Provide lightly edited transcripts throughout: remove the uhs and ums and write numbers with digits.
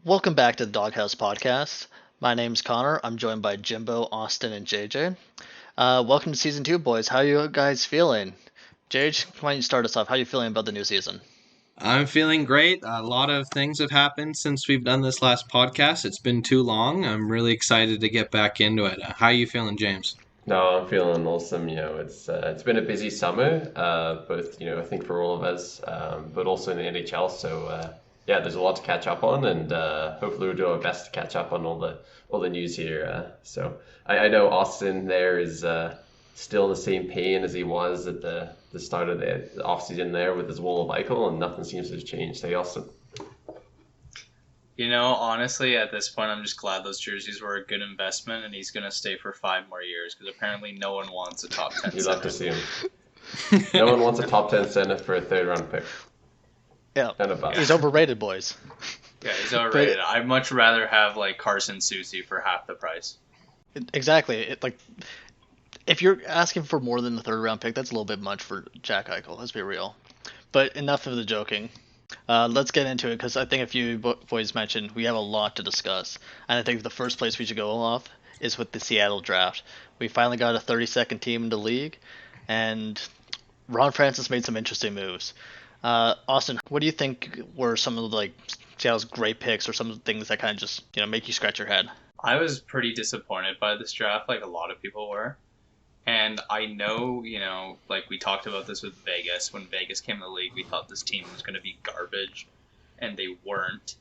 Welcome back to the Doghouse podcast. My name's Connor. I'm joined by Jimbo, Austin, and JJ. Welcome to season 2, boys. How are you guys feeling? JJ, why don't you start us off? How are you feeling about the new season? I'm feeling great. A lot of things have happened since we've done this last podcast. It's been too long. I'm really excited to get back into it. How are you feeling, James? No, I'm feeling awesome. It's been a busy summer, both I think for all of us, but also in the NHL. So yeah, there's a lot to catch up on, and hopefully we'll do our best to catch up on all the news here. I know Austin there is still in the same pain as he was at the start of the off season there with his wall of Eichel, and nothing seems to have changed. Hey, Austin. Honestly, at this point, I'm just glad those jerseys were a good investment, and he's going to stay for 5 more years because apparently no one wants a top 10 You'd center. love to see him. No one wants a top 10 center for a third round pick. Yeah, And above. he's overrated, boys. Yeah, he's overrated. I'd much rather have like Carson Soucy for half the price. Exactly. If you're asking for more than the third round pick, that's a little bit much for Jack Eichel. Let's be real. But enough of the joking. Let's get into it because I think a few boys mentioned we have a lot to discuss. And I think the first place we should go off is with the Seattle Draft. We finally got a 32nd team in the league, and Ron Francis made some interesting moves. Austin, what do you think were some of Seattle's great picks, or some of the things that kind of just make you scratch your head? I was pretty disappointed by this draft, like a lot of people were. And I know, like we talked about this with Vegas. When Vegas came in the league, we thought this team was going to be garbage, and they weren't.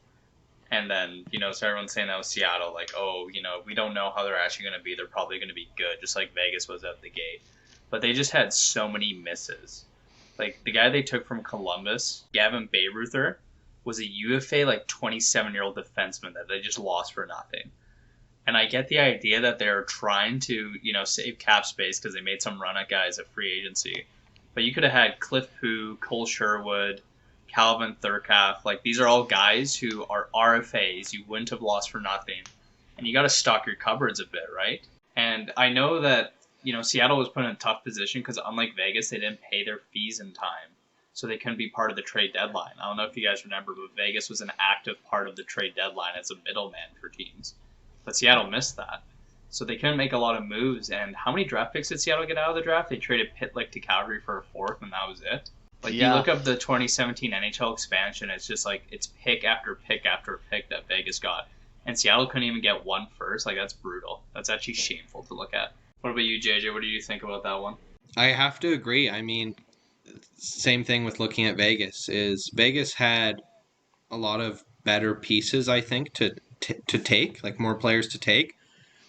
And then, so everyone's saying that was Seattle, like, oh, we don't know how they're actually going to be. They're probably going to be good, just like Vegas was at the gate. But they just had so many misses. Like, the guy they took from Columbus, Gavin Bayreuther, was a UFA, 27-year-old defenseman that they just lost for nothing. And I get the idea that they're trying to, save cap space because they made some run at guys at free agency. But you could have had Cliff Pu, Cole Sherwood, Calvin Thurkath. These are all guys who are RFAs you wouldn't have lost for nothing. And you got to stock your cupboards a bit, right? And I know that, Seattle was put in a tough position because unlike Vegas, they didn't pay their fees in time. So they couldn't be part of the trade deadline. I don't know if you guys remember, but Vegas was an active part of the trade deadline as a middleman for teams. But Seattle missed that. So they couldn't make a lot of moves. And how many draft picks did Seattle get out of the draft? They traded Pitlick to Calgary for a 4th, and that was it. You look up the 2017 NHL expansion, it's just it's pick after pick after pick that Vegas got. And Seattle couldn't even get one first. That's brutal. That's actually shameful to look at. What about you, JJ? What do you think about that one? I have to agree. I mean, same thing with looking at Vegas. Is Vegas had a lot of better pieces, I think, to take, more players to take.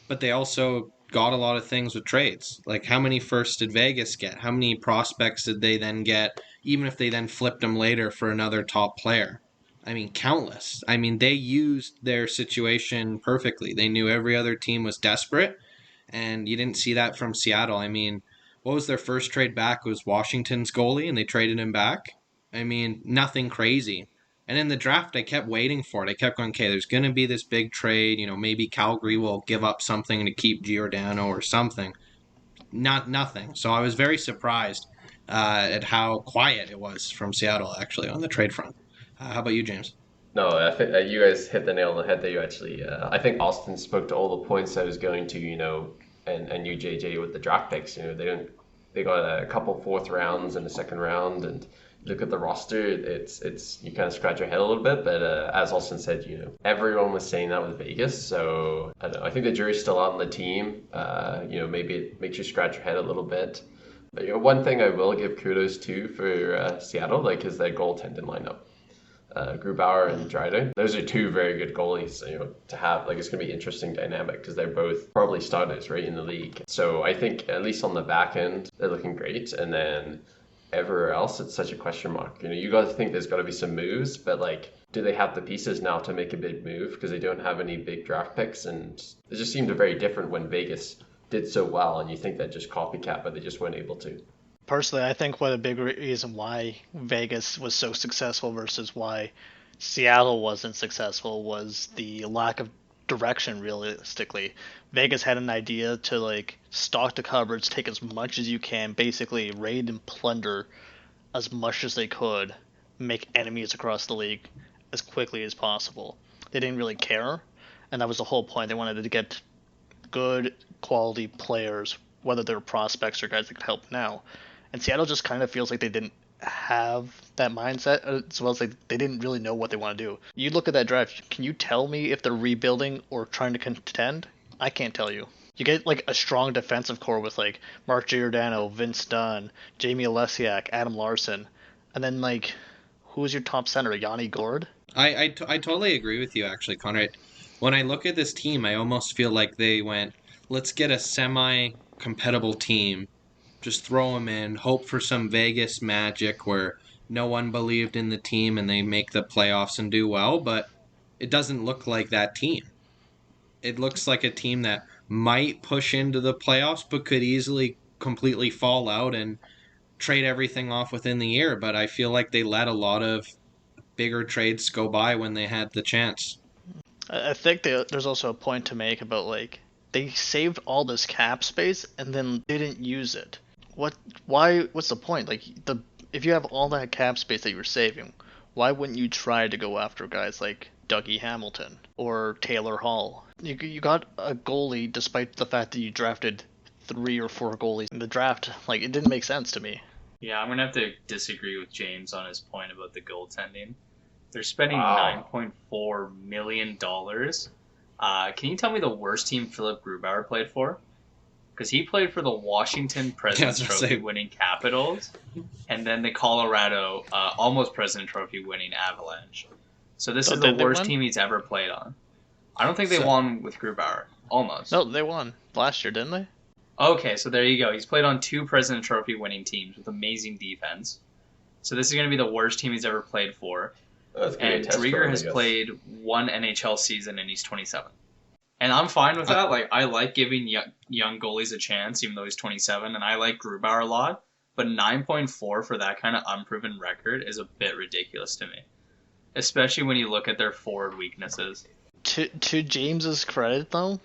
But they also got a lot of things with trades. How many firsts did Vegas get? How many prospects did they then get, even if they then flipped them later for another top player? I mean, countless. I mean, they used their situation perfectly. They knew every other team was desperate, and you didn't see that from Seattle. I mean, what was their first trade back? It was Washington's goalie, and they traded him back. I mean, nothing crazy. And in the draft, I kept waiting for it. I kept going, okay, there's going to be this big trade. Maybe Calgary will give up something to keep Giordano or something. Nothing. So I was very surprised at how quiet it was from Seattle, actually, on the trade front. How about you, James? No, I think you guys hit the nail on the head there. You actually, I think Austin spoke to all the points I was going to, and you, JJ, with the draft picks. They got a couple 4th rounds and a 2nd round, and look at the roster, it's you kind of scratch your head a little bit, but as Austin said, everyone was saying that with Vegas, so I don't know, I think the jury's still out on the team. Maybe it makes you scratch your head a little bit. But one thing I will give kudos to for Seattle, is their goaltending lineup. Grubauer and Dreider. Those are 2 very good goalies, to have. It's going to be interesting dynamic because they're both probably starters, right, in the league. So I think at least on the back end, they're looking great, and then everywhere else, it's such a question mark. You got to think there's got to be some moves, but do they have the pieces now to make a big move? Because they don't have any big draft picks, and it just seemed very different when Vegas did so well, and you think that just copycat, but they just weren't able to. Personally, I think one of the big reason why Vegas was so successful versus why Seattle wasn't successful was the lack of direction. Realistically, Vegas had an idea to stock the cupboards, take as much as you can, basically raid and plunder as much as they could, make enemies across the league as quickly as possible. They didn't really care, and that was the whole point. They wanted to get good quality players, whether they're prospects or guys that could help now. And Seattle just kind of feels like they didn't have that mindset, as well as they didn't really know what they want to do. You look at that draft, can you tell me if they're rebuilding or trying to contend? I can't tell you. You get like a strong defensive core with like Mark Giordano, Vince Dunn, Jamie Olesiak, Adam Larson, and then like who's your top center? Yanni Gord? I totally agree with you, actually, Conrad. When I look at this team, I almost feel like they went, let's get a semi-compatible team, just throw them in, hope for some Vegas magic where no one believed in the team and they make the playoffs and do well, but it doesn't look like that team. It looks like a team that might push into the playoffs, but could easily completely fall out and trade everything off within the year. But I feel like they let a lot of bigger trades go by when they had the chance. I think there's also a point to make about like they saved all this cap space and then didn't use it. What's the point? Like if you have all that cap space that you're saving, why wouldn't you try to go after guys like Dougie Hamilton or Taylor Hall? You got a goalie despite the fact that you drafted 3 or 4 goalies in the draft. Like it didn't make sense to me. Yeah, I'm gonna have to disagree with James on his point about the goaltending. They're spending Wow. $9.4 million. Can you tell me the worst team Philip Grubauer played for? Because he played for the Washington President's Yeah, I was Trophy gonna say. winning Capitals, and then the Colorado almost President Trophy winning Avalanche. So this is the They worst won? team he's ever played on. I don't think they So- won with Grubauer. Almost. No, they won last year, didn't they? Okay, so there you go. He's played on 2 President Trophy winning teams with amazing defense. So this is going to be the worst team he's ever played for. That's gonna be a And test for Drieger him, I has guess. played 1 NHL season and he's 27. And I'm fine with that. Like, I like giving young goalies a chance, even though he's 27, and I like Grubauer a lot. But 9.4 for that kind of unproven record is a bit ridiculous to me, especially when you look at their forward weaknesses. To James's credit though,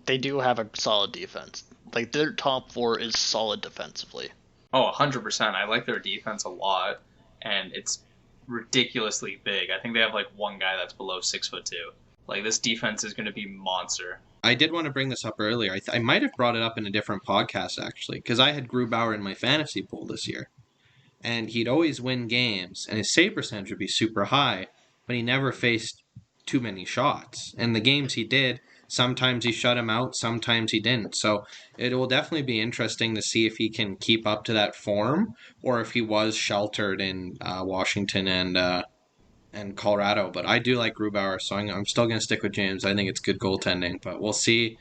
they do have a solid defense. Like their top 4 is solid defensively. Oh, 100%. I like their defense a lot, and it's ridiculously big. I think they have like one guy that's below 6'2". Like, this defense is going to be monster. I did want to bring this up earlier. I might have brought it up in a different podcast, actually, because I had Grubauer in my fantasy pool this year. And he'd always win games, and his save percentage would be super high, but he never faced too many shots. And the games he did, sometimes he shut him out, sometimes he didn't. So it will definitely be interesting to see if he can keep up to that form, or if he was sheltered in Washington and Colorado. But I do like Grubauer, so I'm still going to stick with James. I think it's good goaltending, but we'll see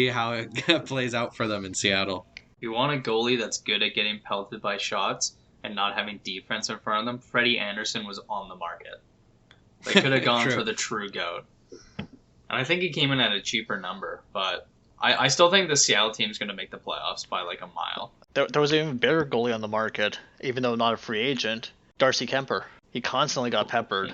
how it plays out for them in Seattle. You want a goalie that's good at getting pelted by shots and not having defense in front of them. Freddie Anderson was on the market. They could have gone True. for the true GOAT. And I think he came in at a cheaper number, but I still think the Seattle team's going to make the playoffs by like a mile. There was an even bigger goalie on the market, even though not a free agent, Darcy Kemper. He constantly got peppered.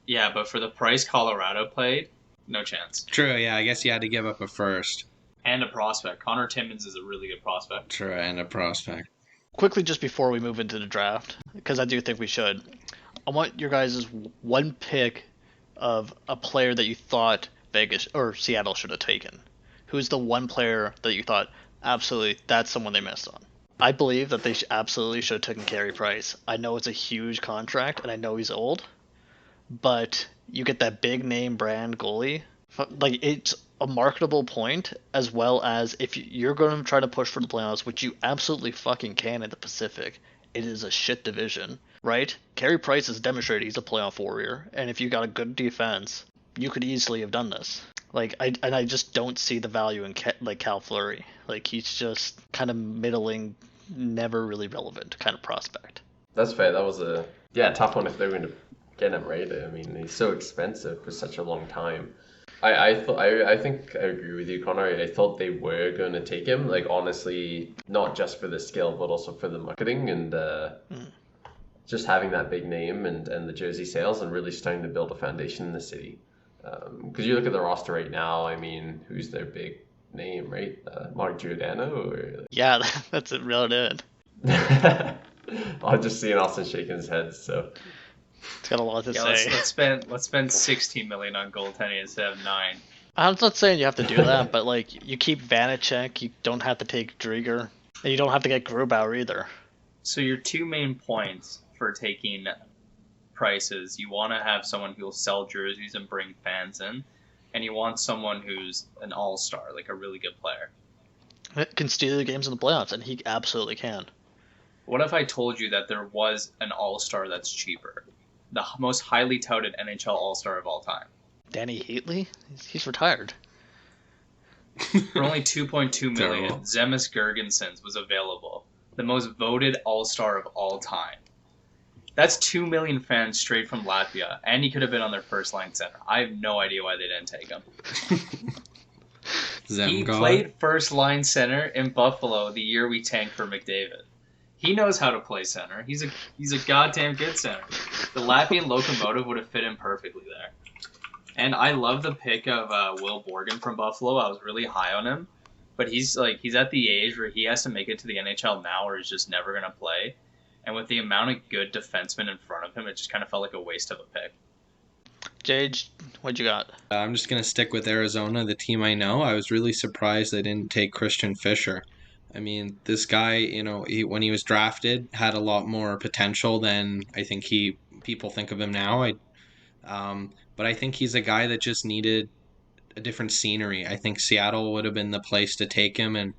Yeah, but for the price Colorado paid, no chance. True, yeah, I guess you had to give up a first. And a prospect. Connor Timmins is a really good prospect. True, and a prospect. Quickly, just before we move into the draft, because I do think we should, I want your guys' one pick of a player that you thought Vegas or Seattle should have taken. Who's the one player that you thought, absolutely, that's someone they missed on? I believe that they absolutely should have taken Carey Price. I know it's a huge contract, and I know he's old, but you get that big name brand goalie. Like, it's a marketable point, as well as if you're going to try to push for the playoffs, which you absolutely fucking can in the Pacific, it is a shit division, right? Carey Price has demonstrated he's a playoff warrior, and if you got a good defense, you could easily have done this. Like, I just don't see the value in Cal Fleury. Like, he's just kind of middling, never really relevant kind of prospect. That's fair. That was a tough one if they were going to get him, right? I mean, he's so expensive for such a long time. I think I agree with you, Connor. I thought they were going to take him. Like, honestly, not just for the skill, but also for the marketing and just having that big name and the jersey sales and really starting to build a foundation in the city. Because you look at the roster right now, I mean, who's their big name, right? Mark Giordano? Or... Yeah, that's it, really it. I'll just see Austin shaking his head, so... It's got a lot to Yeah, say. let's spend 16 million on goaltending instead of 9. I'm not saying you have to do that, but like you keep Vanacek, you don't have to take Drieger, and you don't have to get Grubauer either. So your two main points for taking prices, you want to have someone who will sell jerseys and bring fans in, and you want someone who's an all-star, like a really good player. It can steal the games in the playoffs, and he absolutely can. What if I told you that there was an all-star that's cheaper? The most highly touted NHL all-star of all time. Danny Heatley? He's retired. For only 2.2 million, Terrible. Zemus Girgensons was available. The most voted all-star of all time. That's 2 million fans straight from Latvia, and he could have been on their first-line center. I have no idea why they didn't take him. He played first-line center in Buffalo the year we tanked for McDavid. He knows how to play center. He's a goddamn good center. The Latvian locomotive would have fit in perfectly there. And I love the pick of Will Borgen from Buffalo. I was really high on him. But he's at the age where he has to make it to the NHL now or he's just never going to play. And with the amount of good defensemen in front of him, it just kind of felt like a waste of a pick. Jage, what you got? I'm just going to stick with Arizona, the team I know. I was really surprised they didn't take Christian Fischer. I mean, this guy, when he was drafted, had a lot more potential than I think people think of him now. But I think he's a guy that just needed a different scenery. I think Seattle would have been the place to take him and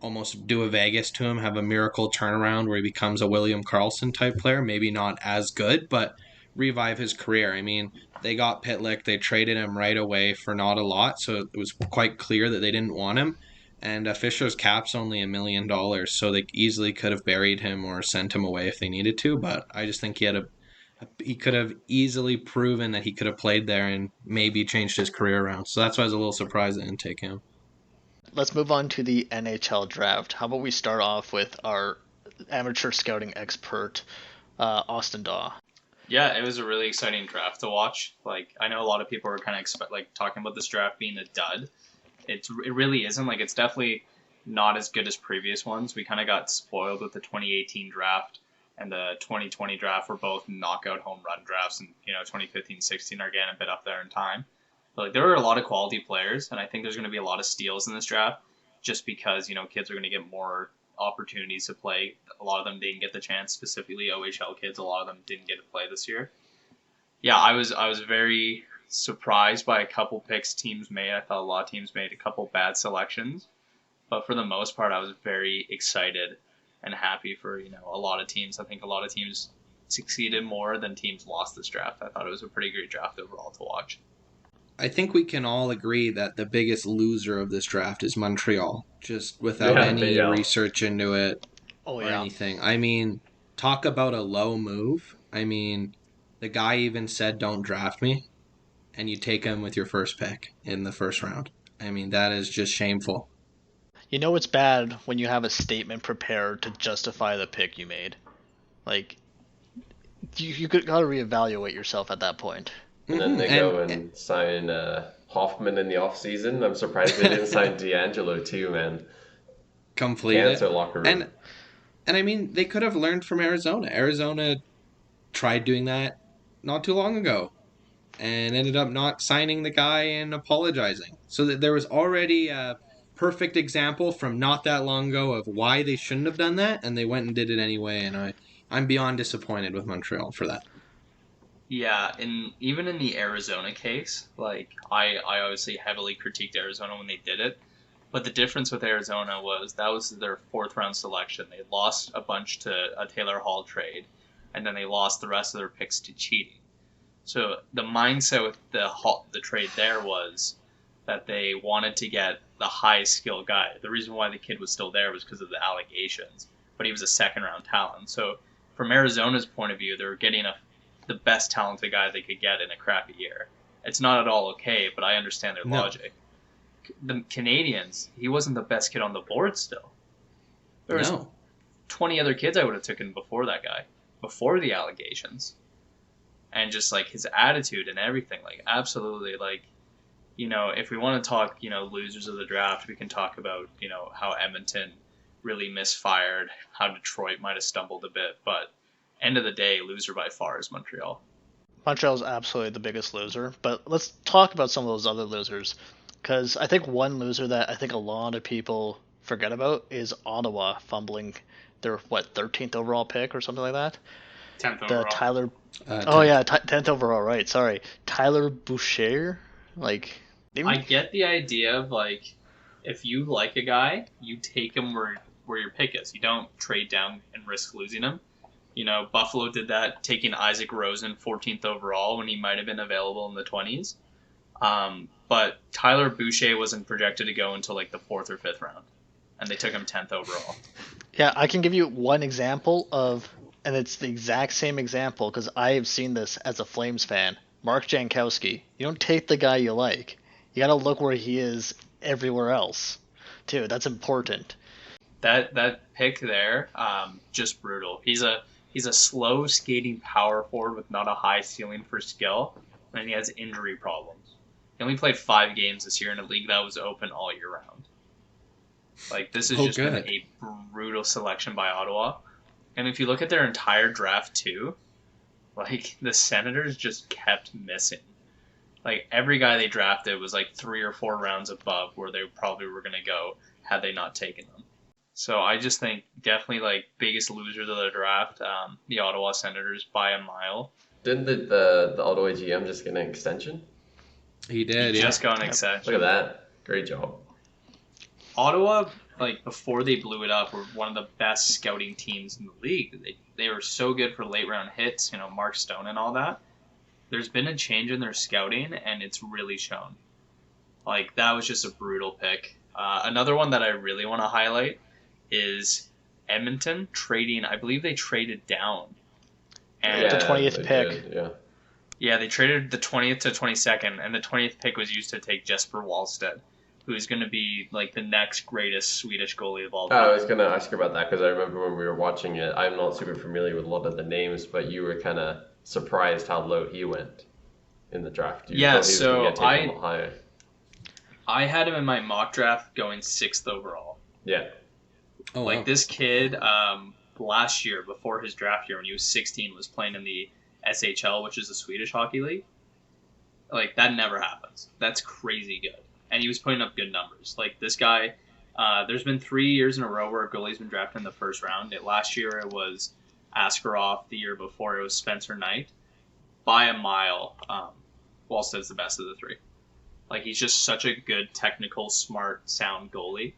almost do a Vegas to him, have a miracle turnaround where he becomes a William Karlsson type player. Maybe not as good, but revive his career. I mean, they got Pitlick. They traded him right away for not a lot, so it was quite clear that they didn't want him. And Fisher's cap's only $1 million, so they easily could have buried him or sent him away if they needed to. But I just think he could have easily proven that he could have played there and maybe changed his career around. So that's why I was a little surprised they didn't take him. Let's move on to the NHL Draft. How about we start off with our amateur scouting expert, Austin Daw. Yeah, it was a really exciting draft to watch. Like, I know a lot of people were kind of talking about this draft being a dud. It really isn't. Like, it's definitely not as good as previous ones. We kind of got spoiled with the 2018 draft and the 2020 draft were both knockout home run drafts, and 2015-16 are getting a bit up there in time. But like, there are a lot of quality players, and I think there's going to be a lot of steals in this draft, just because kids are going to get more opportunities to play. A lot of them didn't get the chance, specifically OHL kids. A lot of them didn't get to play this year. Yeah, I was very surprised by a couple picks teams made. I thought a lot of teams made a couple bad selections, but for the most part, I was very excited and happy for a lot of teams. I think a lot of teams succeeded more than teams lost this draft. I thought it was a pretty great draft overall to watch. I think we can all agree that the biggest loser of this draft is Montreal, just without any research into it or anything. I mean, talk about a low move. I mean, the guy even said, "Don't draft me," and you take him with your first pick in the first round. I mean, that is just shameful. It's bad when you have a statement prepared to justify the pick you made. Like, you got to reevaluate yourself at that point. And then they go and sign Hoffman in the offseason. I'm surprised they didn't sign D'Angelo too, man. Completely. Locker room. And I mean, they could have learned from Arizona. Arizona tried doing that not too long ago and ended up not signing the guy and apologizing. So that there was already a perfect example from not that long ago of why they shouldn't have done that, and they went and did it anyway, and I'm beyond disappointed with Montreal for that. Yeah, and even in the Arizona case, like, I obviously heavily critiqued Arizona when they did it, but the difference with Arizona was that was their fourth round selection. They lost a bunch to a Taylor Hall trade, and then they lost the rest of their picks to cheating. So the mindset with the trade there was that they wanted to get the highest skill guy. The reason why the kid was still there was because of the allegations, but he was a second round talent. So from Arizona's point of view, they were getting the best talented guy they could get in a crappy year. It's not at all okay, but I understand their logic. The Canadiens, he wasn't the best kid on the board still. There was 20 other kids I would have taken before that guy, before the allegations. And just like his attitude and everything, like absolutely, like, if we want to talk, losers of the draft, we can talk about, how Edmonton really misfired, how Detroit might have stumbled a bit, but end of the day, loser by far is Montreal. Montreal's absolutely the biggest loser, but let's talk about some of those other losers, because I think one loser that I think a lot of people forget about is Ottawa fumbling their 13th overall pick or something like that. 10th The overall. Tyler. 10th. Oh yeah, 10th overall, right? Sorry, Tyler Boucher. Like, I get the idea of like, if you like a guy, you take him where your pick is. You don't trade down and risk losing him. You know, Buffalo did that, taking Isaac Rosen 14th overall when he might have been available in the 20s. But Tyler Boucher wasn't projected to go until like the 4th or 5th round, and they took him 10th overall. Yeah, I can give you one example of, and it's the exact same example because I have seen this as a Flames fan. Mark Jankowski. You don't take the guy you like. You gotta look where he is everywhere else, too. That's important. That pick there, just brutal. He's a slow skating power forward with not a high ceiling for skill, and he has injury problems. He only played 5 games this year in a league that was open all year round. Like, this has just been a brutal selection by Ottawa. And if you look at their entire draft too, like, the Senators just kept missing. Like, every guy they drafted was like 3 or 4 rounds above where they probably were going to go had they not taken them. So I just think definitely like biggest losers of the draft, the Ottawa Senators by a mile. Didn't the Ottawa GM just get an extension? He did, He yeah. just got an extension. Look at that. Great job. Ottawa, like before they blew it up, were one of the best scouting teams in the league. They were so good for late round hits, you know, Mark Stone and all that. There's been a change in their scouting, and it's really shown. Like, that was just a brutal pick. Another one that I really want to highlight is Edmonton trading. I believe they traded down. And the 20th pick. Did, yeah. Yeah, they traded the 20th to 22nd, and the 20th pick was used to take Jesper Wallstedt, who is going to be like the next greatest Swedish goalie of all time. I was going to ask you about that because I remember when we were watching it, I'm not super familiar with a lot of the names, but you were kind of surprised how low he went in the draft. Yeah, so I had him in my mock draft going 6th overall. Yeah. Oh, Like, wow. this kid, last year, before his draft year, when he was 16, was playing in the SHL, which is the Swedish hockey league. Like, that never happens. That's crazy good. And he was putting up good numbers. Like, this guy, there's been 3 years in a row where a goalie's been drafted in the first round. Last year it was Askarov. The year before it was Spencer Knight. By a mile, Wallstedt's the best of the 3. Like, he's just such a good, technical, smart, sound goalie.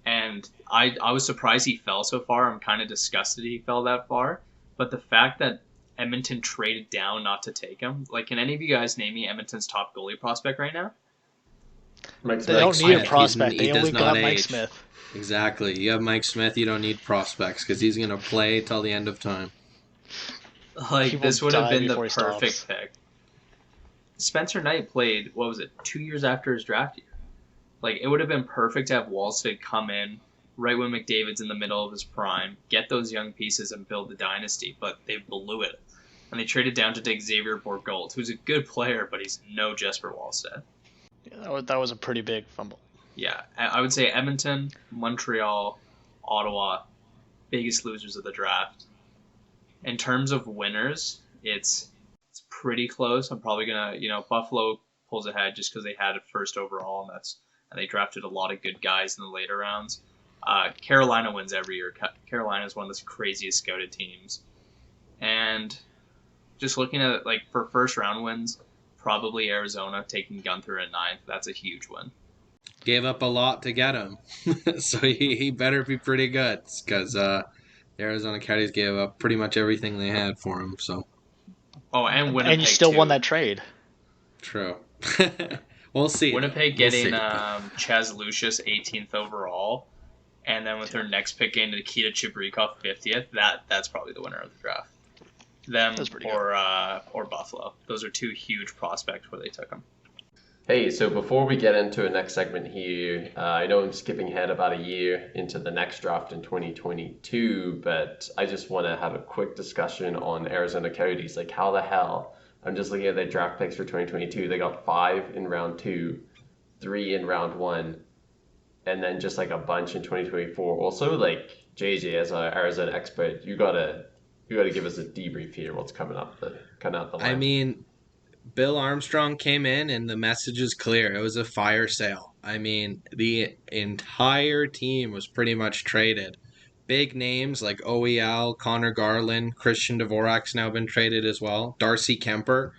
And I was surprised he fell so far. I'm kind of disgusted he fell that far. But the fact that Edmonton traded down not to take him, like, can any of you guys name me Edmonton's top goalie prospect right now? Mike They Smith. don't need a Smith. prospect. He They does only not got Mike age. Smith. Exactly. You have Mike Smith, you don't need prospects because he's going to play till the end of time. Like, He this will would have die been the before he perfect stops. pick. Spencer Knight played, 2 years after his draft year. Like, it would have been perfect to have Wallstedt come in right when McDavid's in the middle of his prime, get those young pieces and build the dynasty, but they blew it. And they traded down to take Xavier Bourgault, who's a good player, but he's no Jesper Wallstedt. Yeah, that was a pretty big fumble. Yeah, I would say Edmonton, Montreal, Ottawa, biggest losers of the draft. In terms of winners, it's pretty close. I'm probably gonna, Buffalo pulls ahead just because they had it first overall, and they drafted a lot of good guys in the later rounds. Carolina wins every year. Carolina is one of the craziest scouted teams, and just looking at it, like, for first round wins, probably Arizona taking Gunther at 9th. That's a huge win. Gave up a lot to get him. So he better be pretty good because the Arizona Coyotes gave up pretty much everything they had for him. So Oh, and Winnipeg, And you still too. won that trade. true. We'll see. Winnipeg We'll getting see. Chaz Lucius 18th overall, and then with their next pick getting Nikita Chibrikov 50th, that's probably the winner of the draft. Them That's pretty or Buffalo. Those are 2 huge prospects where they took them. Hey, so before we get into the next segment here, I know I'm skipping ahead about a year into the next draft in 2022, but I just want to have a quick discussion on Arizona Coyotes. Like, how the hell? I'm just looking at their draft picks for 2022. They got 5 in round 2, 3 in round 1, and then just like a bunch in 2024. Also, like, JJ, as an Arizona expert, you gotta You got to give us a debrief here. What's coming out the line? I mean, Bill Armstrong came in and the message is clear. It was a fire sale. I mean, the entire team was pretty much traded. Big names like OEL, Connor Garland, Christian Dvorak's now been traded as well. Darcy Kemper.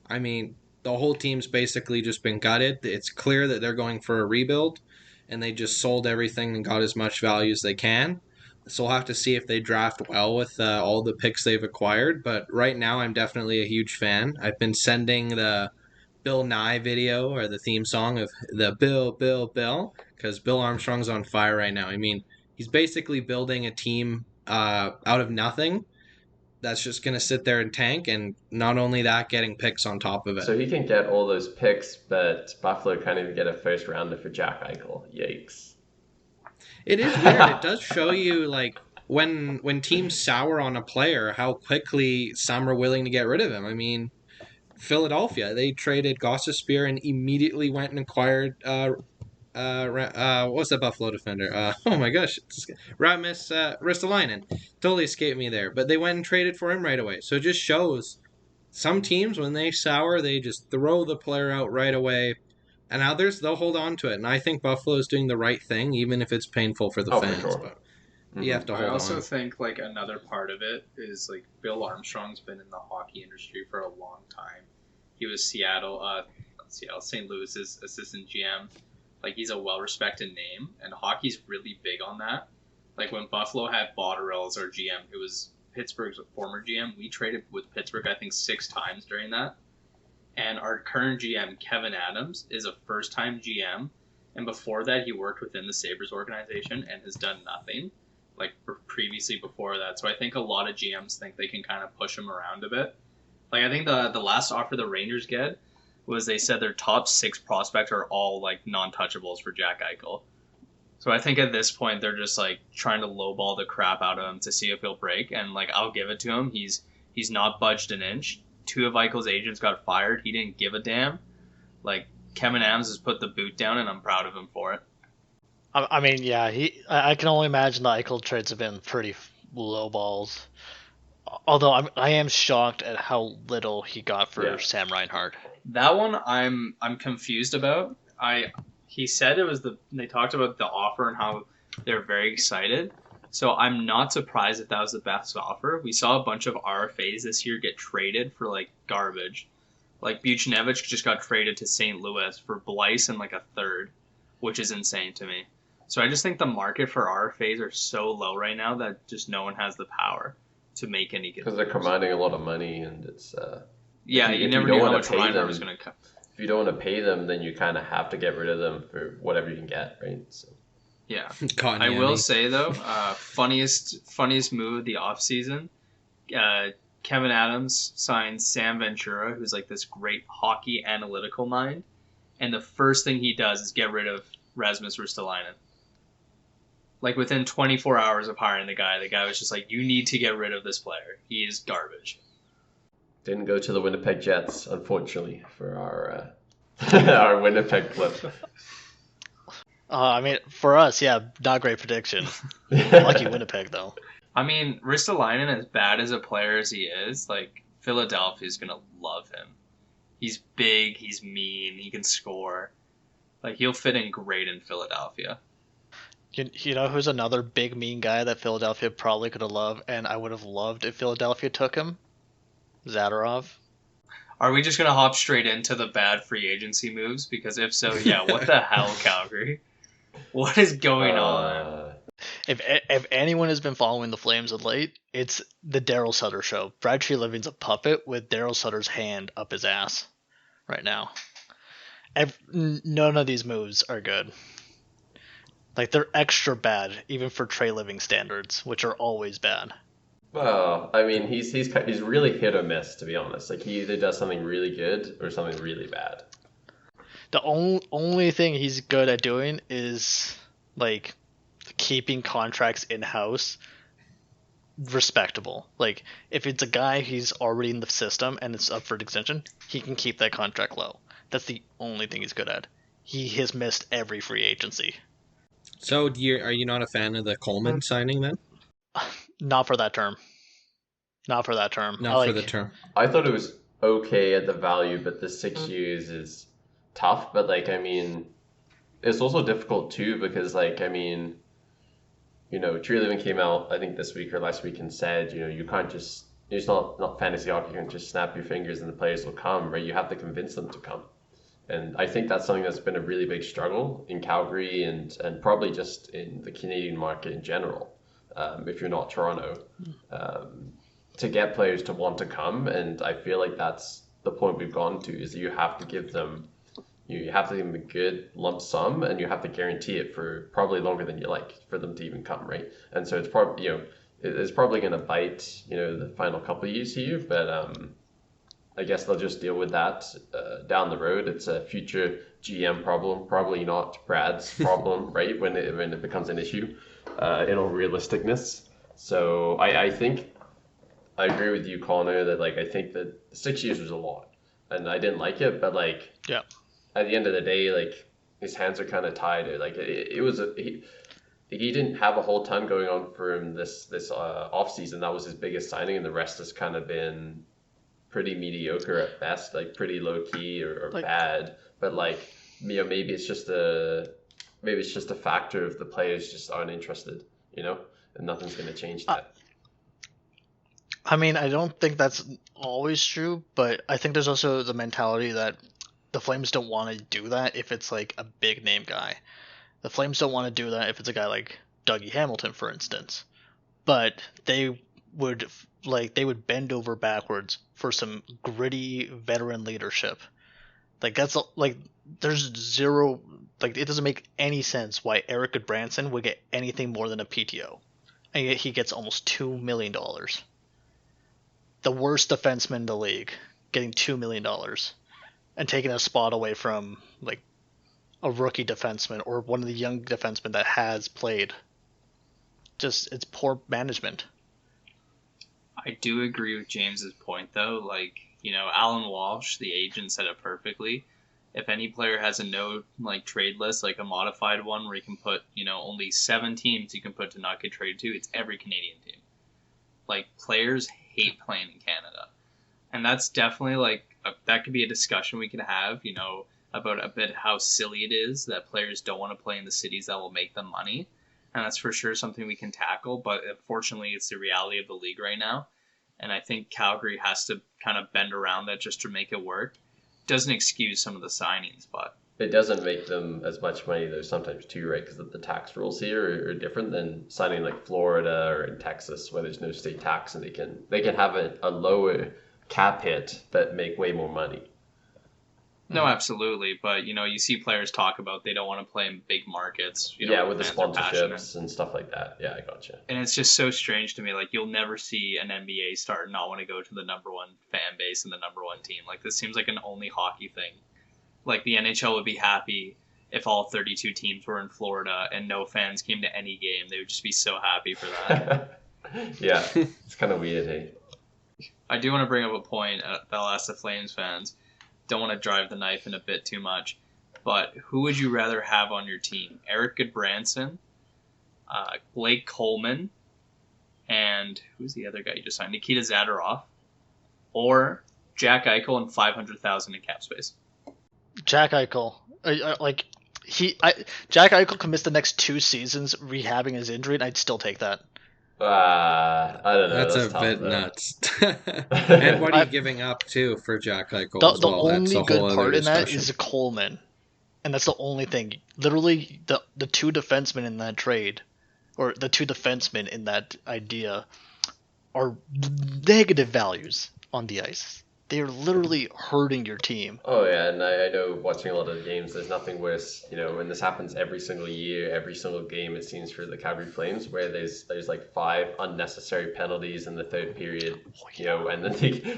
I mean, the whole team's basically just been gutted. It's clear that they're going for a rebuild, and they just sold everything and got as much value as they can. So we'll have to see if they draft well with all the picks they've acquired. But right now, I'm definitely a huge fan. I've been sending the Bill Nye video or the theme song of the Bill, because Bill Armstrong's on fire right now. I mean, he's basically building a team out of nothing that's just going to sit there and tank, and not only that, getting picks on top of it. So he can get all those picks, but Buffalo can't even get a first rounder for Jack Eichel. Yikes. It is weird. It does show you, like, when teams sour on a player, how quickly some are willing to get rid of him. I mean, Philadelphia, they traded Gossespear and immediately went and acquired what's that Buffalo defender? Oh my gosh, Rasmus Ristolainen. Totally escaped me there. But they went and traded for him right away. So it just shows some teams, when they sour, they just throw the player out right away. And others, they'll hold on to it. And I think Buffalo is doing the right thing, even if it's painful for the fans. For sure. But you have to hold on. I also think, like, another part of it is, like, Bill Armstrong's been in the hockey industry for a long time. He was St. Louis's assistant GM. Like, he's a well-respected name, and hockey's really big on that. Like, when Buffalo had Botterill as our GM, who was Pittsburgh's former GM, we traded with Pittsburgh, I think, 6 times during that. And our current GM, Kevin Adams, is a first-time GM, and before that, he worked within the Sabres organization and has done nothing, like, previously before that. So I think a lot of GMs think they can kind of push him around a bit. Like, I think the last offer the Rangers get was they said their top 6 prospects are all, like, non-touchables for Jack Eichel. So I think at this point, they're just, like, trying to lowball the crap out of him to see if he'll break. And, like, I'll give it to him. He's not budged an inch. 2 of Eichel's agents got fired. He didn't give a damn. Like, Kevin Adams has put the boot down, and I'm proud of him for it. I mean, yeah, I can only imagine the Eichel trades have been pretty low balls. Although I am shocked at how little he got for Sam Reinhart. That one I'm confused about. He said it was they talked about the offer and how they're very excited. So I'm not surprised that was the best offer. We saw a bunch of RFAs this year get traded for, like, garbage. Like, Buchnevich just got traded to St. Louis for Blyce and, like, a third, which is insane to me. So I just think the market for RFAs are so low right now that just no one has the power to make any good. Because they're commanding a lot of money, and it's you never knew how much Reinhart was going to come. If you don't want to pay them, then you kind of have to get rid of them for whatever you can get, right? So. Yeah, I will say though, funniest move of the offseason, Kevin Adams signs Sam Ventura, who's like this great hockey analytical mind, and the first thing he does is get rid of Rasmus Ristolainen. Like, within 24 hours of hiring the guy was just like, you need to get rid of this player. He is garbage. Didn't go to the Winnipeg Jets, unfortunately, for our our Winnipeg flip. I mean, for us, yeah, not great prediction. Lucky Winnipeg, though. I mean, Ristolainen, as bad as a player as he is, like, Philadelphia's going to love him. He's big, he's mean, he can score. Like, he'll fit in great in Philadelphia. You know who's another big, mean guy that Philadelphia probably could have loved, and I would have loved if Philadelphia took him? Zadorov. Are we just going to hop straight into the bad free agency moves? Because if so, yeah, what the hell, Calgary? What is going on? If anyone has been following the Flames of late, it's the Daryl Sutter show. Brad Treliving's a puppet with Daryl Sutter's hand up his ass right now. None of these moves are good. Like, they're extra bad, even for Treliving standards, which are always bad. Well, I mean, he's really hit or miss, to be honest. Like, he either does something really good or something really bad. The only thing he's good at doing is, like, keeping contracts in-house respectable. Like, if it's a guy he's already in the system and it's up for an extension, he can keep that contract low. That's the only thing he's good at. He has missed every free agency. So, are you not a fan of the Coleman signing then? Not for that term. Not for that term. Not for the term. I thought it was okay at the value, but the 6 years is tough. But like, I mean, it's also difficult too because like, I mean, Treliving came out I think this week or last week and said, you can't just. It's not fantasy hockey. You can just snap your fingers and the players will come, right? You have to convince them to come. And I think that's something that's been a really big struggle in Calgary and probably just in the Canadian market in general, if you're not Toronto, to get players to want to come. And I feel like that's the point we've gone to, is that you have to give them a good lump sum, and you have to guarantee it for probably longer than you like for them to even come, right? And so it's probably, it's probably going to bite, the final couple of years here, but I guess they'll just deal with that down the road. It's a future GM problem, probably not Brad's problem, right? When it becomes an issue, in all realisticness. So I think I agree with you, Connor, that like I think that 6 years was a lot, and I didn't like it, but like Yeah. at the end of the day, like his hands are kind of tied. Like he didn't have a whole ton going on for him this off season. That was his biggest signing, and the rest has kind of been pretty mediocre at best, like pretty low key or Like- bad. But like, maybe it's just a factor of the players just aren't interested, and nothing's going to change that. I mean, I don't think that's always true, but I think there's also the mentality that the Flames don't want to do that if it's like a big name guy. The Flames don't want to do that if it's a guy like Dougie Hamilton, for instance. But they would bend over backwards for some gritty veteran leadership. Like there's zero, like it doesn't make any sense why Eric Goodbranson would get anything more than a PTO, and yet he gets almost $2 million. The worst defenseman in the league getting $2 million and taking a spot away from like a rookie defenseman or one of the young defensemen that has played. Just, it's poor management. I do agree with James's point, though. Like, Alan Walsh, the agent, said it perfectly. If any player has a no trade list, like a modified one where you can put, only 7 teams you can put to not get traded to, it's every Canadian team. Like, players hate playing in Canada. And that's definitely that could be a discussion we could have, about a bit how silly it is that players don't want to play in the cities that will make them money. And that's for sure something we can tackle. But unfortunately, it's the reality of the league right now. And I think Calgary has to kind of bend around that just to make it work. Doesn't excuse some of the signings, but It doesn't make them as much money though sometimes too, right? Because the tax rules here are different than signing like Florida or in Texas where there's no state tax, and they can have a lower cap hit but make way more money. no, absolutely. But, you see players talk about they don't want to play in big markets. Yeah, with the fans are passionate. sponsorships and stuff like that. Yeah, I gotcha. And it's just so strange to me. Like, you'll never see an NBA star not want to go to the number one fan base and the number one team. Like, this seems like an only hockey thing. Like, the NHL would be happy if all 32 teams were in Florida and no fans came to any game. They would just be so happy for that. Yeah, it's kind of weird, hey? I do want to bring up a point that I'll ask the Flames fans. Don't want to drive the knife in a bit too much. But who would you rather have on your team? Eric Goodbranson, Blake Coleman, and who's the other guy you just signed? Nikita Zadorov, or Jack Eichel and $500,000 in cap space? Jack Eichel. Jack Eichel can miss the next 2 seasons rehabbing his injury, and I'd still take that. I don't know. That's a tough, bit though. nuts. And what are you giving up too for Jack Eichel as The well? That's only a whole good other part in that discussion. is Coleman, and that's the only thing. Literally, the 2 defensemen in that trade, or the 2 defensemen in that idea, are negative values on the ice. They are literally hurting your team. Oh yeah, and I know watching a lot of the games, there's nothing worse, when this happens every single year, every single game it seems for the Calgary Flames, where there's like 5 unnecessary penalties in the third period, and then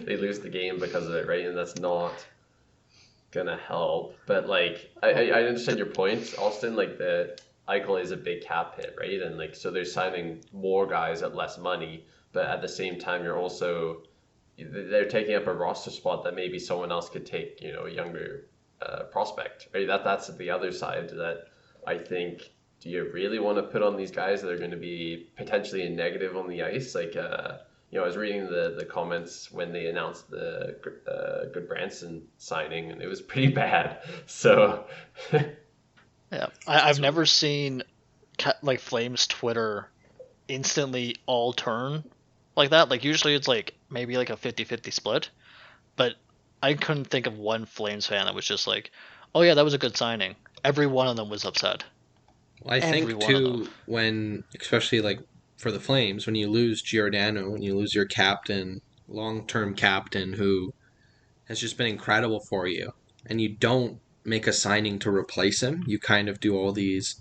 they lose the game because of it, right? And that's not gonna help. But like I understand your point, Austin. Like the Eichel is a big cap hit, right? And like so they're signing more guys at less money, but at the same time they're taking up a roster spot that maybe someone else could take, a younger prospect. Right? That's the other side that I think, do you really want to put on these guys that are going to be potentially a negative on the ice? Like, I was reading the comments when they announced the Goodbranson signing, and it was pretty bad. So Yeah, I've never seen like Flames Twitter instantly all turn like that. Like usually it's like maybe like a 50-50 split, but I couldn't think of one Flames fan that was just like, "Oh yeah, that was a good signing." Every one of them was upset. Well, I Every think one of them. too, when especially like for the Flames, when you lose Giordano, when you lose your captain, long-term captain who has just been incredible for you, and you don't make a signing to replace him, you kind of do all these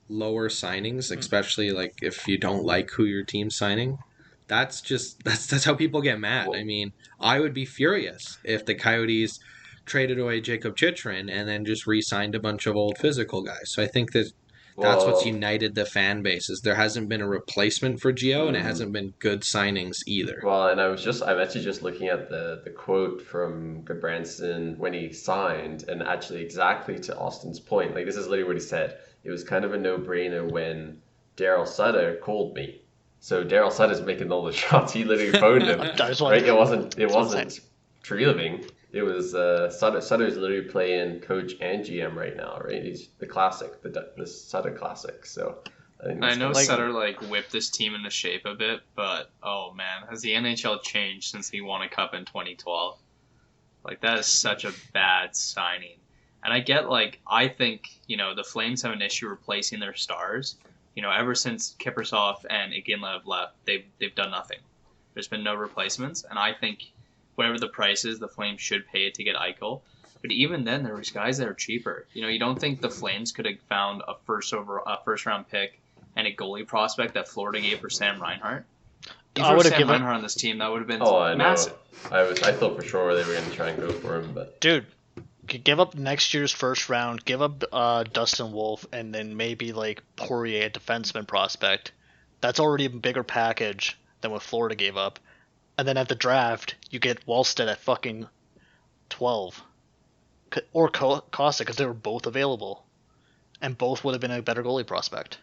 lower signings, especially like if you don't like who your team's signing. That's just that's how people get mad. I well, mean, I would be furious if the Coyotes traded away Jacob Chitrin and then just re-signed a bunch of old physical guys. So I think that that's what's well, united the fan bases. There hasn't been a replacement for Gio, and it mm, hasn't been good signings either. well, and I'm actually just looking at the quote from Goodbranson when he signed, and actually exactly to Austin's point. Like, this is literally what he said. It was kind of a no-brainer when Daryl Sutter called me. So Daryl Sutter's making all the shots. He literally phoned him, I just want. right? It That's what I'm saying. wasn't Treliving. It was Sutter. Sutter's literally playing coach and GM right now, right? He's the classic, the Sutter classic. So I think I that's know kind of Sutter like whipped this team into shape a bit, but oh man, has the NHL changed since he won a cup in 2012? Like that is such a bad signing. And I get like I think, the Flames have an issue replacing their stars. Ever since Kiprusoff and Iginla have left, they've done nothing. There's been no replacements, and I think whatever the price is, the Flames should pay it to get Eichel. But even then, there was guys that are cheaper. You don't think the Flames could have found a first round pick and a goalie prospect that Florida gave for Sam Reinhart? If I you would have Sam given. Reinhart on this team, that would have been Oh, I know. massive. I thought for sure they were going to try and go for him, but Dude, give up next year's first round, give up Dustin Wolf, and then maybe like Poirier, a defenseman prospect. That's already a bigger package than what Florida gave up. And then at the draft, you get Wallstead at fucking 12. Or Costa, because they were both available. And both would have been a better goalie prospect.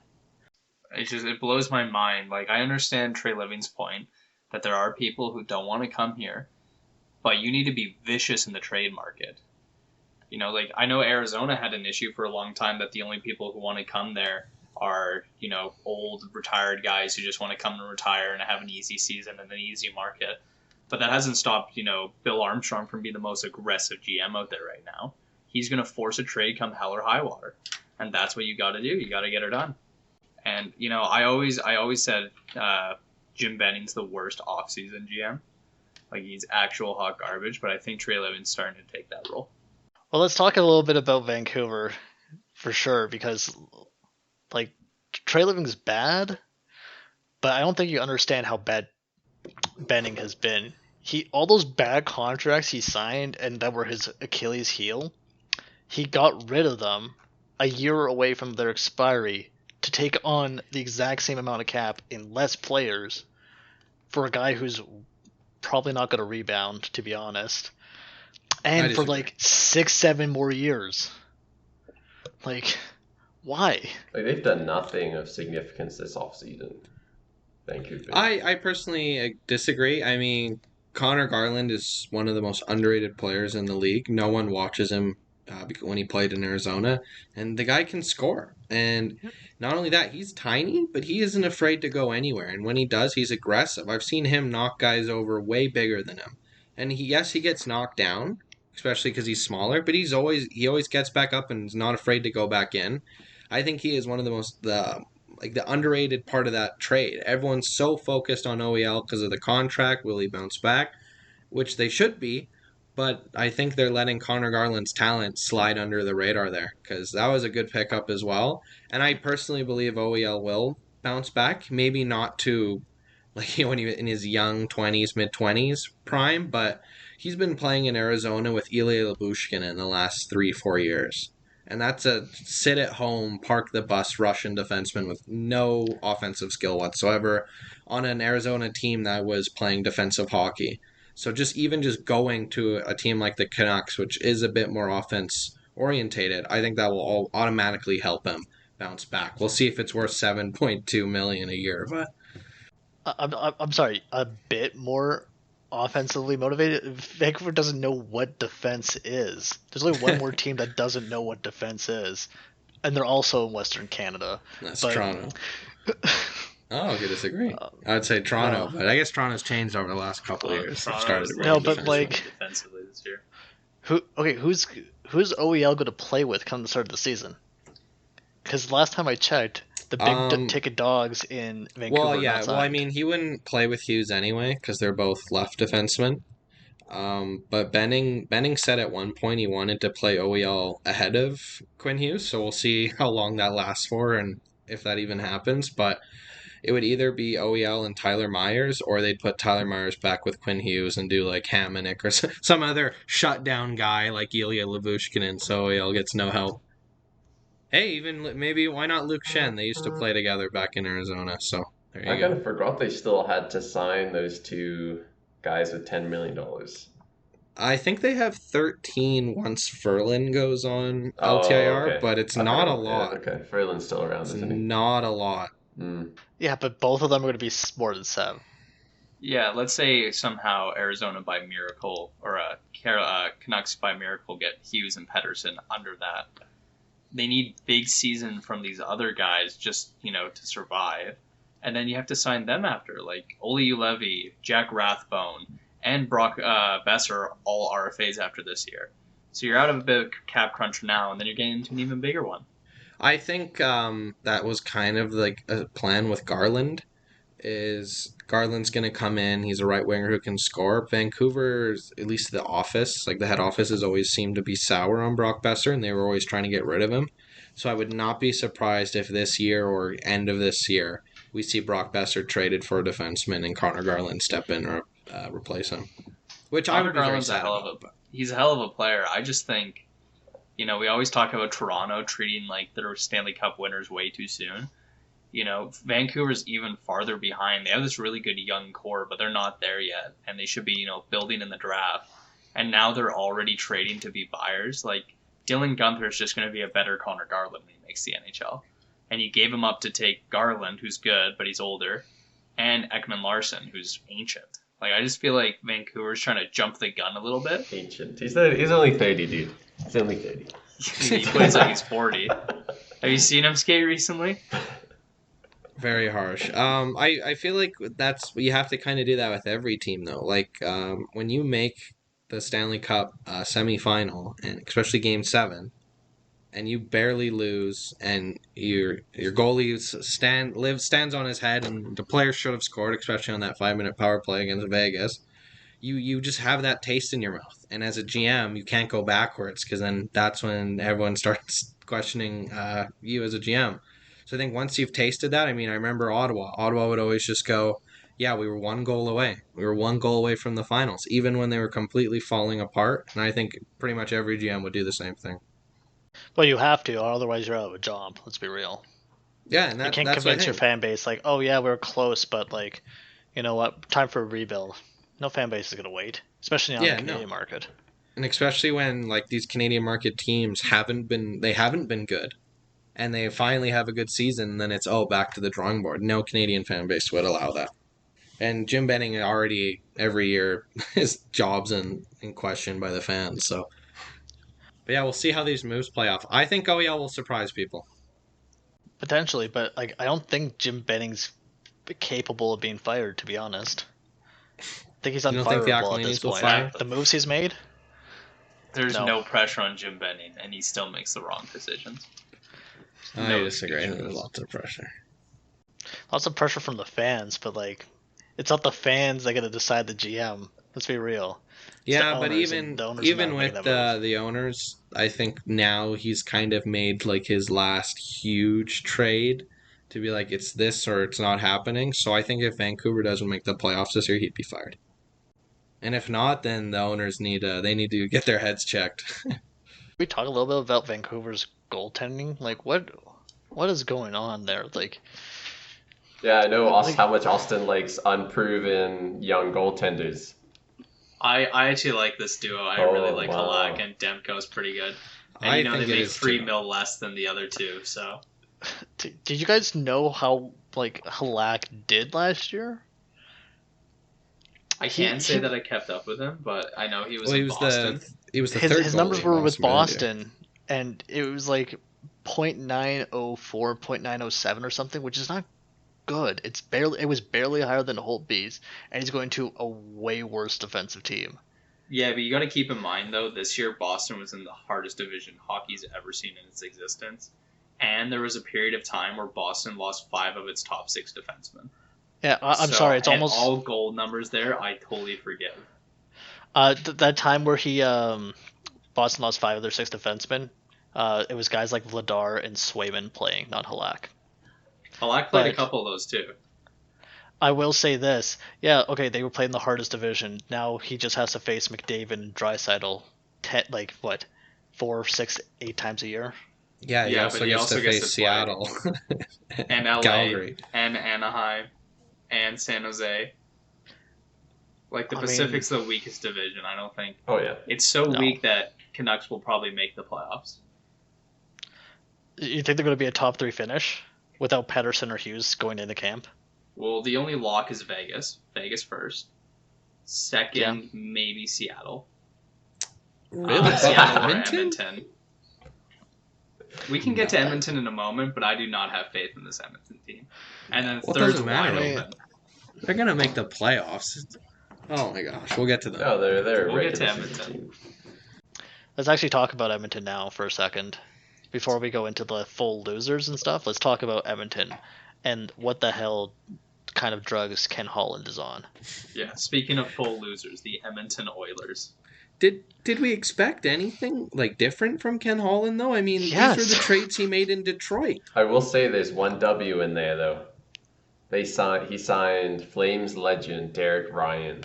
It blows my mind. Like I understand Trey Living's point that there are people who don't want to come here, but you need to be vicious in the trade market. Like I know Arizona had an issue for a long time that the only people who want to come there are, old retired guys who just want to come and retire and have an easy season and an easy market. But that hasn't stopped, Bill Armstrong from being the most aggressive GM out there right now. He's going to force a trade come hell or high water. And that's what you got to do. You got to get her done. And, I always said Jim Benning's the worst offseason GM. Like, he's actual hot garbage, but I think Trey Living's starting to take that role. Well, let's talk a little bit about Vancouver for sure, because like Trey Living's bad, but I don't think you understand how bad Benning has been. All those bad contracts he signed and that were his Achilles heel, he got rid of them a year away from their expiry to take on the exact same amount of cap in less players for a guy who's probably not going to rebound, to be honest. And for like 6-7 more years. Like, why? like they've done nothing of significance this offseason. Vancouver. I personally disagree. I mean, Connor Garland is one of the most underrated players in the league. No one watches him when he played in Arizona, and the guy can score. And not only that, he's tiny, but he isn't afraid to go anywhere. And when he does, he's aggressive. I've seen him knock guys over way bigger than him. And he gets knocked down, especially because he's smaller, but he always gets back up and is not afraid to go back in. I think he is one of the underrated part of that trade. Everyone's so focused on OEL because of the contract. Will he bounce back? Which they should be, but I think they're letting Connor Garland's talent slide under the radar there because that was a good pickup as well. And I personally believe OEL will bounce back. Maybe not to when he was in his young 20s, mid-20s prime, but he's been playing in Arizona with Ilya Lyubushkin in the last 3-4 years. And that's a sit-at-home, park-the-bus Russian defenseman with no offensive skill whatsoever on an Arizona team that was playing defensive hockey. So just going to a team like the Canucks, which is a bit more offense-orientated, I think that will all automatically help him bounce back. We'll see if it's worth $7.2 million a year, but I'm sorry, a bit more offensively motivated. Vancouver doesn't know what defense is. There's only one more team that doesn't know what defense is, and they're also in Western Canada. That's But Toronto. Oh, okay, disagree. uh, I'd say Toronto, no, but I guess Toronto's changed over the last couple of years. They've Toronto started is to the bring No, in but, defensemen. like- defensively this year. who's OEL going to play with come the start of the season? Because last time I checked, the big ticket dogs in Vancouver. Well, are yeah. not Well, I signed. mean, he wouldn't play with Hughes anyway because they're both left defensemen. But Benning said at one point he wanted to play OEL ahead of Quinn Hughes, so we'll see how long that lasts for and if that even happens. But it would either be OEL and Tyler Myers, or they'd put Tyler Myers back with Quinn Hughes and do like Hamonic or some other shutdown guy like Ilya Lavushkinin, so OEL gets no help. Hey, even maybe why not Luke Shen? They used to play together back in Arizona, so there I you kind go. of forgot they still had to sign those two guys with $10 million. I think they have 13 once Ferlin goes on Oh, LTIR, okay. but it's I not a forgot. lot. Yeah, okay, Freeland's still around, It's isn't he? not a lot. Mm. Yeah, but both of them are going to be more than 7. Yeah, let's say somehow Arizona by miracle or Canucks by miracle get Hughes and Pedersen under that. They need big season from these other guys just to survive, and then you have to sign them after like Oli Ulevi, Jack Rathbone, and Brock Besser all RFAs after this year. So you're out of a bit of cap crunch now, and then you're getting into an even bigger one. I think that was kind of like a plan with Garland. Is Garland's going to come in? He's a right winger who can score. Vancouver's, at least the office, like the head office, has always seemed to be sour on Brock Besser, and they were always trying to get rid of him. So I would not be surprised if this year or end of this year we see Brock Besser traded for a defenseman and Connor Garland step in or replace him. Which I Connor would be very Garland's sad about. he's a hell of a player. I just think, we always talk about Toronto treating like their Stanley Cup winners way too soon. Vancouver's even farther behind. They have this really good young core, but they're not there yet, and they should be, building in the draft. And now they're already trading to be buyers. Like Dylan Gunther's just going to be a better Connor Garland when he makes the NHL. And you gave him up to take Garland, who's good, but he's older, and Ekman Larson, who's ancient. Like I just feel like Vancouver's trying to jump the gun a little bit. Ancient. He's only 30, dude. He's only 30. He plays like he's 40. Have you seen him skate recently? Very harsh. I feel like you have to kind of do that with every team though. Like when you make the Stanley Cup semifinal, and especially Game 7, and you barely lose, and your goalie stands on his head, and the player should have scored, especially on that 5-minute power play against Vegas. You just have that taste in your mouth, and as a GM, you can't go backwards because then that's when everyone starts questioning you as a GM. So I think once you've tasted that, I mean, I remember Ottawa. Ottawa would always just go, yeah, we were 1 goal away. We were 1 goal away from the finals, even when they were completely falling apart. And I think pretty much every GM would do the same thing. Well, you have to, or otherwise you're out of a job. Let's be real. Yeah, and You can't that's what I convince your think. fan base like, oh yeah, we were close, but like, you know what? Time for a rebuild. No fan base is gonna wait, especially on the Canadian market. And especially when like these Canadian market teams haven't been good, and they finally have a good season, and then it's back to the drawing board. No Canadian fan base would allow that. And Jim Benning already every year his job's in question by the fans. So, but yeah, we'll see how these moves play off. I think OEL will surprise people. Potentially, but like I don't think Jim Benning's capable of being fired. To be honest, I think he's You don't think the unfireable at this Aquilini's will point. fire? The moves he's made. There's No. no pressure on Jim Benning, and he still makes the wrong decisions. I No disagree. excuses. There's lots of pressure. Lots of pressure from the fans, but like, it's not the fans that get to decide the GM. Let's be real. It's the Yeah, but owners, and the owners are even not with making that move. the owners, I think now he's kind of made like his last huge trade to be like it's this or it's not happening. So I think if Vancouver doesn't make the playoffs this year, he'd be fired. And if not, then the owners need to get their heads checked. We talk a little bit about Vancouver's goaltending. Like, what is going on there? Like, Yeah, I know how much Austin likes unproven young goaltenders. I actually like this duo. I Oh, really like wow. Halak, and Demko's pretty good. And I they think it make is $3 too. million less than the other two. So did you guys know how like Halak did last year? I can't say that I kept up with him, but I know he was Well, in Boston. He was the his third his goalie numbers in were with behind you. Boston, and it was like .904, .907 or something, which is not good. It was barely higher than Holtby's, and he's going to a way worse defensive team. Yeah, but you got to keep in mind though, this year Boston was in the hardest division hockey's ever seen in its existence, and there was a period of time where Boston lost 5 of its top 6 defensemen. Yeah, I'm So, sorry. It's and almost all goal numbers there. I totally forgive. that time where he Boston lost 5 of their 6 defensemen. It was guys like Vladar and Swayman playing, not Halak. Halak played a But- couple of those too. I will say this. Yeah, okay, they were playing the hardest division. Now he just has to face McDavid and Draisaitl 4, 6, 8 times a year. Yeah, he Yeah, also but he gets also to gets face to play. Seattle And LA Calgary. and Anaheim and San Jose. Like the I Pacific's the weakest division. I don't think Oh yeah. it's so No. weak that Canucks will probably make the playoffs. You think they're going to be a top 3 finish without Pedersen or Hughes going into camp? Well, the only lock is Vegas. Vegas first. Second, Yeah. maybe Seattle. Really? Seattle or Edmonton? Edmonton. We can get to Edmonton in a moment, but I do not have faith in this Edmonton team. And then Well, it third's doesn't wide matter. open. They're gonna make the playoffs. Oh my gosh, we'll get to them. No, they're We'll get to regular season Edmonton. team. Let's actually talk about Edmonton now for a second. Before we go into the full losers and stuff, let's talk about Edmonton and what the hell kind of drugs Ken Holland is on. Yeah, speaking of full losers, the Edmonton Oilers. Did we expect anything like different from Ken Holland though? I mean, Yes. these are the trades he made in Detroit. I will say there's one W in there though. He signed Flames legend Derek Ryan.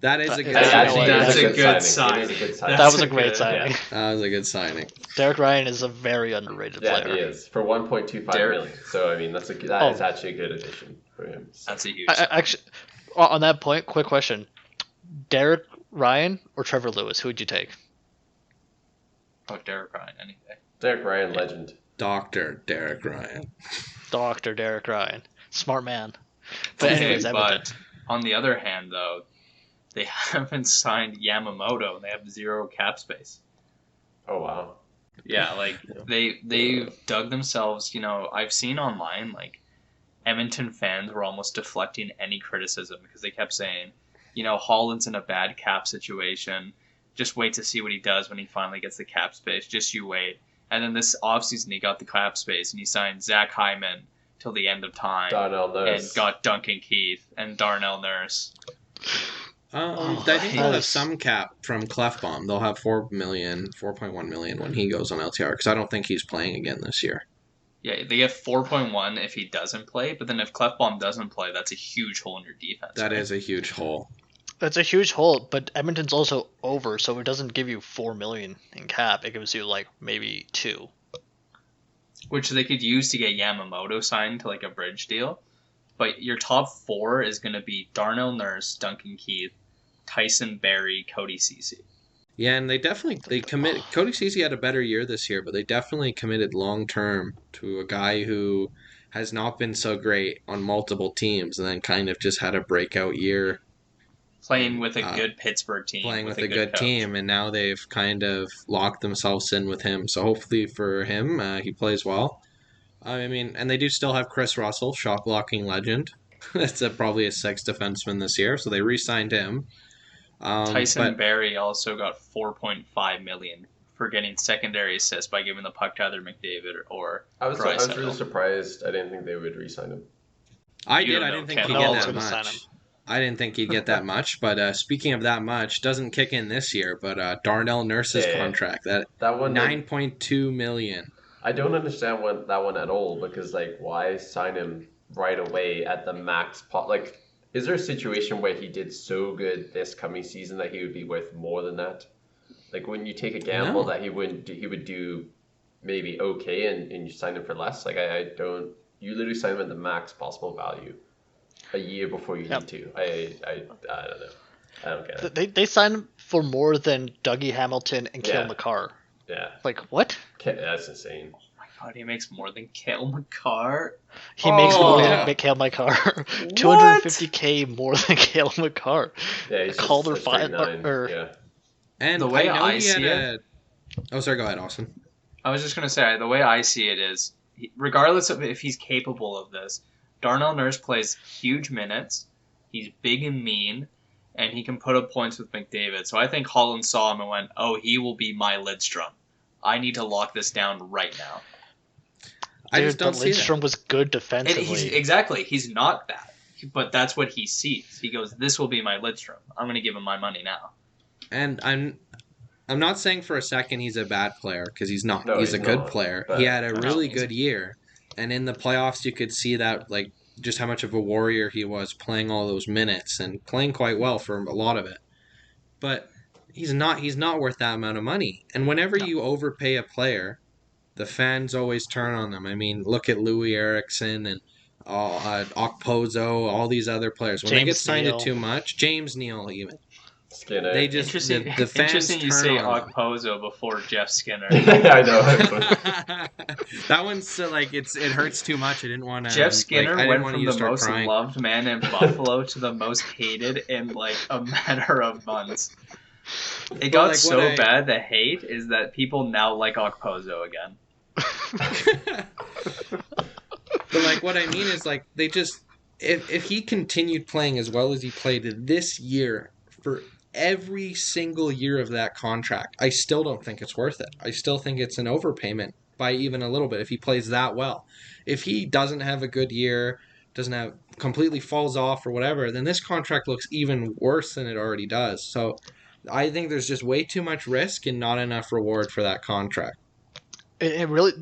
That is a That- good that- signing. That's it a is good It signing. is a good signing. That was a a great good- signing. yeah. That was a good signing. Derek Ryan is a very underrated Yeah, player. he is for 1.25 Derek- million. So I mean, that Oh. is actually a good addition for him. That's a huge Actually, on that point, quick question: Derek Ryan or Trevor Lewis? Who would you take? Oh, Derek Ryan, any day. Derek Ryan, legend. Dr. Derek Ryan. Dr. Derek Ryan, smart man. But Okay, anyways, Edmonton. but on the other hand, though, they haven't signed Yamamoto, and they have 0 cap space. Oh wow. Yeah, like they've dug themselves. You know, I've seen online like Edmonton fans were almost deflecting any criticism because they kept saying, you know, Holland's in a bad cap situation. Just wait to see what he does when he finally gets the cap space. Just you wait. And then this offseason, he got the cap space and he signed Zach Hyman till the end of time. Darnell Nurse. And got Duncan Keith and Darnell Nurse. I think they'll have nice. some cap from Clefbaum. They'll have 4.1 million when he goes on LTR because I don't think he's playing again this year. Yeah, they get 4.1 if he doesn't play, but then if Clefbaum doesn't play, that's a huge hole in your defense. That right? is a huge hole. That's a huge hole, but Edmonton's also over, so it doesn't give you $4 million in cap. It gives you like maybe 2. Which they could use to get Yamamoto signed to like a bridge deal. But your top 4 is going to be Darnell Nurse, Duncan Keith, Tyson Barrie, Cody Ceci. Yeah, and they commit. Cody Ceci had a better year this year, but they definitely committed long term to a guy who has not been so great on multiple teams, and then kind of just had a breakout year Playing with a good Pittsburgh team. playing with a good coach. team, and now they've kind of locked themselves in with him. So hopefully for him, he plays well. I mean, and they do still have Chris Russell, shot blocking legend. That's probably a 6th defenseman this year, so they re-signed him. Tyson Barrie also got $4.5 million for getting secondary assists by giving the puck to either McDavid or I was Draisaitl. really surprised. I didn't think they would re-sign him. I You did. don't I know didn't think Ken he'd Holland's get that gonna sign much. him. I didn't think he'd get that much, but speaking of that much, doesn't kick in this year. But Darnell Nurse's Yeah. contract, that That one, $9.2 million. I don't understand that one at all because like, why sign him right away at the max pot? Like, is there a situation where he did so good this coming season that he would be worth more than that? Like, wouldn't you take a gamble No. that he would do maybe okay and you sign him for less? Like, I don't. You literally sign him at the max possible value a year before you Yep. need to. I don't know. I don't get it. They signed him for more than Dougie Hamilton and Cale Yeah. Makar. Yeah, Like, what? that's insane. Oh my God, he makes more than Cale Makar. He makes more yeah. than Cale Makar. 250K more than Cale Makar. Yeah, he's Calder just a five straight nine. or Yeah. And The way I know I he had see a. Oh, sorry. Go ahead, Austin. I was just gonna say, the way I see it is, regardless of if he's capable of this, Darnell Nurse plays huge minutes. He's big and mean, and he can put up points with McDavid. So I think Holland saw him and went, "Oh, he will be my Lidstrom. I need to lock this down right now." I just don't see Lidstrom that. was good And defensively. he's not that, but that's what he sees. He goes, "This will be my Lidstrom. I'm gonna give him my money now." And I'm not saying for a second he's a bad player, because he's not. No, he's a good not, player. but- He had a No, really he's- good year, and in the playoffs you could see that, like, just how much of a warrior he was, playing all those minutes and playing quite well for a lot of it. But he's not worth that amount of money. And whenever you overpay a player, the fans always turn on them. I mean, look at Louis Eriksson and Okposo, all these other players. When they get James signed Neal. to too much, James Neal even. Skinner. They just Interesting. the fans Interesting. You turn say on them. Okposo before Jeff Skinner. I know. That one's it hurts too much. I didn't want to. Jeff Skinner I didn't went want from you the to start most crying. loved man in Buffalo to the most hated in like a matter of months. It got like, so bad, the hate is that people now like Okposo again. But like, what I mean is, like, they just, if he continued playing as well as he played this year for every single year of that contract, I still don't think it's worth it. I still think it's an overpayment by even a little bit if he plays that well. If he doesn't have a good year, completely falls off or whatever, then this contract looks even worse than it already does. So I think there's just way too much risk and not enough reward for that contract. It really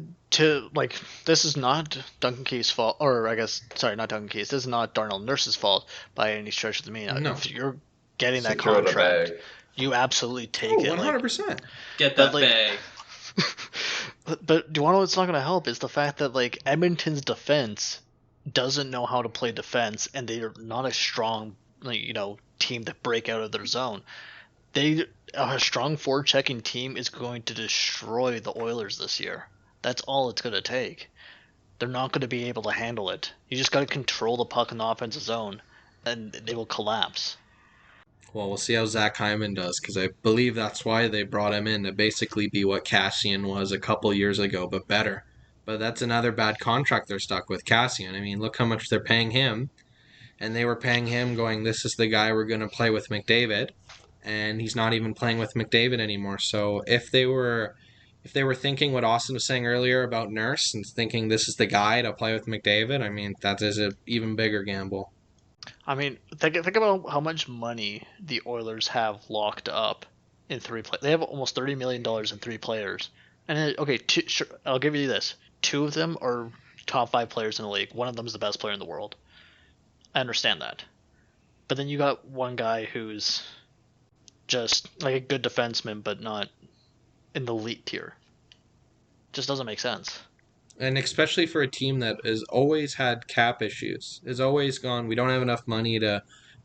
this is not Duncan Keith's fault, or I guess sorry, not Duncan Keith. This is not Darnell Nurse's fault by any stretch of the meaning. No. If you're getting that Secure the contract, bag. you absolutely take Oh, it. 100%. Get But, that like- bag. But do you want to know what's not going to help? Is the fact that like Edmonton's defense doesn't know how to play defense, and they're not a strong team to break out of their zone. A strong forechecking team is going to destroy the Oilers this year. That's all it's going to take. They're not going to be able to handle it. You just got to control the puck in the offensive zone, and they will collapse. Well, we'll see how Zach Hyman does, because I believe that's why they brought him in, to basically be what Cassian was a couple years ago, but better. But that's another bad contract they're stuck with, Cassian. I mean, look how much they're paying him. And they were paying him going, this is the guy we're going to play with McDavid. And he's not even playing with McDavid anymore. So if they were thinking what Austin was saying earlier about Nurse and thinking this is the guy to play with McDavid, I mean, that is an even bigger gamble. I mean, think about how much money the Oilers have locked up in three players. They have almost $30 million in three players. And then, okay, sure, I'll give you this. Two of them are top 5 players in the league. One of them is the best player in the world. I understand that. But then you got one guy who's just like a good defenseman, but not in the elite tier. Just doesn't make sense. And especially for a team that has always had cap issues, has always gone, we don't have enough money to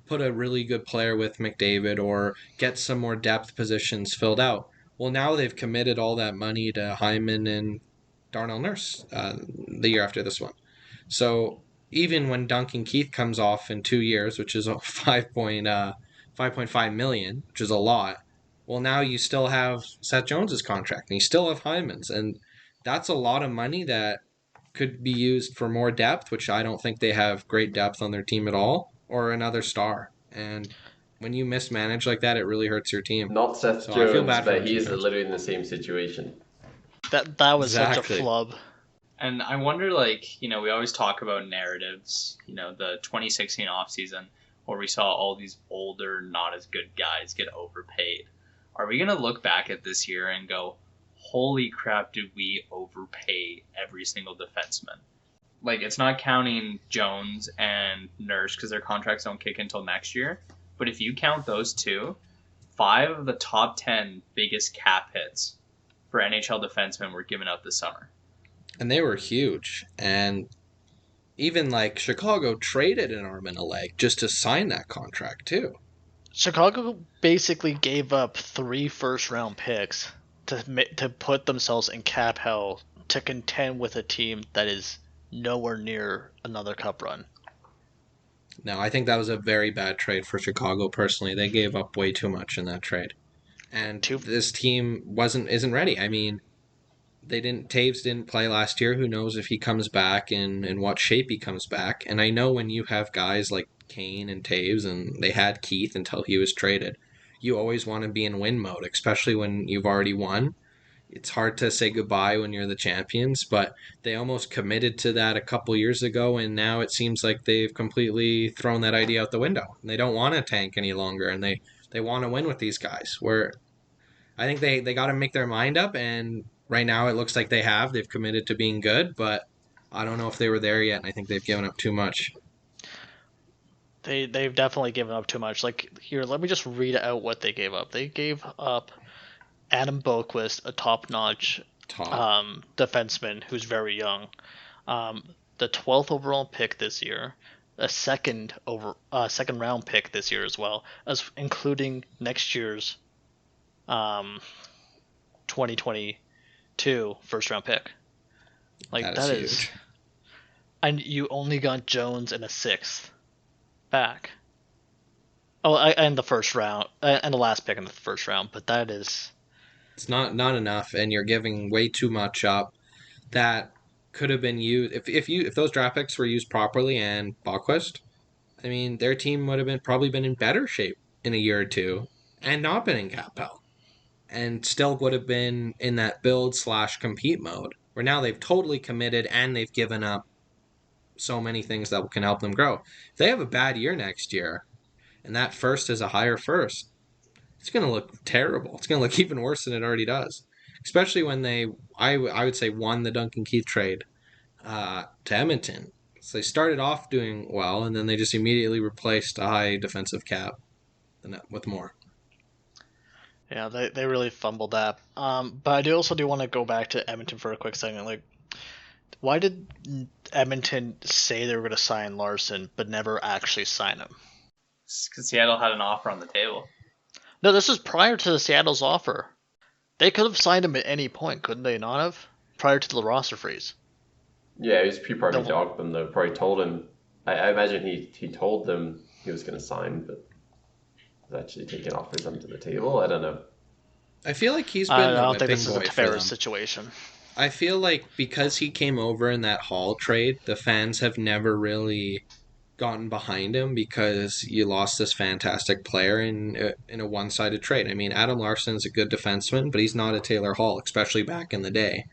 put a really good player with McDavid or get some more depth positions filled out. Well, now they've committed all that money to Hyman and Darnell Nurse the year after this one. So even when Duncan Keith comes off in 2 years, which is 5.5 million, which is a lot, well, now you still have Seth Jones's contract and you still have Hyman's, and that's a lot of money that could be used for more depth, which I don't think they have great depth on their team at all, or another star. And when you mismanage like that, it really hurts your team. Not Seth So I feel Jones, bad for but him he's sometimes. literally in the same situation. That was such Exactly. a flub. And I wonder, we always talk about narratives, the 2016 offseason, where we saw all these older, not as good guys get overpaid. Are we going to look back at this year and go, holy crap, did we overpay every single defenseman? Like, it's not counting Jones and Nurse because their contracts don't kick until next year. But if you count those two, 5 of the top 10 biggest cap hits for NHL defensemen were given out this summer. And they were huge. And even Chicago traded an arm and a leg just to sign that contract too. Chicago basically gave up 3 first-round picks to put themselves in cap hell to contend with a team that is nowhere near another cup run. No, I think that was a very bad trade for Chicago. Personally, they gave up way too much in that trade, and this team isn't ready. I mean, Taves didn't play last year. Who knows if he comes back and in what shape he comes back? And I know when you have guys like Kane and Taves, and they had Keith until he was traded, you always want to be in win mode, especially when you've already won. It's hard to say goodbye when you're the champions, but they almost committed to that a couple years ago, and now it seems like they've completely thrown that idea out the window. They don't want to tank any longer, and they want to win with these guys. Where I think they got to make their mind up, and right now it looks like they have. They've committed to being good, but I don't know if they were there yet, and I think they've given up too much. They've definitely given up too much. Like, here, let me just read out what they gave up. They gave up Adam Boqvist, a top-notch defenseman who's very young. The 12th overall pick this year, a second round pick this year as well, as including next year's 2022 first round pick. Like, that is huge. And you only got Jones in a sixth back. Oh, and the first round, and the last pick in the first round, but that is... It's not enough, and you're giving way too much up. That could have been used if those draft picks were used properly, and Boqvist, I mean, their team would have probably been in better shape in a year or two, and not been in cap hell, and still would have been in that build/compete mode. Where now they've totally committed and they've given up so many things that can help them grow. If they have a bad year next year, and that first is a higher first, it's going to look terrible. It's going to look even worse than it already does. Especially when I would say, won the Duncan Keith trade to Edmonton. So they started off doing well, and then they just immediately replaced a high defensive cap with more. Yeah, they really fumbled that. But I do want to go back to Edmonton for a quick second. Like, why did Edmonton say they were going to sign Larson, but never actually sign him? Because Seattle had an offer on the table. No, this is prior to Seattle's offer. They could have signed him at any point, couldn't they not have? Prior to the roster freeze. Yeah, he probably dogged them, though. Probably told him. I imagine he told them he was going to sign, but was actually taking offers onto the table. I don't know. I feel like he's been I don't think this is a Tavares situation. I feel like because he came over in that Hall trade, the fans have never really gotten behind him because you lost this fantastic player in a one-sided trade. I mean, Adam Larson's a good defenseman, but he's not a Taylor Hall, especially back in the day.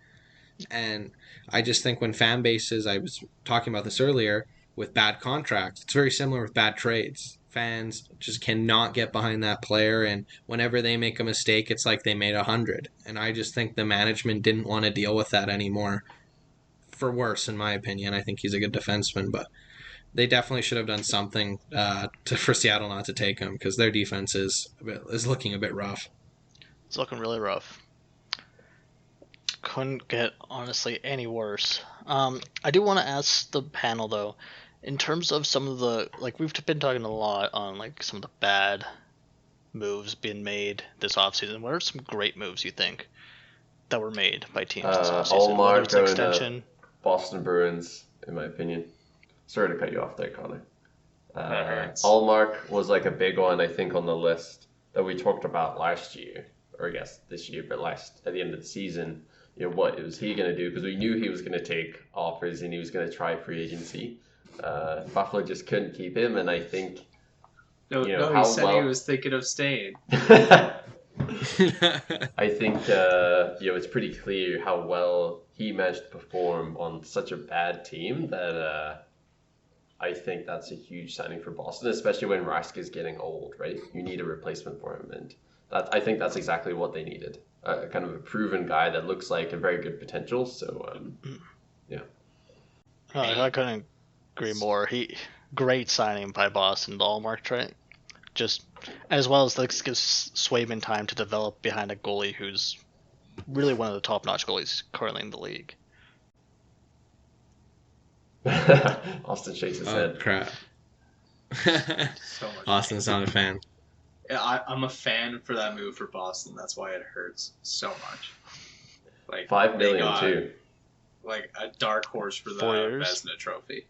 And I just think when fan bases, I was talking about this earlier, with bad contracts, it's very similar with bad trades. Fans just cannot get behind that player, and whenever they make a mistake, it's like they made 100. And I just think the management didn't want to deal with that anymore. For worse, in my opinion. I think he's a good defenseman, but they definitely should have done something for Seattle not to take him, because their defense is looking a bit rough. It's looking really rough. Couldn't get, honestly, any worse. I do want to ask the panel, though, in terms of some of the, like, we've been talking a lot on, like, some of the bad moves being made this offseason. What are some great moves you think that were made by teams this offseason? Whether it's extension, Boston Bruins, in my opinion. Sorry to cut you off there, Connor. Allmark was like a big one, I think, on the list that we talked about last year, or I guess this year, but at the end of the season. You know, what was he going to do? Because we knew he was going to take offers and he was going to try free agency. Buffalo just couldn't keep him, and I think he said he was thinking of staying. I think it's pretty clear how well he managed to perform on such a bad team that I think that's a huge signing for Boston, especially when Rask is getting old, right? You need a replacement for him, and I think that's exactly what they needed. Kind of a proven guy that looks like a very good potential. So, yeah. I couldn't agree more. Great signing by Boston, the Allmark trade. Just as well as gives Swayman time to develop behind a goalie who's really one of the top-notch goalies currently in the league. Austin shakes his head. Crap. So much Austin's not a fan. I'm a fan for that move for Boston. That's why it hurts so much. Like $5 million too. like a dark horse for the 4 years. Vezina Trophy.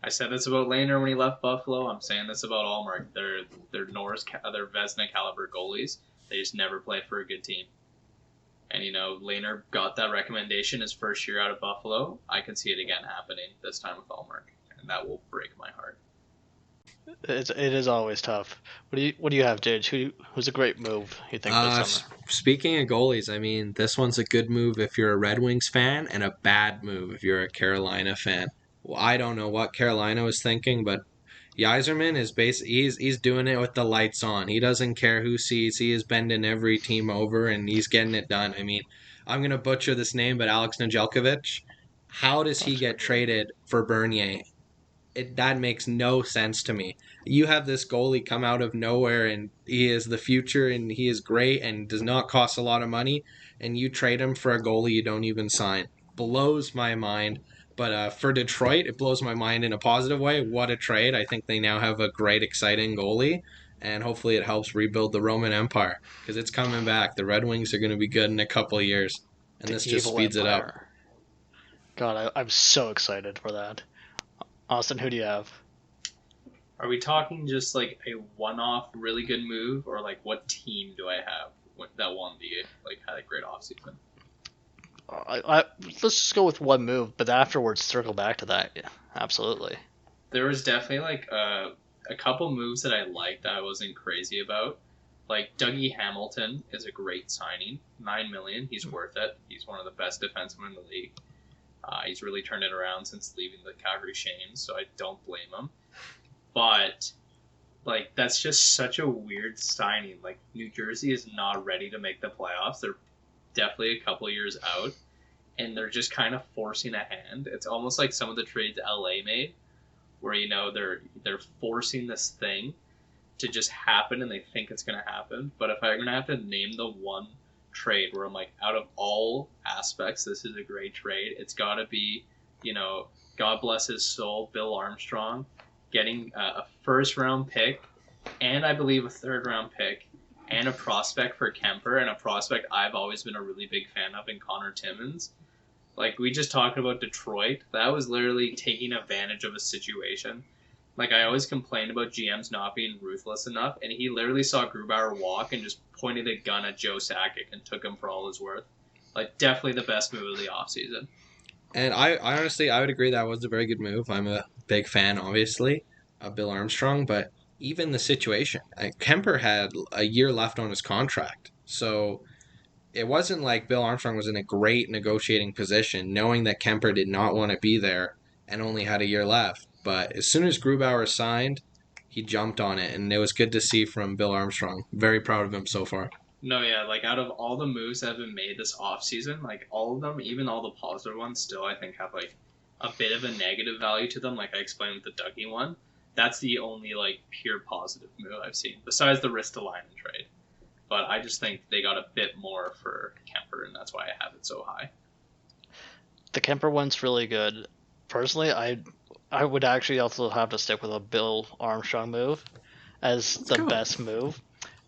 I said this about Lehner when he left Buffalo. I'm saying this about Allmark. They're Vezina caliber goalies. They just never play for a good team. And Lehner got that recommendation his first year out of Buffalo. I can see it again happening this time with Allmark, and that will break my heart. It is always tough. What do you have, Jage? Who's a great move you think this summer? Speaking of goalies, I mean, this one's a good move if you're a Red Wings fan and a bad move if you're a Carolina fan. Well, I don't know what Carolina was thinking, but Yzerman is he's doing it with the lights on. He doesn't care who sees. He is bending every team over, and he's getting it done. I mean, I'm going to butcher this name, but Alex Nedeljkovic, how does he get traded for Bernier? That makes no sense to me. You have this goalie come out of nowhere, and he is the future, and he is great, and does not cost a lot of money, and you trade him for a goalie you don't even sign. Blows my mind. But for Detroit, it blows my mind in a positive way. What a trade. I think they now have a great, exciting goalie, and hopefully it helps rebuild the Roman Empire, because it's coming back. The Red Wings are going to be good in a couple of years, and this just speeds it up. God, I'm so excited for that. Austin, who do you have? Are we talking just like a one-off really good move, or like what team do I have that won had a great offseason? Let's just go with one move, but afterwards circle back to that. Yeah, absolutely. There was definitely a couple moves that I liked that I wasn't crazy about. Like Dougie Hamilton is a great signing. $9 million, he's worth it. He's one of the best defensemen in the league. He's really turned it around since leaving the Calgary Shanes, so I don't blame him. But that's just such a weird signing. Like, New Jersey is not ready to make the playoffs. They're definitely a couple years out, and they're just kind of forcing a hand. It's almost like some of the trades LA made, where they're forcing this thing to just happen, and they think it's going to happen. But if I'm going to have to name the one trade where I'm like, out of all aspects, this is a great trade, it's got to be, God bless his soul, Bill Armstrong getting a first round pick, and I believe a third round pick, and a prospect for Kemper, and a prospect I've always been a really big fan of in Connor Timmins. Like, we just talked about Detroit. That was literally taking advantage of a situation. Like, I always complained about GMs not being ruthless enough, and he literally saw Grubauer walk and just pointed a gun at Joe Sakic and took him for all his worth. Like, definitely the best move of the offseason. And I honestly, I would agree that was a very good move. I'm a big fan, obviously, of Bill Armstrong, but even the situation, Kemper had a year left on his contract, so it wasn't like Bill Armstrong was in a great negotiating position, knowing that Kemper did not want to be there and only had a year left. But as soon as Grubauer signed, he jumped on it, and it was good to see from Bill Armstrong. Very proud of him so far. No, yeah, out of all the moves that have been made this offseason, all of them, even all the positive ones, still I think have a bit of a negative value to them, like I explained with the Dougie one. That's the only pure positive move I've seen, besides the Ristolainen trade. But I just think they got a bit more for Kemper, and that's why I have it so high. The Kemper one's really good. Personally, I would actually also have to stick with a Bill Armstrong move as the best move.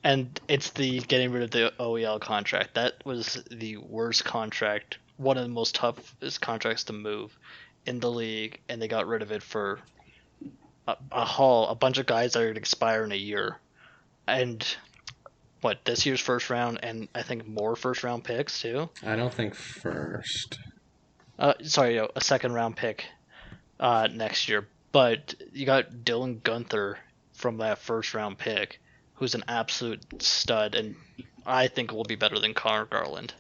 And it's the getting rid of the OEL contract. That was the worst contract, one of the most toughest contracts to move in the league, and they got rid of it for a bunch of guys that are going to expire in a year. And this year's first round, and I think more first round picks too? I don't think first. A second round pick next year. But you got Dylan Guenther from that first round pick, who's an absolute stud, and I think will be better than Connor Garland.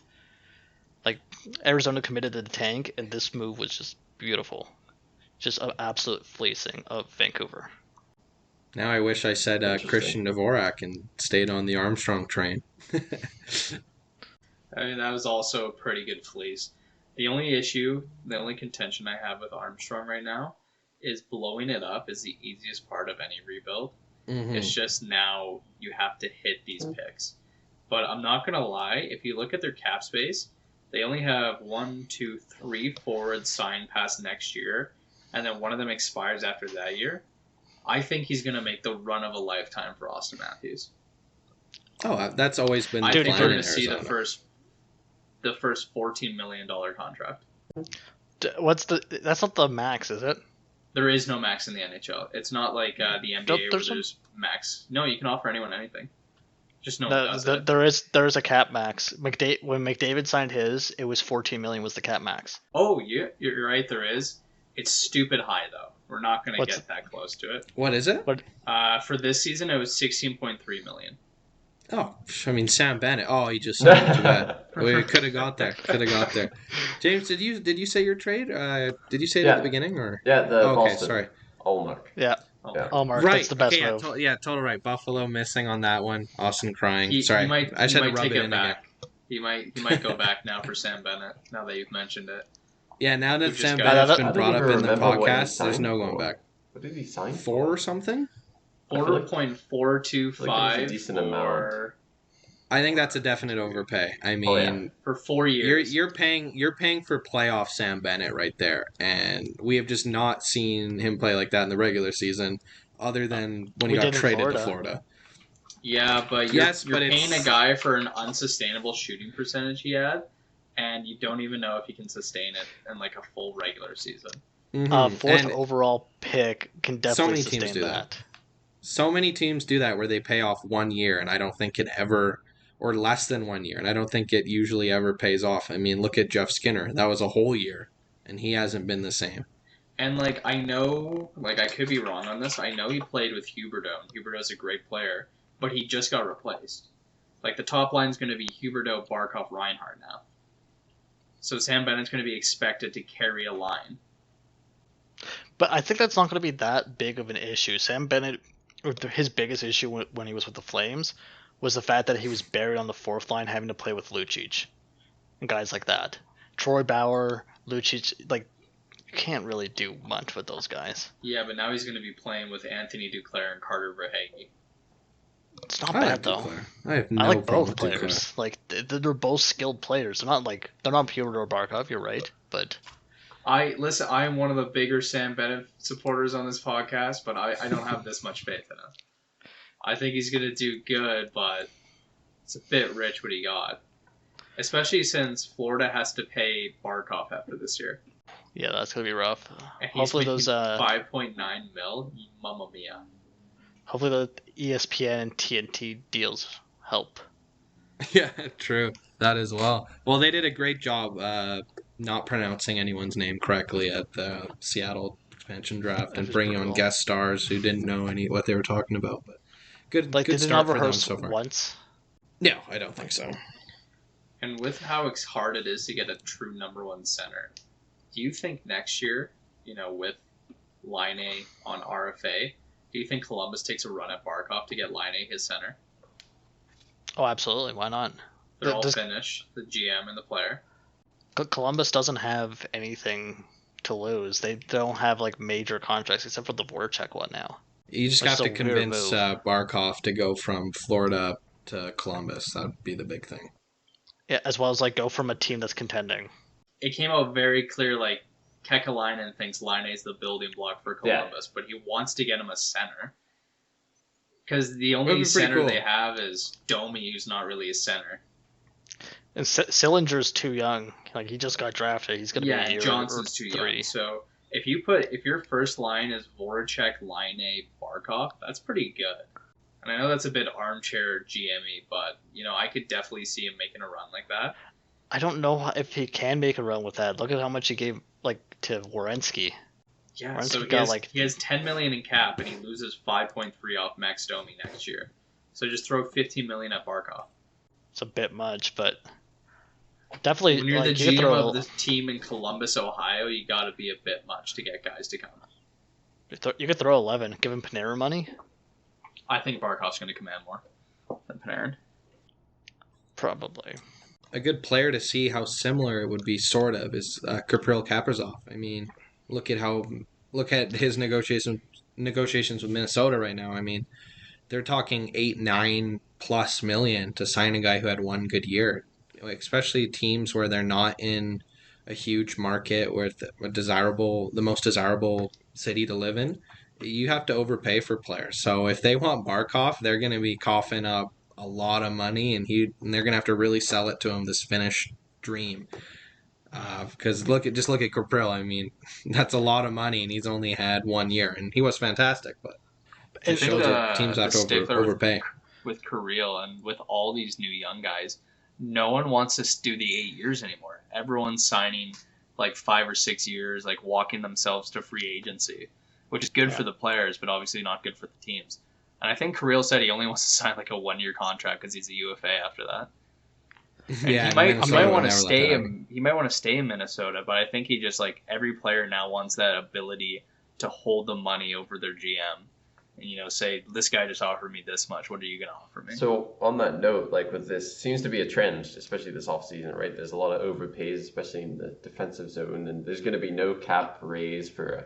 Arizona committed to the tank, and this move was just beautiful. Just an absolute fleecing of Vancouver. Now I wish I said Christian Dvorak and stayed on the Armstrong train. I mean, that was also a pretty good fleece. The only contention I have with Armstrong right now is blowing it up is the easiest part of any rebuild. Mm-hmm. It's just now you have to hit these picks. But I'm not going to lie, if you look at their cap space, they only have 1, 2, 3 forwards signed past next year, and then one of them expires after that year. I think he's going to make the run of a lifetime for Austin Matthews. Oh, that's always been the plan. I think we're going to see the first $14 million contract. That's not the max, is it? There is no max in the NHL. It's not like the NBA where there's max. No, you can offer anyone anything. Just no one does it. There is a cap max. When McDavid signed his, it was 14 million was the cap max. Oh, yeah, you're right. There is. It's stupid high though. We're not going to get that close to it. What is it? For this season, it was 16.3 million. Oh, I mean Sam Bennett. Oh, he just signed to that. We could have got there. James, did you say your trade? Did you say it at the beginning or? Yeah, okay, Boston. Sorry. Allmark. Yeah. Allmark. Right. That's the best move. Total right. Buffalo missing on that one. Austin crying. I should have rub it in back. Again. He might go back now for Sam Bennett. Now that you've mentioned it. Yeah, now that Sam Bennett's been brought up in the podcast, there's no going back. What did he sign? 4 or something? 4.425. A decent amount. I think that's a definite overpay. I mean, for 4 years, you're paying for playoff Sam Bennett right there, and we have just not seen him play like that in the regular season, other than when he got traded to Florida. Yeah, but you're paying a guy for an unsustainable shooting percentage he had, and you don't even know if he can sustain it in like a full regular season. Mm-hmm. Fourth overall pick can definitely sustain that. So many teams do that where they pay off 1 year, and I don't think it ever, or less than 1 year, and I don't think it usually ever pays off. I mean, look at Jeff Skinner. That was a whole year, and he hasn't been the same. And, I know, I could be wrong on this. I know he played with Huberdeau, and Huberdeau's a great player, but he just got replaced. The top line's going to be Huberdeau, Barkov, Reinhart now. So Sam Bennett's going to be expected to carry a line. But I think that's not going to be that big of an issue. Sam Bennett, his biggest issue when he was with the Flames was the fact that he was buried on the fourth line having to play with Lucic and guys like that. Troy Bauer, Lucic, you can't really do much with those guys. Yeah, but now he's going to be playing with Anthony Duclair and Carter Verhaeghe. It's not bad, though. I like both players. They're both skilled players. They're not Huberdeau or Barkov, you're right, but... I'm one of the bigger Sam Bennett supporters on this podcast, but I don't have this much faith in him. I think he's going to do good, but it's a bit rich what he got. Especially since Florida has to pay Barkov after this year. Yeah, that's going to be rough. And hopefully those 5.9 mil, mamma mia. Hopefully the ESPN and TNT deals help. Yeah, true. That as well. Well, they did a great job not pronouncing anyone's name correctly at the Seattle expansion draft and bringing on guest stars who didn't know what they were talking about. But good start for them so far. Once? No, I don't think so. And with how hard it is to get a true number one center, do you think next year, with Laine on RFA, do you think Columbus takes a run at Barkov to get Laine his center? Oh, absolutely. Why not? They're all finished, the GM and the player. Columbus doesn't have anything to lose. They don't have major contracts except for the Voracek one now. You just have to convince Barkov to go from Florida to Columbus. That would be the big thing. Yeah, as well as go from a team that's contending. It came out very clear, Kekalainen thinks Laine's the building block for Columbus, but he wants to get him a center. Because the only center they have is Domi, who's not really a center. And Sillinger's too young. He just got drafted. He's going to be a year Johnson's or too 3. young. So if your first line is Voracek, Laine, Barkov, that's pretty good. And I know that's a bit armchair GM-y, but I could definitely see him making a run like that. I don't know if he can make a run with that. Look at how much he gave to Werenski. Yeah, so he has $10 million in cap, and he loses 5.3 off Max Domi next year. So just throw $15 million at Barkov. It's a bit much, but definitely. When you're the GM of the team in Columbus, Ohio, you got to be a bit much to get guys to come. You could throw 11. Give him Panarin money. I think Barkov's going to command more than Panarin. Probably. A good player to see how similar it would be, sort of, is Kaprizov Kaprizov. I mean, look at his negotiations with Minnesota right now. I mean, they're talking 8-9+ million to sign a guy who had one good year. Especially teams where they're not in a huge market, where the most desirable city to live in. You have to overpay for players. So if they want Barkov, they're going to be coughing up a lot of money, and they're going to have to really sell it to him, this Finnish dream. Because look at Caprill. I mean, that's a lot of money, and he's only had 1 year, and he was fantastic. But it I just think shows that teams the have to stickler overpay. with Kirill and with all these new young guys, no one wants to do the 8 years anymore. Everyone's signing like 5 or 6 years, like walking themselves to free agency, which is good for the players, but obviously not good for the teams. And I think Kirill said he only wants to sign like a 1 year contract because he's a UFA after that. And Yeah, he might want to never let stay that in he might want to stay in Minnesota, but I think he just like every player now wants that ability to hold the money over their GM and say this guy just offered me this much. What are you gonna offer me? So on that note, like with this, seems to be a trend, especially this offseason, right? There's a lot of overpays, especially in the defensive zone, and there's going to be no cap raise for a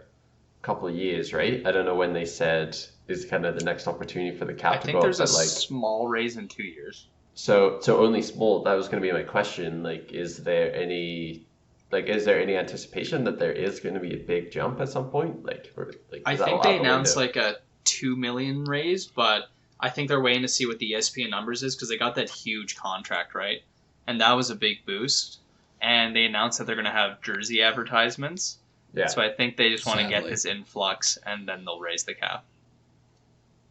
couple of years, right? I don't know when they said is kind of the next opportunity for the cap I to think go there's up, a but like small raise in 2 years. so only small. That was going to be my question. Like, is there any anticipation that there is going to be a big jump at some point? I is that think out they the announced window? like a 2 million raise, but I think they're waiting to see what the ESPN numbers is because they got that huge contract, right? And that was a big boost. And they announced that they're going to have jersey advertisements. Yeah. So I think they just want to get Sadly. this influx, and then they'll raise the cap.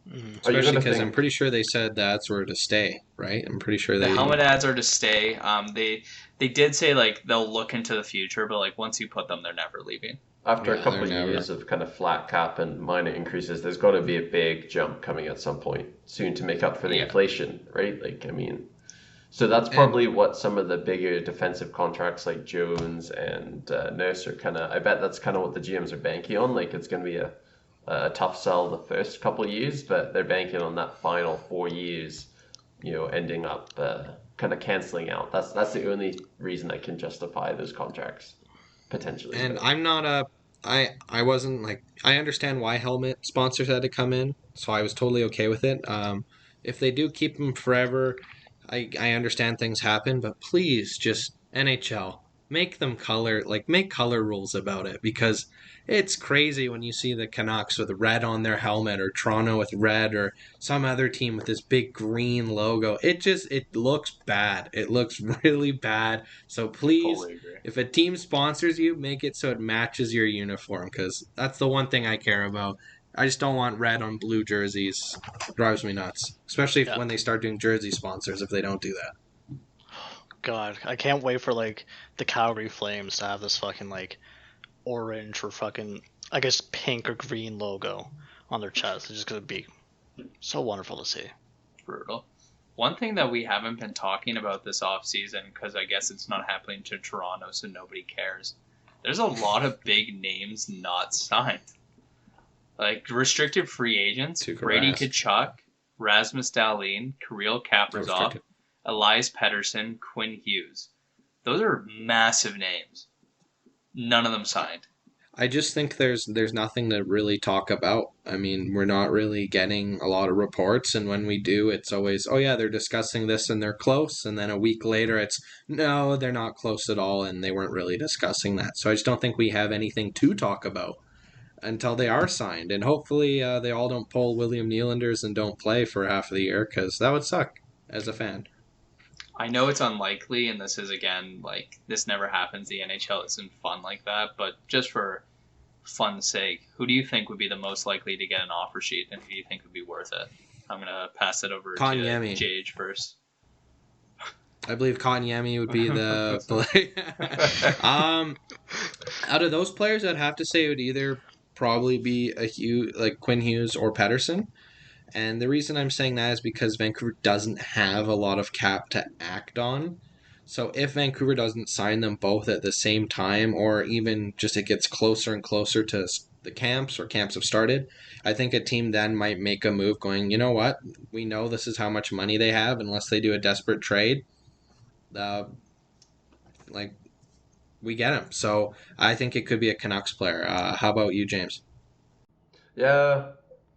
Especially gonna because I'm think- pretty sure they said that's where to stay, right? I'm pretty sure The they. helmet ads are to stay. They did say like they'll look into the future, but like once you put them, they're never leaving. After Yeah, a couple of they're never- years of kind of flat cap and minor increases, there's got to be a big jump coming at some point soon to make up for the Yeah. inflation, right? Like, I mean, so that's probably what some of the bigger defensive contracts like Jones and Nurse are kind of. I bet that's kind of what the GMs are banking on. Like, it's going to be a tough sell the first couple of years, but they're banking on that final 4 years, ending up kind of canceling out. That's the only reason I can justify those contracts potentially. And but- I'm not a. I wasn't like. I understand why helmet sponsors had to come in, so I was totally okay with it. If they do keep them forever, I understand things happen, but please just NHL make them make color rules about it because it's crazy when you see the Canucks with red on their helmet or Toronto with red or some other team with this big green logo. It looks bad. It looks really bad. So please, Totally agree. if a team sponsors you, make it so it matches your uniform because that's the one thing I care about. I just don't want red on blue jerseys. It drives me nuts, especially when they start doing jersey sponsors. If they don't do that, God, I can't wait for like the Calgary Flames to have this fucking like orange or fucking I guess pink or green logo on their chest. It's just gonna be so wonderful to see. Brutal. One thing that we haven't been talking about this offseason, because I guess it's not happening to Toronto, so nobody cares. There's a lot of big names not signed. Like restricted free agents, Tuukka Brady Rask. Tkachuk, Rasmus Dahlin, Kirill Kaprizov, Restricted. Elias Pettersson, Quinn Hughes. Those are massive names. None of them signed. I just think there's nothing to really talk about. I mean, we're not really getting a lot of reports, and when we do, it's always, oh yeah, they're discussing this and they're close, and then a week later it's, no, they're not close at all, and they weren't really discussing that. So I just don't think we have anything to talk about until they are signed, and hopefully they all don't pull William Nylanders and don't play for half of the year, because that would suck as a fan. I know it's unlikely, and this is, again, like, this never happens. The NHL isn't fun like that, but just for fun's sake, who do you think would be the most likely to get an offer sheet, and who do you think would be worth it? I'm going to pass it over Kotkaniemi. to JH first. I believe Kotkaniemi would be the play. Out of those players, I'd have to say it would either probably be like Quinn Hughes or Pettersson. And the reason I'm saying that is because Vancouver doesn't have a lot of cap to act on. So if Vancouver doesn't sign them both at the same time, or even just it gets closer and closer to the camps, or camps have started, I think a team then might make a move going, you know what, we know this is how much money they have unless they do a desperate trade. We get him. So I think it could be a Canucks player. How about you, James? Yeah,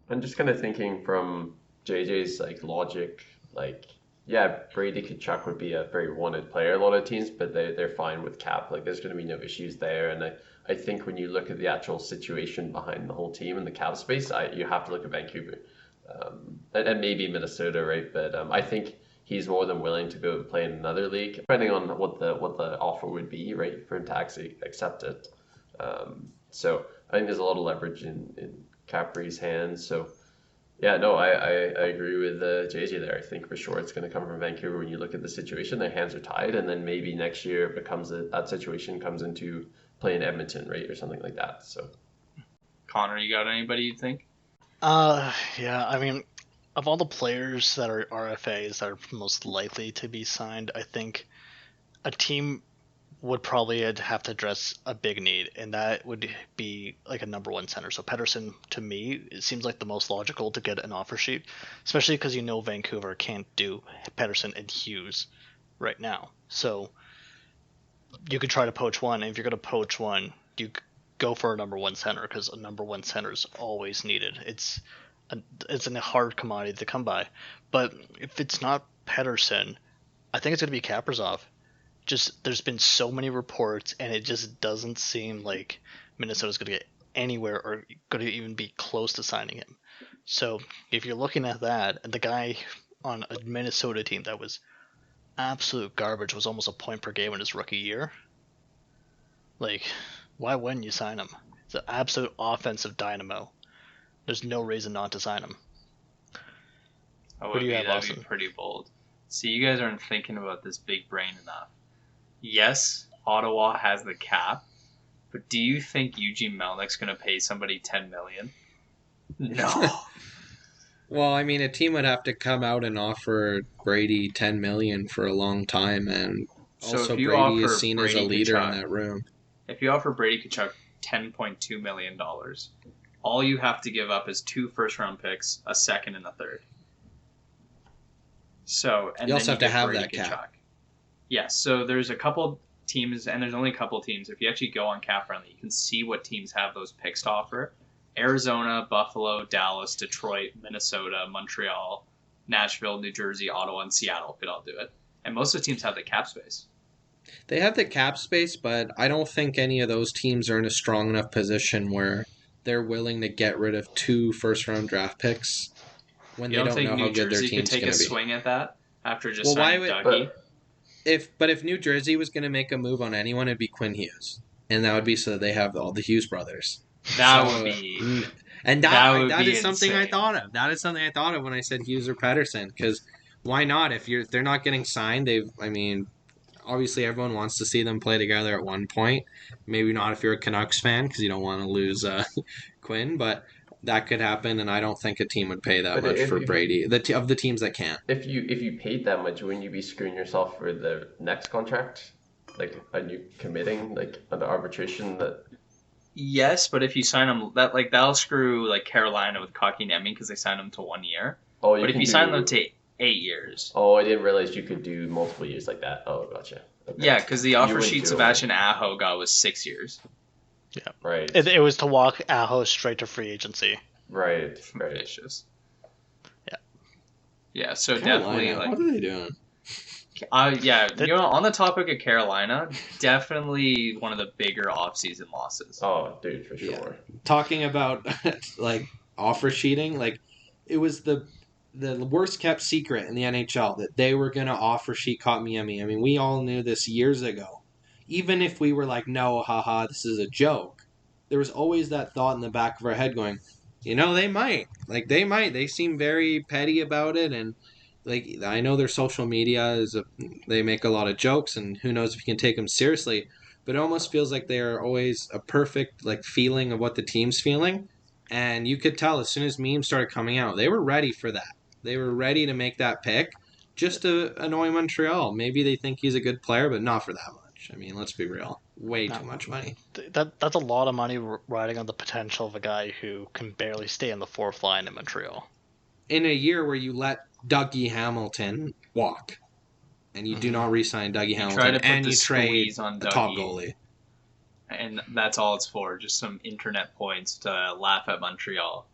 I'm just kind of thinking from JJ's like logic, like yeah, Brady Tkachuk would be a very wanted player a lot of teams, but they're fine with cap. Like there's going to be no issues there, and I think when you look at the actual situation behind the whole team and the cap space, you have to look at Vancouver, and maybe Minnesota, right? But I think he's more than willing to go play in another league, depending on what the offer would be, right, for him to actually accept it. So I think there's a lot of leverage in Capri's hands. So yeah, no, I agree with JJ there. I think for sure it's going to come from Vancouver. When you look at the situation, their hands are tied, and then maybe next year it becomes that situation comes into play in Edmonton, right, or something like that. So Connor, you got anybody you think? Yeah, I mean, of all the players that are RFAs that are most likely to be signed, I think a team would probably have to address a big need, and that would be like a number one center. So Pettersson, to me, it seems like the most logical to get an offer sheet, especially because Vancouver can't do Pettersson and Hughes right now. So you could try to poach one, and if you're going to poach one, you go for a number one center, because a number one center is always needed. It's a hard commodity to come by. But if it's not Pettersson, I think it's going to be Kaprizov. Just there's been so many reports, and it just doesn't seem like Minnesota's going to get anywhere or going to even be close to signing him. So if you're looking at that, and the guy on a Minnesota team that was absolute garbage, was almost a point per game in his rookie year, like, why wouldn't you sign him? It's an absolute offensive dynamo. There's no reason not to sign him. That'd be pretty bold. See, you guys aren't thinking about this big brain enough. Yes, Ottawa has the cap, but do you think Eugene Melnick's going to pay somebody $10 million? No. Well, I mean, a team would have to come out and offer Brady $10 million for a long time, and also Brady is seen as a leader in that room. If you offer Brady Tkachuk $10.2 million, all you have to give up is 2 first-round picks, a second, and a third. So, and you also then have to have that Tkachuk. cap. Yes, so there's a couple teams, and there's only a couple teams. If you actually go on Cap Friendly, you can see what teams have those picks to offer. Arizona, Buffalo, Dallas, Detroit, Minnesota, Montreal, Nashville, New Jersey, Ottawa, and Seattle could all do it. And most of the teams have the cap space. They have the cap space, but I don't think any of those teams are in a strong enough position where they're willing to get rid of 2 first-round draft picks when they don't know how good their team's going to be. You don't think New Jersey could take a swing at that after just signing Dougie? But if New Jersey was going to make a move on anyone, it'd be Quinn Hughes, and that would be so that they have all the Hughes brothers. That would be, and that is insane. Something I thought of. That is something I thought of when I said Hughes or Pettersson. Because why not? If they're not getting signed, obviously everyone wants to see them play together at one point. Maybe not if you're a Canucks fan, because you don't want to lose Quinn, but that could happen, and I don't think a team would pay that much for Brady. Of the teams that can't. If you paid that much, wouldn't you be screwing yourself for the next contract? Like, are you committing under arbitration that? Yes, but if you sign them, that'll screw Carolina with Kotkaniemi because they signed them to 1 year. Oh, but if you sign them to 8 years. Oh, I didn't realize you could do multiple years like that. Oh, gotcha. Okay. Yeah, because the offer sheet Sebastian Aho got was 6 years. Yeah, right. It was to walk Aho straight to free agency. Right. Vicious. Yeah. Yeah. So Carolina, definitely what are they doing? On the topic of Carolina, definitely one of the bigger offseason losses. Oh, dude, for sure. Yeah. Talking about offer sheeting, it was the worst kept secret in the NHL that they were going to offer sheet Kotkaniemi. I mean, we all knew this years ago. Even if we were like, no, haha, this is a joke, there was always that thought in the back of our head going, they might. They seem very petty about it, and I know their social media they make a lot of jokes, and who knows if you can take them seriously, but it almost feels like they are always a perfect feeling of what the team's feeling, and you could tell as soon as memes started coming out, they were ready for that. They were ready to make that pick just to annoy Montreal. Maybe they think he's a good player, but not for that much. I mean, let's be real. Way too much money. That's a lot of money riding on the potential of a guy who can barely stay in the fourth line in Montreal. In a year where you let Dougie Hamilton walk, and you do not re-sign Dougie Hamilton, and you trade on a top goalie. And that's all it's for, just some internet points to laugh at Montreal.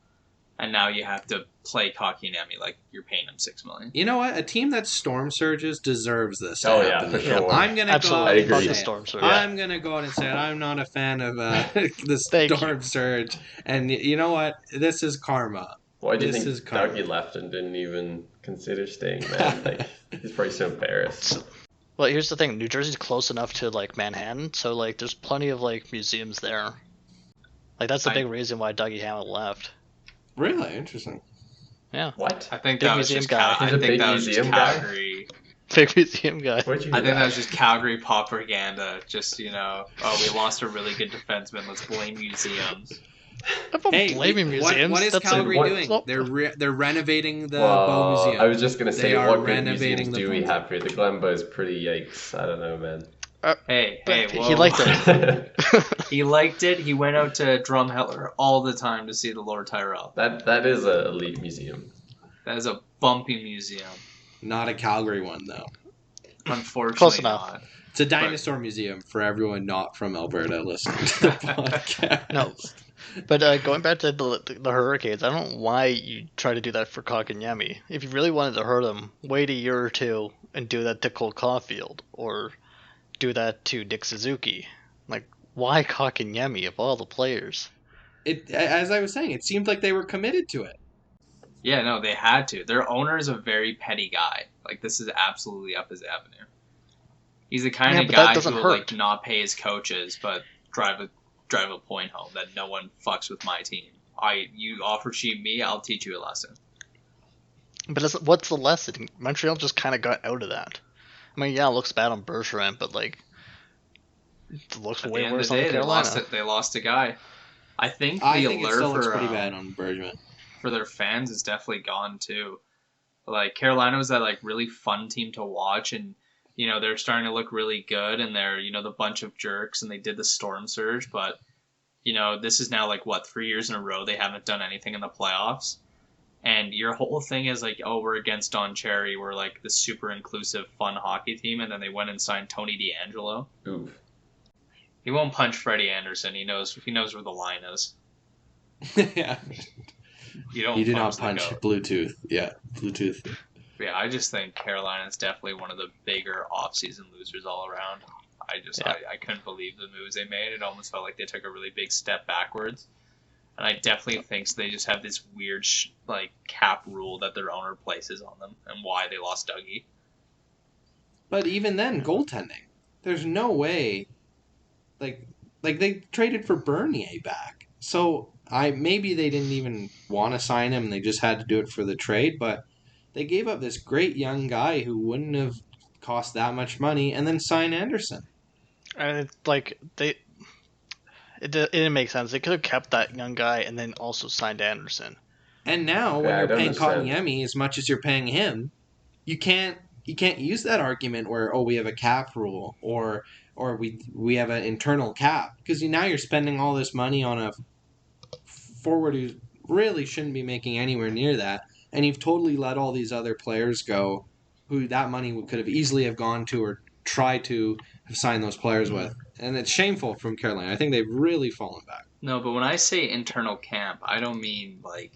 And now you have to play Kotkaniemi like you're paying him $6 million. You know what? A team that storm surges deserves this. Oh yeah, for sure. I'm gonna go out and say I'm gonna go out and say it. I'm not a fan of the storm surge. And you know what? This is karma. Why do you think Dougie left and didn't even consider staying, man. Like, he's probably so embarrassed. Well, here's the thing. New Jersey's close enough to, like, Manhattan, so, like, there's plenty of, like, museums there. Like, that's the big reason why Dougie Hamilton left. Really? Interesting. Yeah. What? I think Big that was museum just guy. He's a I think big that was just museum guy? Calgary. Big museum guy. Where'd you I hear think that was just Calgary propaganda. Just, we lost a really good defenseman. Let's blame museums. I'm not blaming museums. What is That's Calgary what- doing? They're renovating the Bow Museum. I was just gonna say, They are what good renovating museums the do we Bow have here? The Glenbow is pretty yikes. I don't know, man. Hey, But whoa. he liked it. He liked it. He went out to Drumheller all the time to see the Lord Tyrell. That is a elite museum. That is a bumpy museum. Not a Calgary one, though. Unfortunately, Close enough. not. It's a dinosaur museum for everyone not from Alberta listening to the podcast. No. But going back to the Hurricanes, I don't know why you try to do that for Kotkaniemi. If you really wanted to hurt him, wait a year or two and do that to Cole Caulfield, or do that to Nick Suzuki. Like, why Kotkaniemi of all the players? As I was saying, it seemed like they were committed to it. Yeah, no, they had to. Their owner is a very petty guy. Like, this is absolutely up his avenue. He's the kind of but that guy doesn't who will, hurt. not pay his coaches, but drive a point home that no one fucks with my team. You offer sheet me, I'll teach you a lesson. But what's the lesson? Montreal just kind of got out of that. I mean, yeah, it looks bad on Bergeron, but, like, it looks At the way end of worse the on day, Carolina. they lost a guy. I think I the think it allure still looks for pretty bad on Bergman. for their fans is definitely gone too. Like, Carolina was that, like, really fun team to watch, and they're starting to look really good, and they're the bunch of jerks, and they did the storm surge, but this is now, like, 3 years in a row they haven't done anything in the playoffs, and your whole thing is like, oh, we're against Don Cherry, we're like the super inclusive fun hockey team, and then they went and signed Tony DeAngelo. Oof. He won't punch Freddie Anderson. He knows where the line is. Yeah. You do not the punch goat. Bluetooth. Yeah, Bluetooth. Yeah, I just think Carolina is definitely one of the bigger off-season losers all around. I couldn't believe the moves they made. It almost felt like they took a really big step backwards. And I definitely think they just have this weird cap rule that their owner places on them, and why they lost Dougie. But even then, goaltending. There's no way. Like they traded for Bernier back. So maybe they didn't even want to sign him. They just had to do it for the trade. But they gave up this great young guy who wouldn't have cost that much money, and then sign Anderson. And it's like it didn't make sense. They could have kept that young guy and then also signed Anderson. And now, when Yeah, I you're don't paying understand. Kotkaniemi as much as you're paying him, you can't use that argument where we have a cap rule or we have an internal cap, because now you're spending all this money on a forward who really shouldn't be making anywhere near that, and you've totally let all these other players go who that money could have easily have gone to or tried to have signed those players with. And it's shameful from Carolina. I think they've really fallen back. No, but when I say internal camp, I don't mean like,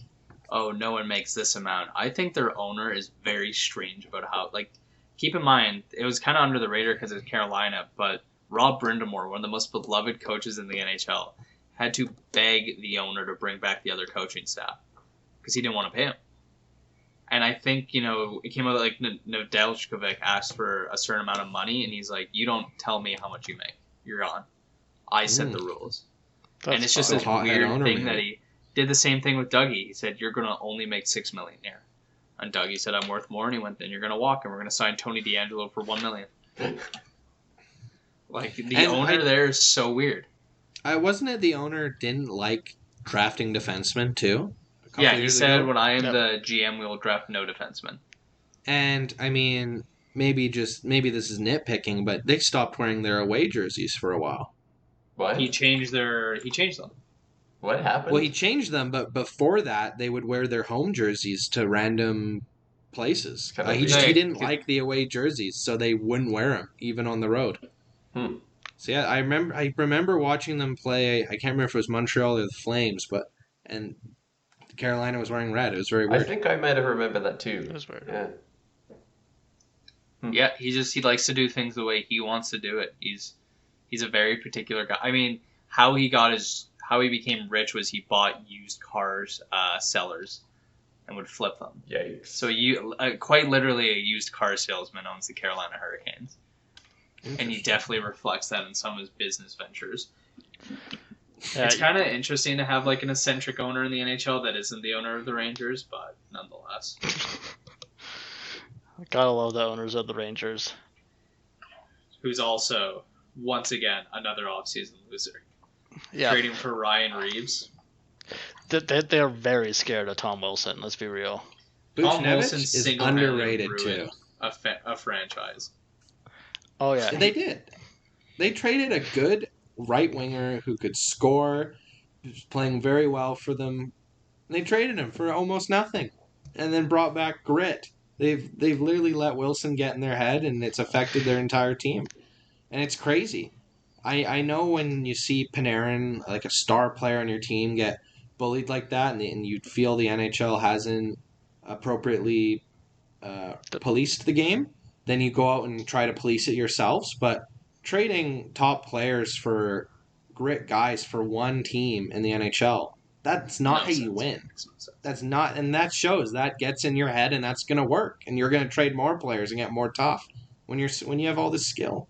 oh, no one makes this amount. I think their owner is very strange about how, like, keep in mind, it was kind of under the radar because it's Carolina, but Rob Brindamore, one of the most beloved coaches in the NHL, had to beg the owner to bring back the other coaching staff because he didn't want to pay him. And I think, it came out like Nedeljkovic asked for a certain amount of money, and he's like, you don't tell me how much you make. You're on. I set the rules. And it's just fine. this Hot-head weird owner, thing man. that he did the same thing with Dougie. He said, you're going to only make $6 million here. And Dougie said, I'm worth more. And he went, then you're going to walk, and we're going to sign Tony DeAngelo for $1 million. Like, the owner there is so weird. Wasn't it the owner didn't like drafting defensemen too? Yeah, he said, when I am Yep. the GM, we will draft no defenseman. And I mean, maybe this is nitpicking, but they stopped wearing their away jerseys for a while. What? He changed them. What happened? Well, he changed them, but before that, they would wear their home jerseys to random places. Kinda He weird. didn't like the away jerseys, so they wouldn't wear them even on the road. So yeah, I remember watching them play. I can't remember if it was Montreal or the Flames, and Carolina was wearing red. It was very I weird. think I might have remembered that too. It was weird. Yeah. Yeah, he likes to do things the way he wants to do it. He's a very particular guy. I mean, how he became rich was he bought used cars sellers, and would flip them. Yikes. So you quite literally a used car salesman owns the Carolina Hurricanes, and he definitely reflects that in some of his business ventures. It's kind of interesting to have like an eccentric owner in the NHL that isn't the owner of the Rangers, but nonetheless. Gotta love the owners of the Rangers. Who's also, once again, another offseason loser. Yeah. Trading for Ryan Reeves. They are very scared of Tom Wilson, let's be real. Tom Wilson is underrated too. A franchise. Oh, yeah. They did. They traded a good right winger who could score, who's playing very well for them. They traded him for almost nothing, and then brought back grit. They've literally let Wilson get in their head, and it's affected their entire team, and it's crazy. I know when you see Panarin, like a star player on your team, get bullied like that, and you feel the NHL hasn't appropriately policed the game, then you go out and try to police it yourselves. But trading top players for grit guys for one team in the NHL, that's not how you win. That's not, and that shows that gets in your head, and that's going to work. And you're going to trade more players and get more tough when you have all this skill.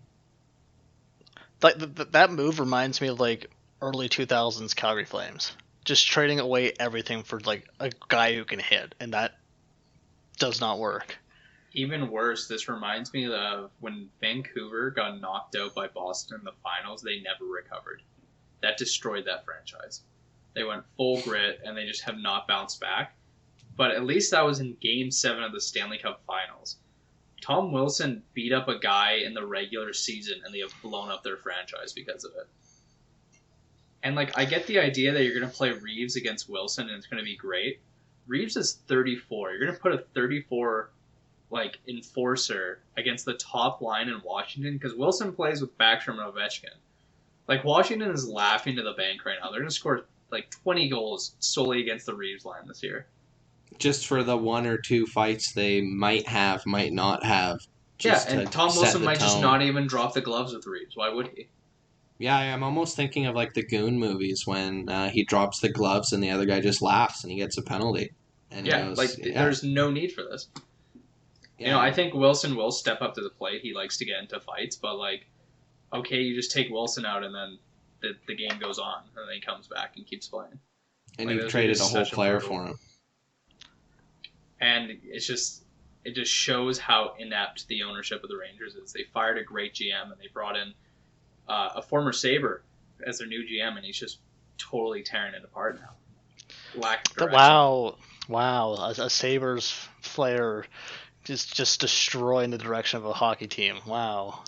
Like that move reminds me of like early 2000s Calgary Flames, just trading away everything for like a guy who can hit, and that does not work. Even worse, this reminds me of when Vancouver got knocked out by Boston in the finals. They never recovered. That destroyed that franchise. They went full grit, and they just have not bounced back. But at least that was in Game 7 of the Stanley Cup Finals. Tom Wilson beat up a guy in the regular season, and they have blown up their franchise because of it. And, like, I get the idea that you're going to play Reeves against Wilson, and it's going to be great. Reeves is 34. You're going to put a 34, like, enforcer against the top line in Washington, because Wilson plays with Backstrom and Ovechkin. Like, Washington is laughing to the bank right now. They're going to score, like, 20 goals solely against the Reeves line this year. Just for the one or two fights they might not have. Yeah, and Tom Wilson might just not even drop the gloves with Reeves. Why would he? Yeah, I'm almost thinking of like the Goon movies when he drops the gloves and the other guy just laughs and he gets a penalty. And there's no need for this. Yeah. You know, I think Wilson will step up to the plate. He likes to get into fights, but like, okay, you just take Wilson out and then the game goes on, and then he comes back and keeps playing. And you've traded a whole player for him. And it just shows how inept the ownership of the Rangers is. They fired a great GM, and they brought in a former Sabre as their new GM, and he's just totally tearing it apart now. Lack of direction. Wow, a Sabres player just destroying the direction of a hockey team. Wow.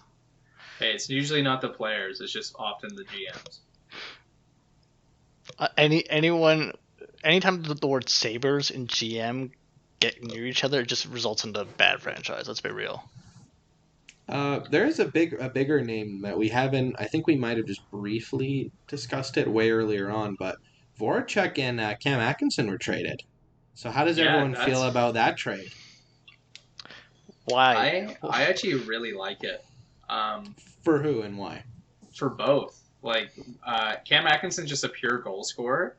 Hey, it's usually not the players; it's just often the GMs. Anytime the word Sabres and GM get near each other, it just results in a bad franchise. Let's be real. There is a bigger name that we haven't. I think we might have just briefly discussed it way earlier on, but Voracek and Cam Atkinson were traded. So how does everyone feel about that trade? Why? I actually really like it. For who and why? For both. Like Cam Atkinson's just a pure goal scorer,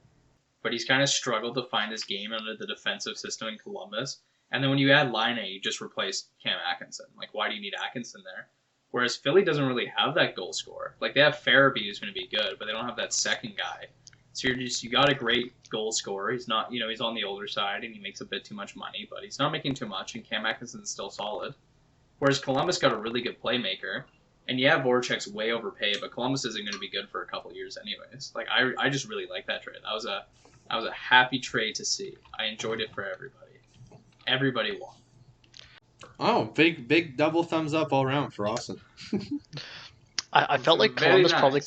but he's kind of struggled to find his game under the defensive system in Columbus. And then when you add Line A, you just replace Cam Atkinson. Like, why do you need Atkinson there? Whereas Philly doesn't really have that goal scorer. Like, they have Farabee who's going to be good, but they don't have that second guy. So you got a great goal scorer. He's not, he's on the older side and he makes a bit too much money, but he's not making too much, and Cam Atkinson's still solid. Whereas Columbus got a really good playmaker, and yeah, Voracek's way overpaid, but Columbus isn't going to be good for a couple years anyways. Like, I just really like that trade. That was a happy trade to see. I enjoyed it for everybody. Everybody won. Oh, big double thumbs up all around for Austin. I felt like Columbus probably.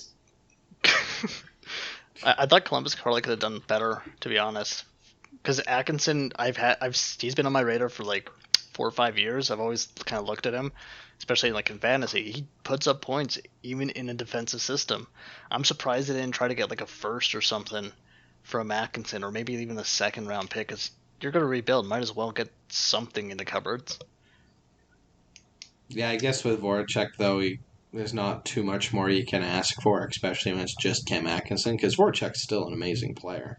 I thought Columbus probably could have done better, to be honest. Because Atkinson, he's been on my radar for like 4 or 5 years. I've always kind of looked at him, especially like in fantasy. He puts up points even in a defensive system. I'm surprised they didn't try to get like a first or something from Atkinson, or maybe even a second round pick. Because you're going to rebuild, might as well get something in the cupboards. Yeah, I guess with Voracek though, there's not too much more you can ask for, especially when it's just Cam Atkinson, because Voracek's still an amazing player.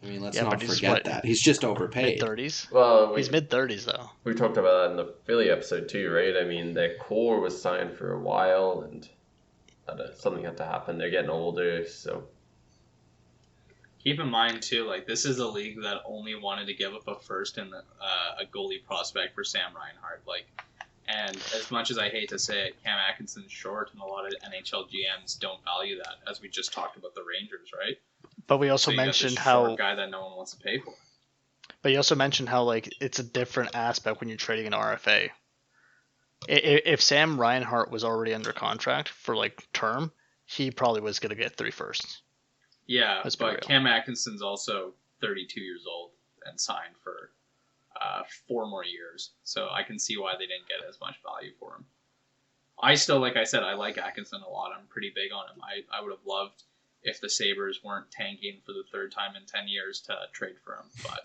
I mean, let's Yeah, not but he's forget what, that. He's just overpaid. mid-30s? Well, He's mid-30s, though. we talked about that in the Philly episode too, right? I mean, their core was signed for a while, and something had to happen. They're getting older, so. Keep in mind too, like this is a league that only wanted to give up a first and a goalie prospect for Sam Reinhart. Like, and as much as I hate to say it, Cam Atkinson's short, and a lot of NHL GMs don't value that, as we just talked about the Rangers, right? But we also So you got mentioned this how short guy that no one wants to pay for. But you also mentioned how like it's a different aspect when you're trading an RFA. If Sam Reinhart was already under contract for like term, he probably was going to get 3 firsts. Yeah, Let's be real. but Cam Atkinson's also 32 years old and signed for 4 more years, so I can see why they didn't get as much value for him. I still, like I said, I like Atkinson a lot. I'm pretty big on him. I would have loved if the Sabres weren't tanking for the 3rd time in 10 years to trade for him, but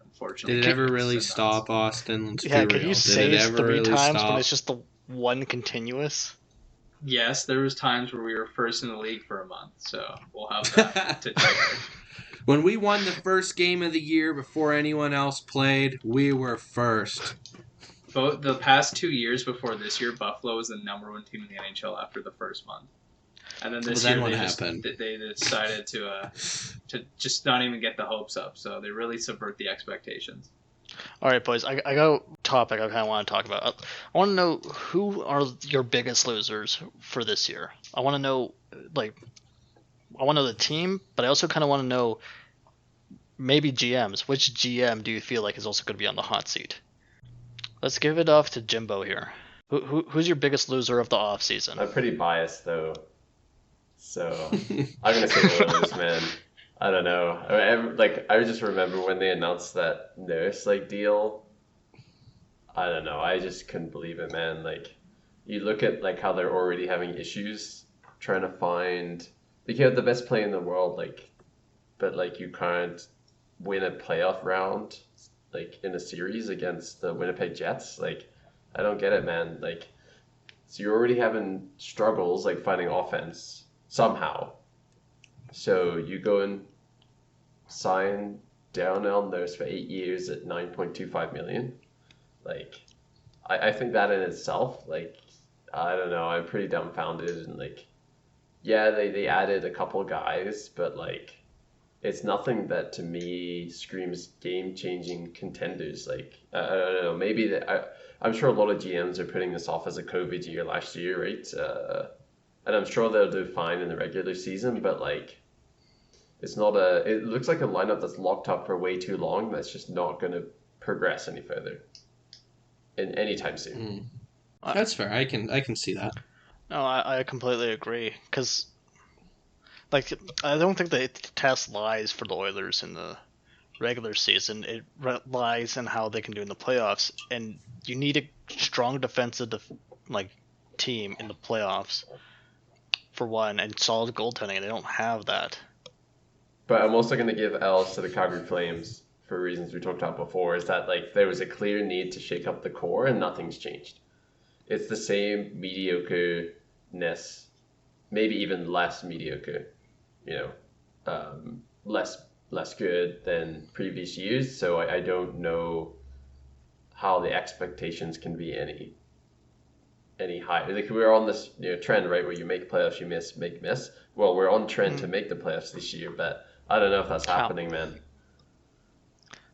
unfortunately... Did it ever it's really nuts. stop, Austin? Let's Yeah, be can real. you Did say it it's ever 3 really times stop? when it's just the one continuous? Yes, there was times where we were first in the league for a month, so we'll have that to check. When we won the first game of the year before anyone else played, we were first. Both the past 2 years before this year, Buffalo was the #1 team in the NHL after the first month, and then this Well, then year what they just happened? they decided to just not even get the hopes up. So they really subvert the expectations. All right, boys. I got a topic I kind of want to talk about. I want to know who are your biggest losers for this year. I want to know, like, I want to know the team, but I also kind of want to know maybe GMs. Which GM do you feel like is also going to be on the hot seat? Let's give it off to Jimbo here. Who's your biggest loser of the offseason? I'm pretty biased though, so I'm gonna say Oilers, man. I don't know. I just remember when they announced that Nurse deal. I don't know. I just couldn't believe it, man. Like, you look at how they're already having issues trying to find. They have the best player in the world, but you can't win a playoff round in a series against the Winnipeg Jets. I don't get it, man. So you're already having struggles finding offense somehow. So you go and sign Darnell Nurse for 8 years at $9.25 million. I think that in itself, I don't know, I'm pretty dumbfounded. And yeah, they added a couple guys, but it's nothing that to me screams game-changing contenders. I don't know, maybe I'm sure a lot of GMs are putting this off as a COVID year last year, right? And I'm sure they'll do fine in the regular season, but it's not it looks like a lineup that's locked up for way too long. That's just not going to progress any further in anytime soon. That's fair. I can see that. No, I completely agree. Because, I don't think the test lies for the Oilers in the regular season. It lies in how they can do in the playoffs. And you need a strong defensive team in the playoffs, for one, and solid goaltending. And they don't have that. But I'm also going to give L's to the Calgary Flames for reasons we talked about before, is that there was a clear need to shake up the core and nothing's changed. It's the same mediocreness, maybe even less mediocre, less good than previous years. So I don't know how the expectations can be any higher. We're on this trend, right, where you make playoffs, you miss. Well, we're on trend to make the playoffs this year, but I don't know if that's happening, man.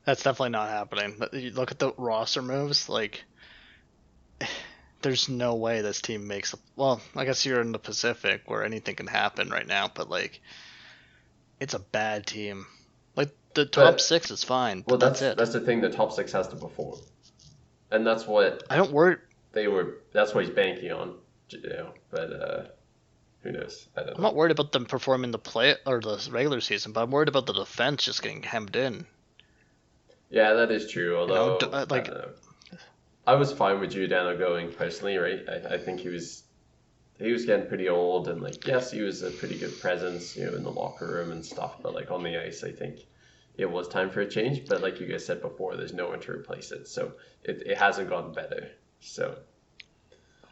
That's definitely not happening. But you look at the roster moves, there's no way this team makes. Well, I guess you're in the Pacific where anything can happen right now, but it's a bad team. The top 6 is fine, but that's it. That's the thing. The top 6 has to perform, and that's what I don't worry. That's what he's banking on, But who knows? I don't know. I'm not worried about them performing the play or the regular season, but I'm worried about the defense just getting hemmed in. Yeah, that is true. Although I don't know. I was fine with Giordano going personally, right? I think he was getting pretty old, and yes, he was a pretty good presence, in the locker room and stuff. But on the ice, I think it was time for a change. But like you guys said before, there's no one to replace it, so it hasn't gotten better. So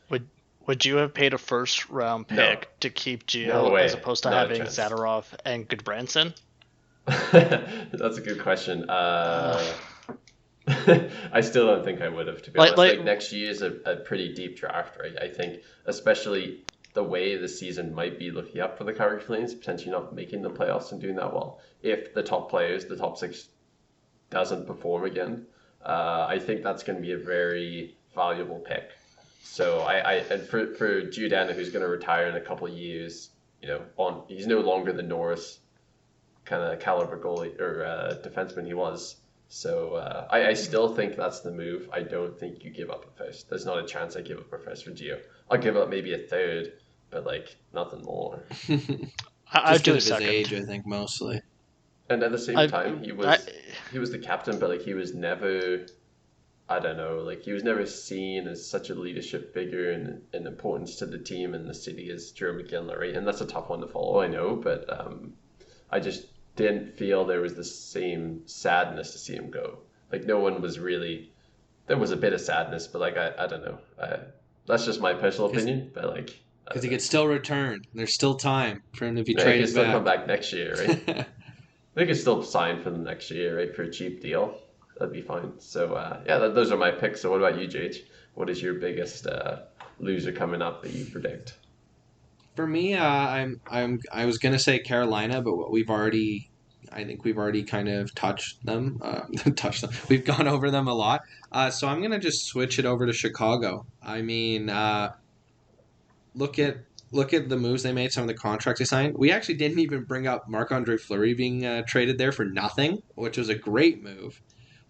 would you have paid a first round pick to keep Gio as opposed to having Zadorov and Goodbranson? That's a good question. I still don't think I would have, to be honest. Like next year is a pretty deep draft, right? I think, especially the way the season might be looking up for the Calgary Flames, potentially not making the playoffs and doing that well. If the top players, the top six, doesn't perform again, I think that's going to be a very valuable pick. So and for Giordano, who's going to retire in a couple of years, he's no longer the Norris kind of caliber goalie or defenseman he was. So I still think that's the move. I don't think you give up a first. There's not a chance I give up a first for Gio. I'll give up maybe a third, but like nothing more. I'd do a his second. age, I think, mostly. And at the same time, he was the captain, but like he was never, I don't know, like he was never seen as such a leadership figure and importance to the team and the city as Joe McGinley, right? And that's a tough one to follow, I know, but I just didn't feel there was the same sadness to see him go. Like no one was really, there was a bit of sadness, but like I don't know. That's just my personal opinion, but like because he could still return. There's still time for him to be traded back. He could still back. come back next year, right? They could still sign for them next year, right, for a cheap deal. That'd be fine. So those are my picks. So what about you, JH? What is your biggest loser coming up that you predict? For me, I was gonna say Carolina, but I think we've already kind of touched them. We've gone over them a lot. So I'm gonna just switch it over to Chicago. I mean, look at the moves they made, some of the contracts they signed. We actually didn't even bring up Marc-Andre Fleury being traded there for nothing, which was a great move.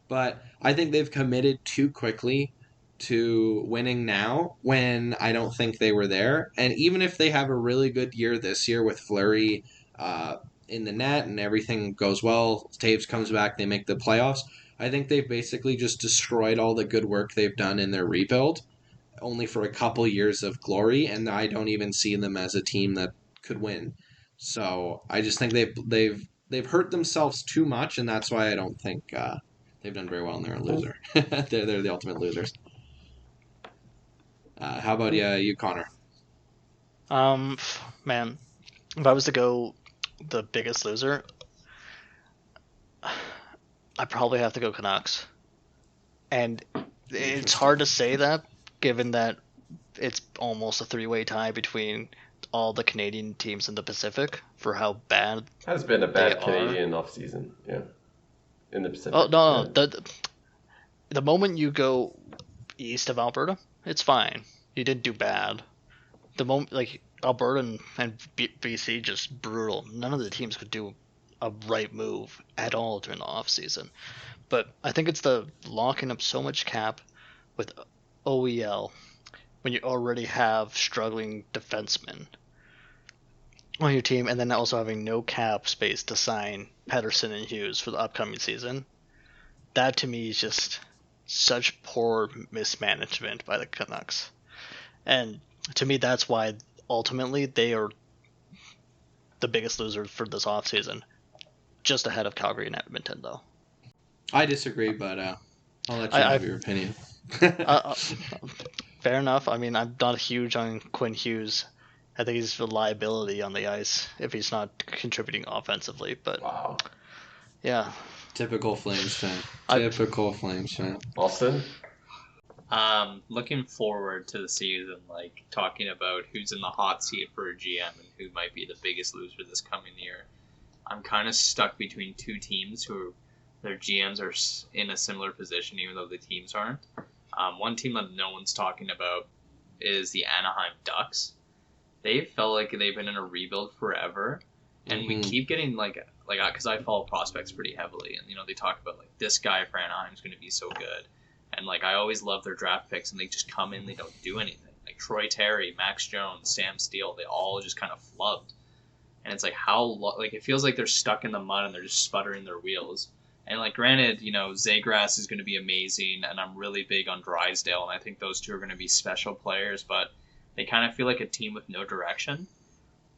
But I think they've committed too quickly to winning now when I don't think they were there. And even if they have a really good year this year with Fleury in the net and everything goes well, Taves comes back, they make the playoffs, I think they've basically just destroyed all the good work they've done in their rebuild only for a couple years of glory, and I don't even see them as a team that could win. So I just think they've hurt themselves too much, and that's why I don't think they've done very well, and they're a loser. they're the ultimate losers. How about you, Connor? Man, if I was to go the biggest loser, I'd probably have to go Canucks. And it's hard to say that, given that it's almost a three-way tie between all the Canadian teams in the Pacific for how bad has been a bad Canadian offseason, yeah. In the Pacific. Oh no, yeah. The moment you go east of Alberta, it's fine. You didn't do bad. The moment like Alberta and BC just brutal. None of the teams could do a right move at all during the off season. But I think it's the locking up so much cap with OEL when you already have struggling defensemen on your team, and then also having no cap space to sign Pettersson and Hughes for the upcoming season. That to me is just such poor mismanagement by the Canucks. And to me, that's why ultimately they are the biggest loser for this offseason, just ahead of Calgary and Edmonton, though. I disagree, but I'll let you have your opinion. Fair enough. I mean, I'm not huge on Quinn Hughes. I think he's a liability on the ice if he's not contributing offensively. But wow, yeah. Typical Flames fan. Flames fan. Austin? Looking forward to the season, like talking about who's in the hot seat for a GM and who might be the biggest loser this coming year. I'm kind of stuck between two teams who their GMs are in a similar position, even though the teams aren't. One team that no one's talking about is the Anaheim Ducks. They felt like they've been in a rebuild forever, and we keep getting like because I follow prospects pretty heavily, and they talk about like this guy for Anaheim is going to be so good, and like I always love their draft picks, and they just come in, they don't do anything. Like Troy Terry, Max Jones, Sam Steele, they all just kind of flubbed, and it's like it feels like they're stuck in the mud and they're just sputtering their wheels. And like granted, Zegras is going to be amazing, and I'm really big on Drysdale, and I think those two are going to be special players, but they kind of feel like a team with no direction.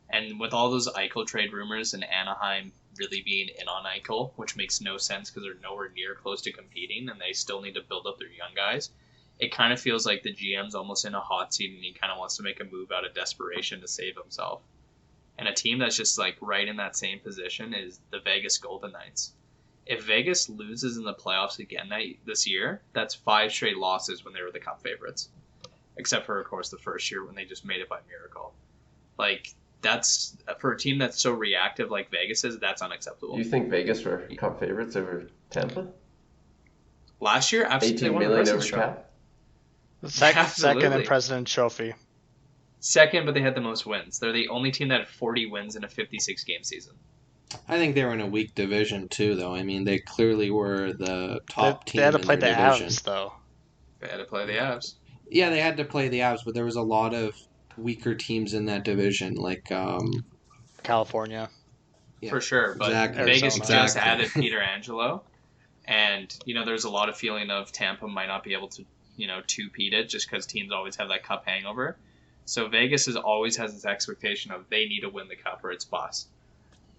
And with all those Eichel trade rumors and Anaheim really being in on Eichel, which makes no sense because they're nowhere near close to competing and they still need to build up their young guys, it kind of feels like the GM's almost in a hot seat and he kind of wants to make a move out of desperation to save himself. And a team that's just like right in that same position is the Vegas Golden Knights. If Vegas loses in the playoffs again this year, that's 5 straight losses when they were the Cup favorites. Except for, of course, the first year when they just made it by miracle. Like, that's, for a team that's so reactive like Vegas is, that's unacceptable. You think Vegas were Cup favorites over Tampa? Last year, absolutely. 18 million over cap? Second in President's Trophy. Second, but they had the most wins. They're the only team that had 40 wins in a 56-game season. I think they were in a weak division, too, though. I mean, they clearly were the top team They had to play in the their division. Avs, though. They had to play the Avs. Yeah, they had to play the Avs, but there was a lot of weaker teams in that division, like California. Yeah, for sure, but exactly. Vegas Arizona. just added Peter Angelo, and there's a lot of feeling of Tampa might not be able to two-peat it just because teams always have that cup hangover. So Vegas always has this expectation of they need to win the cup or it's bust.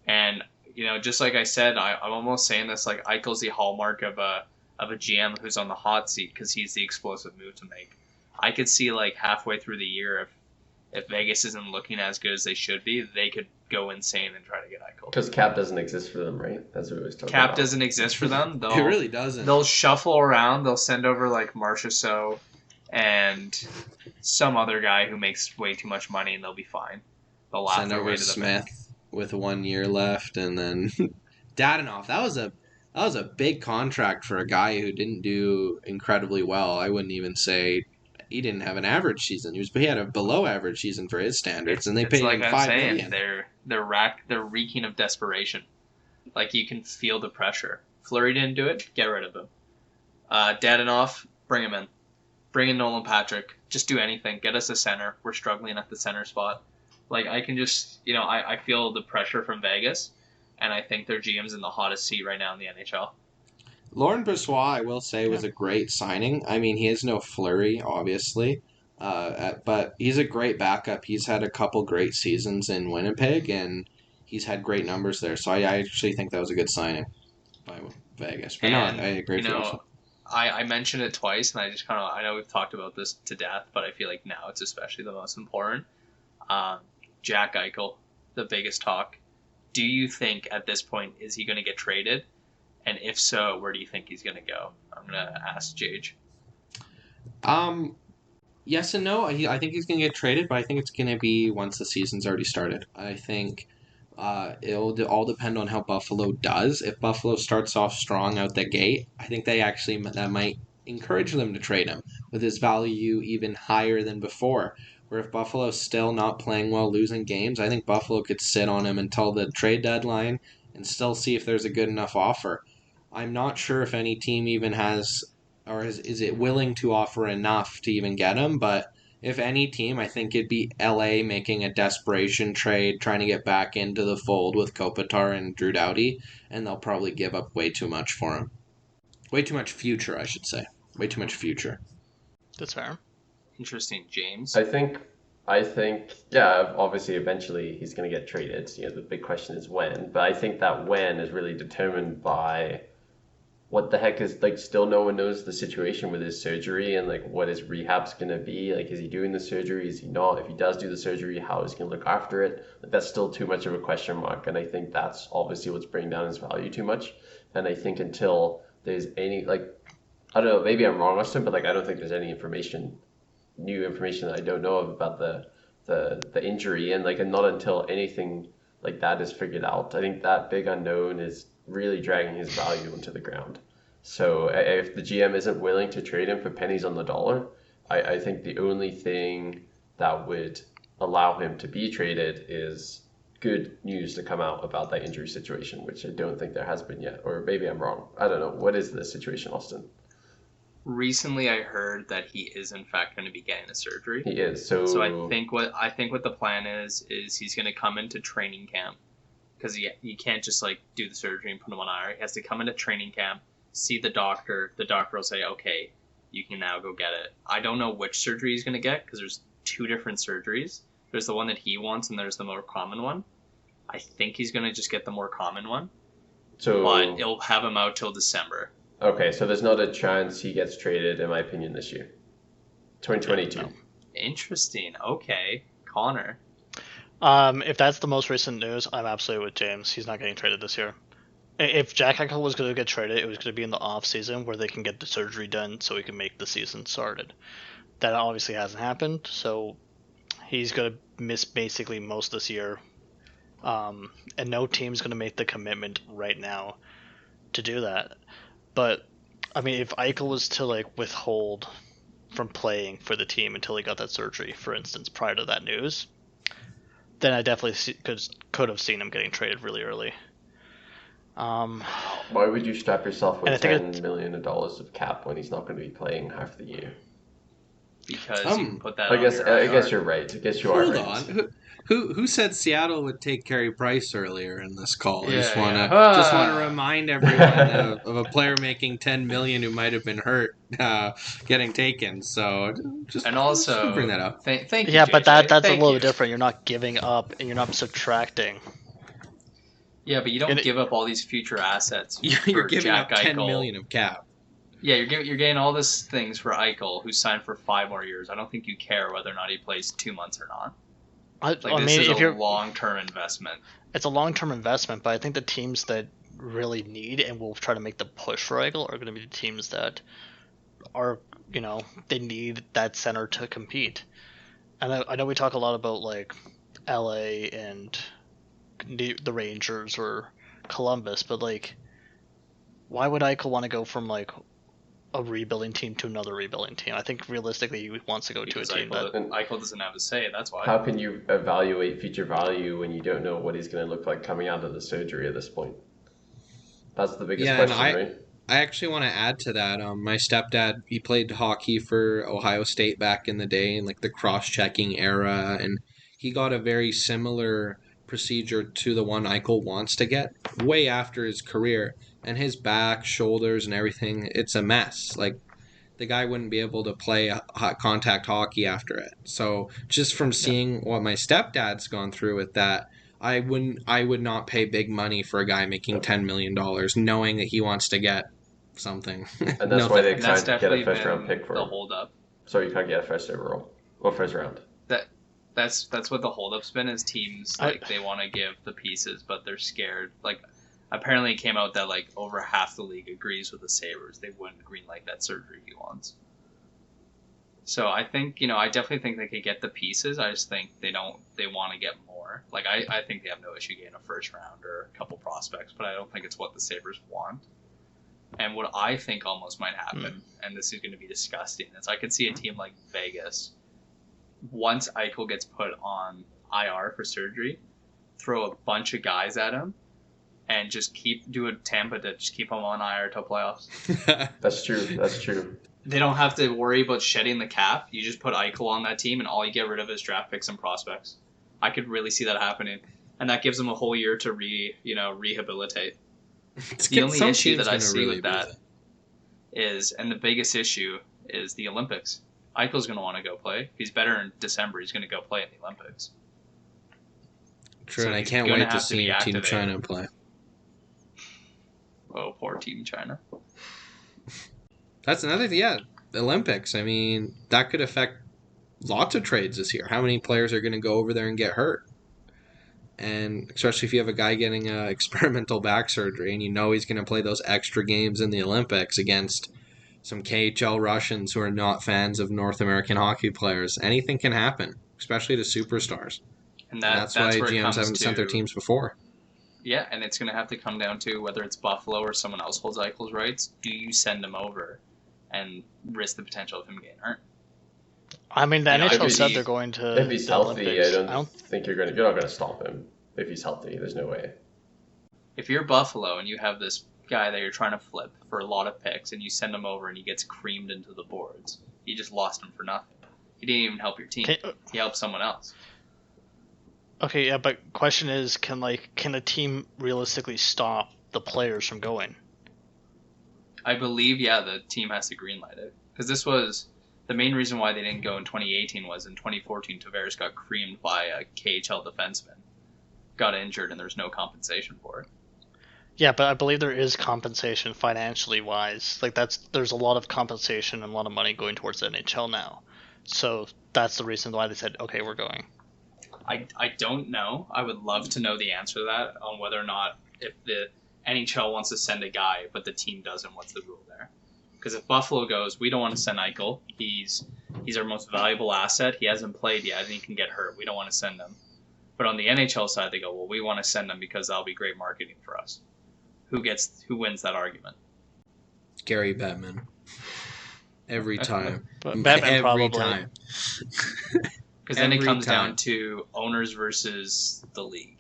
And just like I said, I'm almost saying this like Eichel's the hallmark of a GM who's on the hot seat because he's the explosive move to make. I could see like halfway through the year if Vegas isn't looking as good as they should be, they could go insane and try to get Eichel. Because cap doesn't exist for them, right? That's what we always talk about. Cap doesn't exist for them. It really doesn't. They'll shuffle around. They'll send over like Marchessault and some other guy who makes way too much money, and they'll be fine. They'll laugh Send their over way to the Smith bank. with 1 year left, and then Dadonov. That was a big contract for a guy who didn't do incredibly well. I wouldn't even say he didn't have an average season. He had a below average season for his standards, and they paid him $5 million. They're reeking of desperation. Like you can feel the pressure. Fleury didn't do it. Get rid of him. Dadonov, bring him in. Bring in Nolan Patrick. Just do anything. Get us a center. We're struggling at the center spot. Like I can just I feel the pressure from Vegas, and I think their GM's in the hottest seat right now in the NHL. Lauren Brossoit, I will say, was a great signing. I mean, he is no Fleury, obviously, but he's a great backup. He's had a couple great seasons in Winnipeg, and he's had great numbers there. So I actually think that was a good signing by Vegas. But I agree with you. I mentioned it twice, and I just I know we've talked about this to death, but I feel like now it's especially the most important. Jack Eichel, the biggest talk. Do you think at this point, is he going to get traded? And if so, where do you think he's going to go? I'm going to ask Jage. Yes and no. I think he's going to get traded, but I think it's going to be once the season's already started. I think it'll all depend on how Buffalo does. If Buffalo starts off strong out the gate, I think that might encourage them to trade him with his value even higher than before. Where if Buffalo's still not playing well, losing games, I think Buffalo could sit on him until the trade deadline and still see if there's a good enough offer. I'm not sure if any team even has, or is it willing to offer enough to even get him, but if any team, I think it'd be LA making a desperation trade, trying to get back into the fold with Kopitar and Drew Doughty, and they'll probably give up way too much for him. Way too much future, I should say. Way too much future. That's fair. Interesting, James. I think, yeah, obviously eventually he's going to get traded. The big question is when, but I think that when is really determined by what the heck is, still no one knows the situation with his surgery and, what his rehab's going to be. Is he doing the surgery? Is he not? If he does do the surgery, how is he going to look after it? That's still too much of a question mark, and I think that's obviously what's bringing down his value too much. And I think until there's any, I don't know, maybe I'm wrong, Austin, but, I don't think there's any new information that I don't know of about the injury, and not until anything like that is figured out. I think that big unknown is really dragging his value into the ground. So if the GM isn't willing to trade him for pennies on the dollar, I think the only thing that would allow him to be traded is good news to come out about that injury situation, which I don't think there has been yet. Or maybe I'm wrong. I don't know. What is the situation, Austin? Recently, I heard that he is in fact going to be getting a surgery. He is. So I think what the plan is he's going to come into training camp, because he can't just do the surgery and put him on IR. He has to come into training camp, see the doctor. The doctor will say, okay, you can now go get it. I don't know which surgery he's going to get, because there's 2 different surgeries. There's the one that he wants, and there's the more common one. I think he's going to just get the more common one. But it'll have him out till December. Okay, so there's not a chance he gets traded, in my opinion, this year. 2022. Interesting. Okay. Connor. If that's the most recent news, I'm absolutely with James. He's not getting traded this year. If Jack Eichel was going to get traded, it was going to be in the off season where they can get the surgery done so he can make the season started. That obviously hasn't happened, so he's going to miss basically most this year. And no team's going to make the commitment right now to do that. But I mean, if Eichel was to like withhold from playing for the team until he got that surgery, for instance, prior to that news, then I definitely could have seen him getting traded really early. Why would you strap yourself with $10 million of cap when he's not going to be playing half the year? Because you can put that. I guess you're right. I guess you are right. Hold on. Who said Seattle would take Carey Price earlier in this call? I just want to remind everyone of a player making $10 million who might have been hurt getting taken. So just bring that up. Thank you. Yeah, JJ. but that's a little bit different. You're not giving up and you're not subtracting. Yeah, but you don't give up all these future assets. You're giving Jack up $10 Eichel. million of cap. Yeah, you're getting all these things for Eichel, who's signed for 5 more years. I don't think you care whether or not he plays 2 months or not. This is a long-term investment. It's a long-term investment, but I think the teams that really need and will try to make the push for Eichel are going to be the teams that are, they need that center to compete. And I know we talk a lot about like LA and the Rangers or Columbus, but like, why would Eichel want to go from like a rebuilding team to another rebuilding team? I think realistically he wants to go to a team Eichel doesn't have a say. That's why. How can you evaluate future value when you don't know what he's going to look like coming out of the surgery at this point? That's the biggest question, right? I actually want to add to that. My stepdad, he played hockey for Ohio State back in the day in like the cross-checking era, and he got a very similar procedure to the one Eichel wants to get way after his career. And his back, shoulders, and everything, it's a mess. Like, the guy wouldn't be able to play contact hockey after it. So, just from seeing what my stepdad's gone through with that, I would not pay big money for a guy making $10 million, knowing that he wants to get something. And that's why they can't get a first-round pick for the him. Hold-up. So you can't get a first overall or first round. That's what the hold-up's been, is teams they want to give the pieces, but they're scared. Like, apparently it came out that like over half the league agrees with the Sabres. They wouldn't greenlight that surgery he wants. So I think, I definitely think they could get the pieces. I just think they want to get more. Like, I think they have no issue getting a first round or a couple prospects, but I don't think it's what the Sabres want. And what I think almost might happen, and this is going to be disgusting, is I could see a team like Vegas, once Eichel gets put on IR for surgery, throw a bunch of guys at him, and just do a Tampa to just keep him on IR till playoffs. That's true. They don't have to worry about shedding the cap. You just put Eichel on that team, and all you get rid of is draft picks and prospects. I could really see that happening, and that gives them a whole year to rehabilitate. The only issue that I see with that is, and the biggest issue is the Olympics. Eichel's going to want to go play. If he's better in December, he's going to go play in the Olympics. True, and I can't wait to see Team China play. Oh, poor Team China. That's another thing, yeah. The Olympics, I mean, that could affect lots of trades this year. How many players are going to go over there and get hurt? And especially if you have a guy getting experimental back surgery and he's going to play those extra games in the Olympics against some KHL Russians who are not fans of North American hockey players. Anything can happen, especially to superstars. And that's why GMs haven't sent their teams before. Yeah, and it's going to have to come down to whether it's Buffalo or someone else holds Eichel's rights. Do you send him over and risk the potential of him getting hurt? I mean, the NHL said they're going to. If he's healthy, I don't think you're not going to stop him. If he's healthy, there's no way. If you're Buffalo and you have this guy that you're trying to flip for a lot of picks, and you send him over and he gets creamed into the boards, you just lost him for nothing. He didn't even help your team. He helped someone else. Okay, yeah, but question is, can a team realistically stop the players from going? I believe, the team has to greenlight it. Because this was the main reason why they didn't go in 2018 was in 2014 Tavares got creamed by a KHL defenseman. Got injured and there's no compensation for it. Yeah, but I believe there is compensation financially wise. There's a lot of compensation and a lot of money going towards the NHL now. So that's the reason why they said, okay, we're going. I don't know. I would love to know the answer to that on whether or not if the NHL wants to send a guy, but the team doesn't. What's the rule there? Because if Buffalo goes, we don't want to send Eichel. He's our most valuable asset. He hasn't played yet, and he can get hurt. We don't want to send him. But on the NHL side, they go, well, we want to send him because that'll be great marketing for us. Who wins that argument? Gary Bettman. Every time. Bettman Every probably. time. Because then it Every comes time. down to owners versus the league.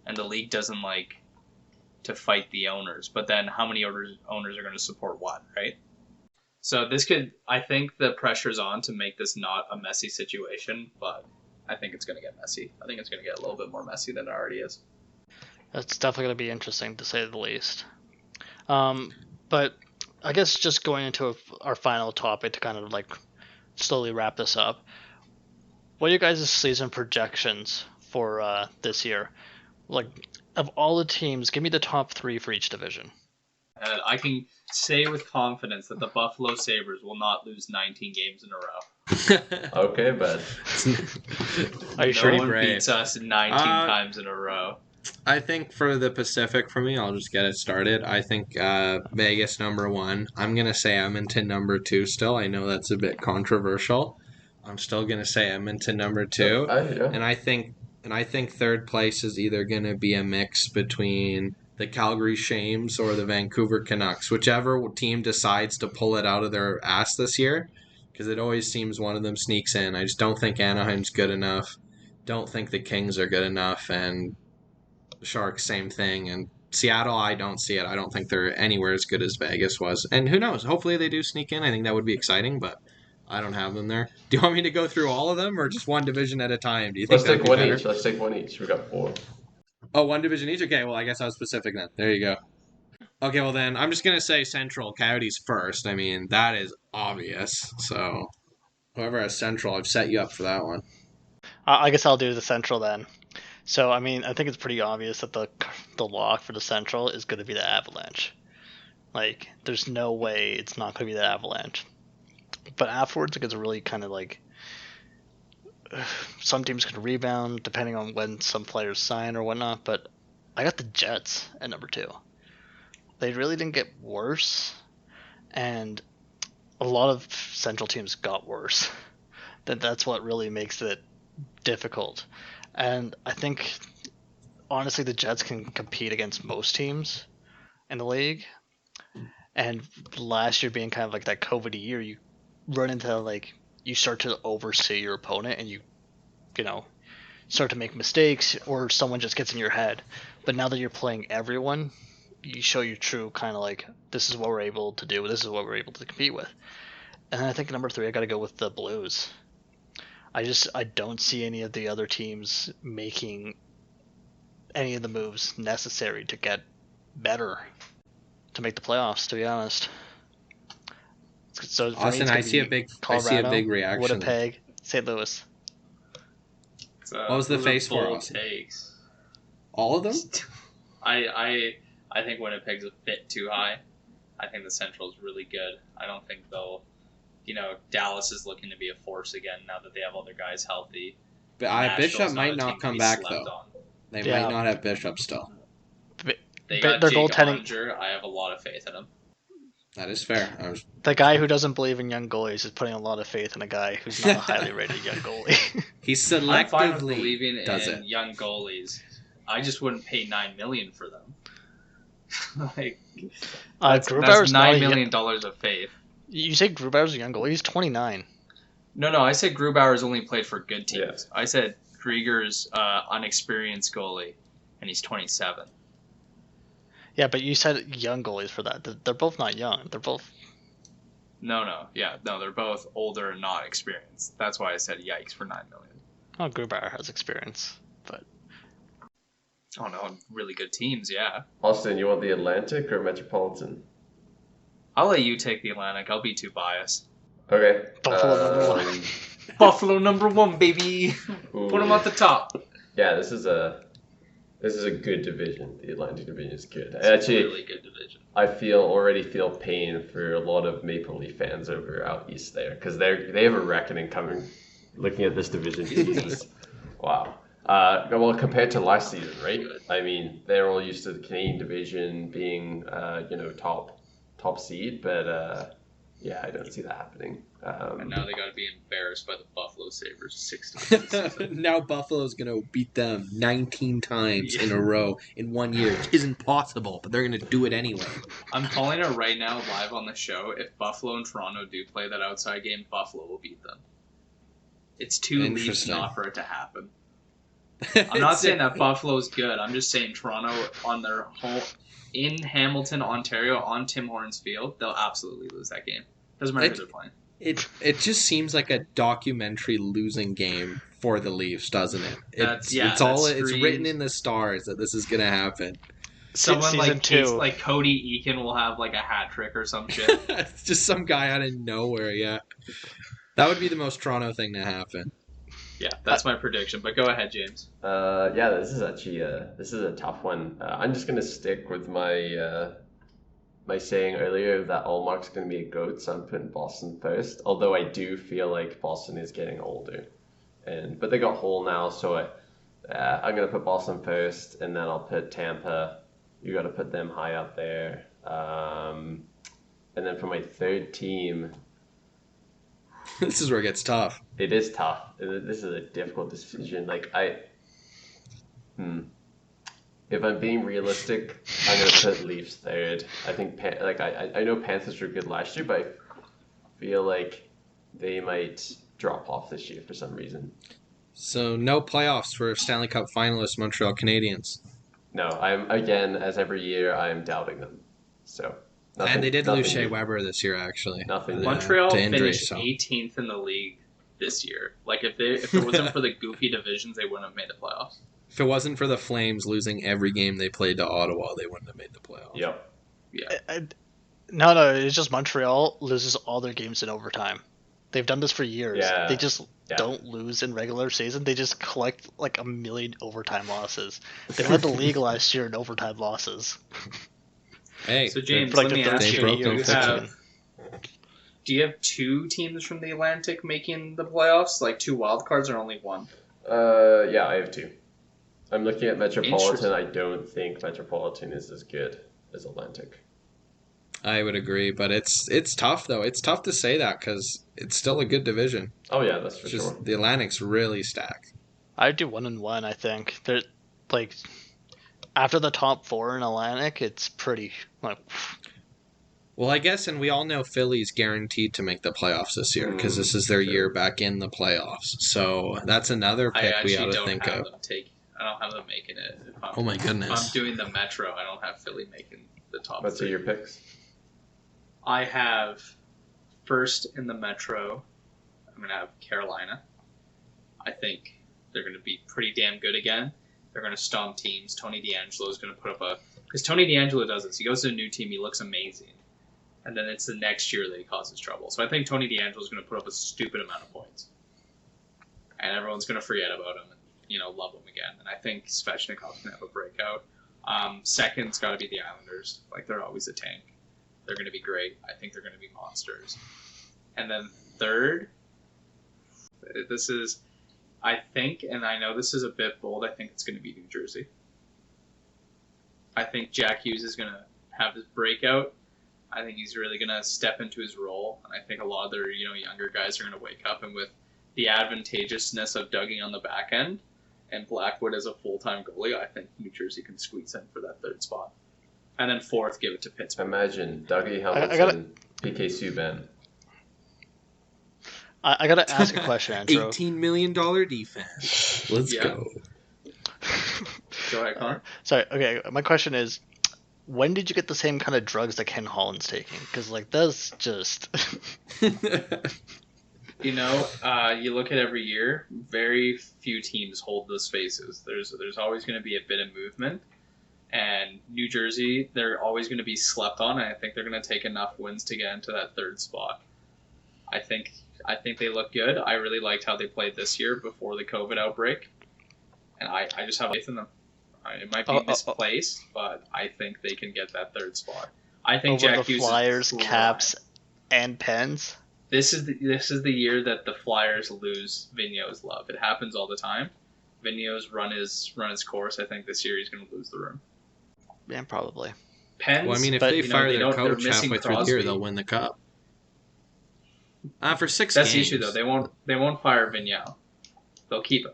And the league doesn't like to fight the owners. But then how many owners are going to support what, right? So I think the pressure's on to make this not a messy situation, but I think it's going to get messy. I think it's going to get a little bit more messy than it already is. That's definitely going to be interesting, to say the least. But I guess just going into our final topic to kind of like slowly wrap this up. What are your guys' season projections for this year? Like, of all the teams, give me the top 3 for each division. I can say with confidence that the Buffalo Sabres will not lose 19 games in a row. Okay, but Are you No sure? one brave. beats us 19 times in a row. I think for the Pacific, for me, I'll just get it started. I think Vegas number 1. I'm going to say Edmonton number 2 still. I know that's a bit controversial. I'm still going to say Edmonton number 2. yeah. And I think third place is either going to be a mix between the Calgary Shames or the Vancouver Canucks, whichever team decides to pull it out of their ass this year, because it always seems one of them sneaks in. I just don't think Anaheim's good enough. Don't think the Kings are good enough, and Sharks, same thing. And Seattle, I don't see it. I don't think they're anywhere as good as Vegas was. And who knows? Hopefully they do sneak in. I think that would be exciting, but I don't have them there. Do you want me to go through all of them or just one division at a time? Do you think Let's take one better? each. Let's take one each. We got 4. Oh, one division each? Okay, well, I guess I was specific then. There you go. Okay, well then, I'm just going to say Central Coyotes first. I mean, that is obvious. So, whoever has Central, I've set you up for that one. I guess I'll do the Central then. So, I mean, I think it's pretty obvious that the lock for the Central is going to be the Avalanche. Like, there's no way it's not going to be the Avalanche. But afterwards, it gets really kind of like... Some teams can rebound depending on when some players sign or whatnot, but I got the Jets at number 2. They really didn't get worse, and a lot of Central teams got worse. That's what really makes it difficult. And I think, honestly, the Jets can compete against most teams in the league. And last year being kind of like that COVID year, you run into like, you start to oversee your opponent and you start to make mistakes or someone just gets in your head. But now that you're playing everyone, you show your true kind of like, this is what we're able to do, this is what we're able to compete with. And then I think number 3, I got to go with the Blues. I don't see any of the other teams making any of the moves necessary to get better to make the playoffs, to be honest. So for Austin, me, I see a big reaction. Winnipeg, St. Louis. What was the face for, Austin? Takes. All of them? I think Winnipeg's a bit too high. I think the Central's really good. I don't think they'll... Dallas is looking to be a force again now that they have all their guys healthy. But Bishop might not come back, though. They might not have Bishop still. They got their Jake goaltending. Ottinger. I have a lot of faith in him. That is fair. The guy who doesn't believe in young goalies is putting a lot of faith in a guy who's not a highly rated young goalie. He I'm fine with selectively believing does in it. young goalies. I just wouldn't pay $9 million for them. That's $9 million of faith. You say Grubauer's a young goalie? He's 29. No, I said Grubauer's only played for good teams. Yeah. I said Krieger's unexperienced goalie, and he's 27. Yeah, but you said young goalies for that. They're both not young. They're both... No, they're both older and not experienced. That's why I said yikes for $9 million. Oh, Grubauer has experience, but... Oh no, really good teams, yeah. Austin, you want the Atlantic or Metropolitan? I'll let you take the Atlantic. I'll be too biased. Okay. Buffalo number 1. Buffalo number 1, baby. Ooh. Put them at the top. Yeah, this is a good division. The Atlantic division is good. It's Actually, a really good division. I already feel pain for a lot of Maple Leaf fans over out east there because they have a reckoning coming. Looking at this division, Jesus, wow. Well, compared to last season, right? I mean, they're all used to the Canadian division being, top seed, but yeah, I don't see that happening. And now they got to be embarrassed by the Buffalo Sabres 6 times this season. Now Buffalo's going to beat them 19 times in a row in 1 year. It isn't possible, but they're going to do it anyway. I'm calling it right now live on the show. If Buffalo and Toronto do play that outside game, Buffalo will beat them. It's too Leafs Interesting. not for it to happen. I'm not saying that Buffalo's good. I'm just saying Toronto on their home in Hamilton, Ontario, on Tim Hortons Field, they'll absolutely lose that game. Doesn't matter who they're playing. It just seems like a documentary losing game for the Leafs, doesn't it? It's written in the stars that this is gonna happen. Someone Season like 2. like Cody Eakin will have like a hat trick or some shit. It's just some guy out of nowhere. Yeah, that would be the most Toronto thing to happen. Yeah, that's my prediction. But go ahead, James. Yeah, this is actually this is a tough one. I'm just gonna stick with my saying earlier that Allmark's gonna be a GOAT, so I'm putting Boston first. Although I do feel like Boston is getting older, but they got Hole now, so I'm gonna put Boston first, and then I'll put Tampa. You got to put them high up there, and then for my third team. This is where it gets tough. It is tough. This is a difficult decision. If I'm being realistic, I'm gonna put Leafs third. I think I know Panthers were good last year, but I feel like they might drop off this year for some reason. So no playoffs for Stanley Cup finalists Montreal Canadiens. No, I'm again, as every year, I'm doubting them. So. And they did lose Shea Weber this year, actually. Montreal to injury, finished 18th in the league this year. Like if it wasn't for the goofy divisions, they wouldn't have made the playoffs. If it wasn't for the Flames losing every game they played to Ottawa, they wouldn't have made the playoffs. Yep. Yeah. No, it's just Montreal loses all their games in overtime. They've done this for years. Yeah. They just don't lose in regular season. They just collect like a million overtime losses. They led the league last year in overtime losses. Hey, So James, like let me the ask third you: year. do you have two teams from the Atlantic making the playoffs, like two wild cards, or only one? Yeah, I have two. I'm looking at Metropolitan. Interesting. I don't think Metropolitan is as good as Atlantic. I would agree, but it's tough though. It's tough to say that because it's still a good division. Oh yeah, that's for Just sure. the Atlantic's really stacked. I'd do 1-1. I think they're like after the top four in Atlantic, it's pretty like. Well, I guess, and we all know Philly's guaranteed to make the playoffs this year because this is their year back in the playoffs. So that's another pick we ought to think of. I don't have them making it. Oh my goodness! If I'm doing the Metro, I don't have Philly making the top. What's three. your picks? I have first in the Metro. I'm gonna have Carolina. I think they're gonna be pretty damn good again. They're gonna stomp teams. Tony DeAngelo is gonna put up because Tony DeAngelo does this. He goes to a new team. He looks amazing. And then it's the next year that he causes trouble. So I think Tony DeAngelo is going to put up a stupid amount of points. And everyone's going to forget about him and, love him again. And I think Svechnikov's going to have a breakout. Second's got to be the Islanders. Like, they're always a tank. They're going to be great. I think they're going to be monsters. And then third, this is, I think, and I know this is a bit bold, I think it's going to be New Jersey. I think Jack Hughes is going to have his breakout. I think he's really going to step into his role, and I think a lot of their younger guys are going to wake up. And with the advantageousness of Dougie on the back end and Blackwood as a full-time goalie, I think New Jersey can squeeze in for that third spot. And then fourth, give it to Pittsburgh. Imagine Dougie Hamilton, PK Subban. I gotta ask a question, Andrew. $18 million defense. Let's go. Go ahead, Connor. Sorry. Okay, my question is. When did you get the same kind of drugs that Ken Holland's taking? Because, that's just... you look at every year, very few teams hold those spaces. There's always going to be a bit of movement. And New Jersey, they're always going to be slept on, and I think they're going to take enough wins to get into that third spot. I think they look good. I really liked how they played this year before the COVID outbreak. And I just have faith in them. It might be misplaced, but I think they can get that third spot. I think over Jack the Hughes Flyers, Caps, and Pens. This is the year that the Flyers lose Vigneault's love. It happens all the time. Vigneault's run his course, I think this year he's going to lose the room. Yeah, probably. Pens, Well, I mean, if but, they fire their they're coach missing halfway through the Crosby. year, they'll win the cup. For 6 That's games. the issue, though. They won't fire Vigneault. They'll keep him.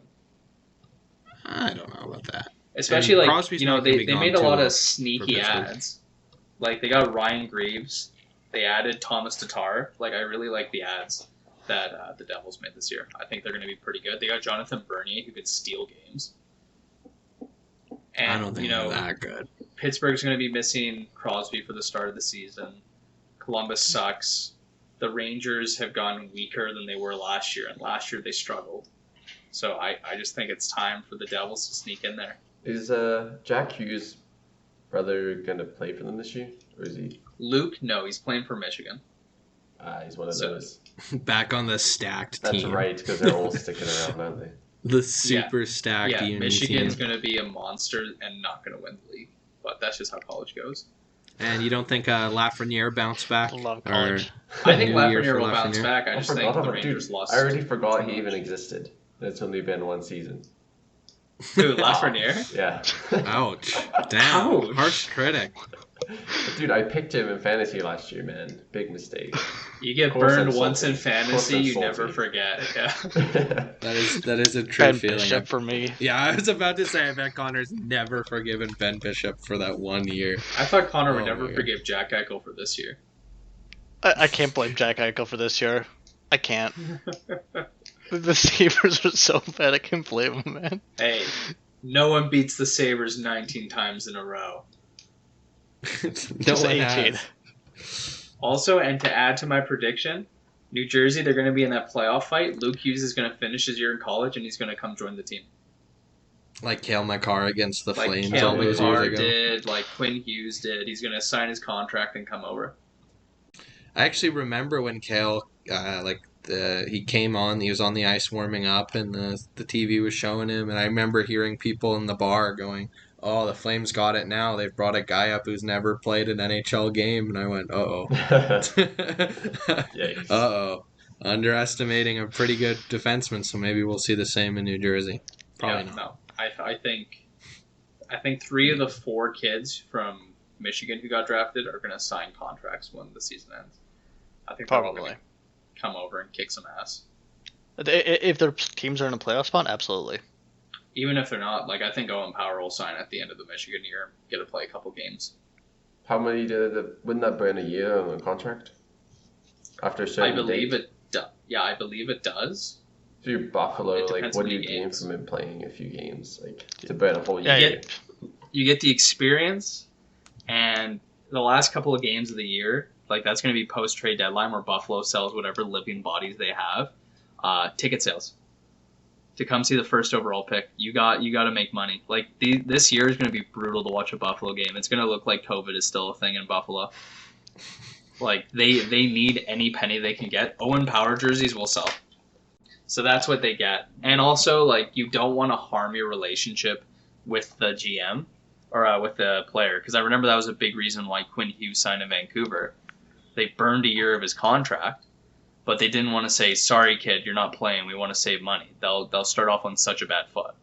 I don't know about that. Especially, And like, Crosby's not gonna they be gone made a too lot long of sneaky for Pittsburgh. ads. Like, they got Ryan Greaves. They added Thomas Tatar. Like, I really like the ads that the Devils made this year. I think they're going to be pretty good. They got Jonathan Bernier, who could steal games. And, I don't think they're that good. Pittsburgh's going to be missing Crosby for the start of the season. Columbus sucks. The Rangers have gotten weaker than they were last year, and last year they struggled. So I just think it's time for the Devils to sneak in there. Is Jack Hughes' brother going to play for them this year? Or is he? Luke, no, he's playing for Michigan. He's one of those. Back on the stacked team. That's right, because they're all sticking around, aren't they? The super stacked Yeah, uni Michigan's team. going to be a monster and not going to win the league. But that's just how college goes. And you don't think Lafreniere bounced back? Love college. I think New year Lafreniere for will bounce Lafreniere? back. I just think the about Rangers dude. lost. I already forgot he too even much. existed. It's only been one season. Dude, Lafreniere? Yeah. Ouch. Damn. Ouch. Harsh critic. Dude, I picked him in fantasy last year, man. Big mistake. You get Of course burned I'm once salty. in fantasy, Of course I'm you salty. never forget. Yeah. That is a true Ben feeling. Bishop for me. Yeah, I was about to say I bet Connor's never forgiven Ben Bishop for that 1 year. I thought Connor would Oh never my forgive Jack Eichel for this year. I can't blame Jack Eichel for this year. I can't. The Sabres are so bad, I can't blame him, man. Hey, no one beats the Sabres 19 times in a row. No Just one 18. has. Also, and to add to my prediction, New Jersey, they're going to be in that playoff fight. Luke Hughes is going to finish his year in college, and he's going to come join the team. Like Cale Makar against the Like Flames Cale all those years Makar ago. did, like Quinn Hughes did. He's going to sign his contract and come over. I actually remember when Cale, he came on, he was on the ice warming up, and the TV was showing him, and I remember hearing people in the bar going, "Oh, the Flames got it now. They've brought a guy up who's never played an NHL game," and I went, "Uh-oh." Yikes. Uh-oh. Underestimating a pretty good defenseman, so maybe we'll see the same in New Jersey. Probably Yeah, not. no. I think 3 of the 4 kids from Michigan who got drafted are going to sign contracts when the season ends. I think they're all Probably. going to come over and kick some ass. If their teams are in a playoff spot, absolutely. Even if they're not, like, I think Owen Power will sign at the end of the Michigan year and get to play a couple games. How many wouldn't that burn a year on a contract? After a certain I believe date? I believe it does. If you're Buffalo, It like, depends what how do you many gain games. from him playing a few games? Like, to burn a whole Yeah, year? You get the experience, and the last couple of games of the year, like, that's going to be post-trade deadline where Buffalo sells whatever living bodies they have. Ticket sales. To come see the first overall pick, you got to make money. Like, this year is going to be brutal to watch a Buffalo game. It's going to look like COVID is still a thing in Buffalo. Like, they need any penny they can get. Owen Power jerseys will sell. So that's what they get. And also, like, you don't want to harm your relationship with the GM or with the player. Because I remember that was a big reason why Quinn Hughes signed in Vancouver. They burned a year of his contract, but they didn't want to say, "Sorry, kid, you're not playing. We want to save money." They'll start off on such a bad foot.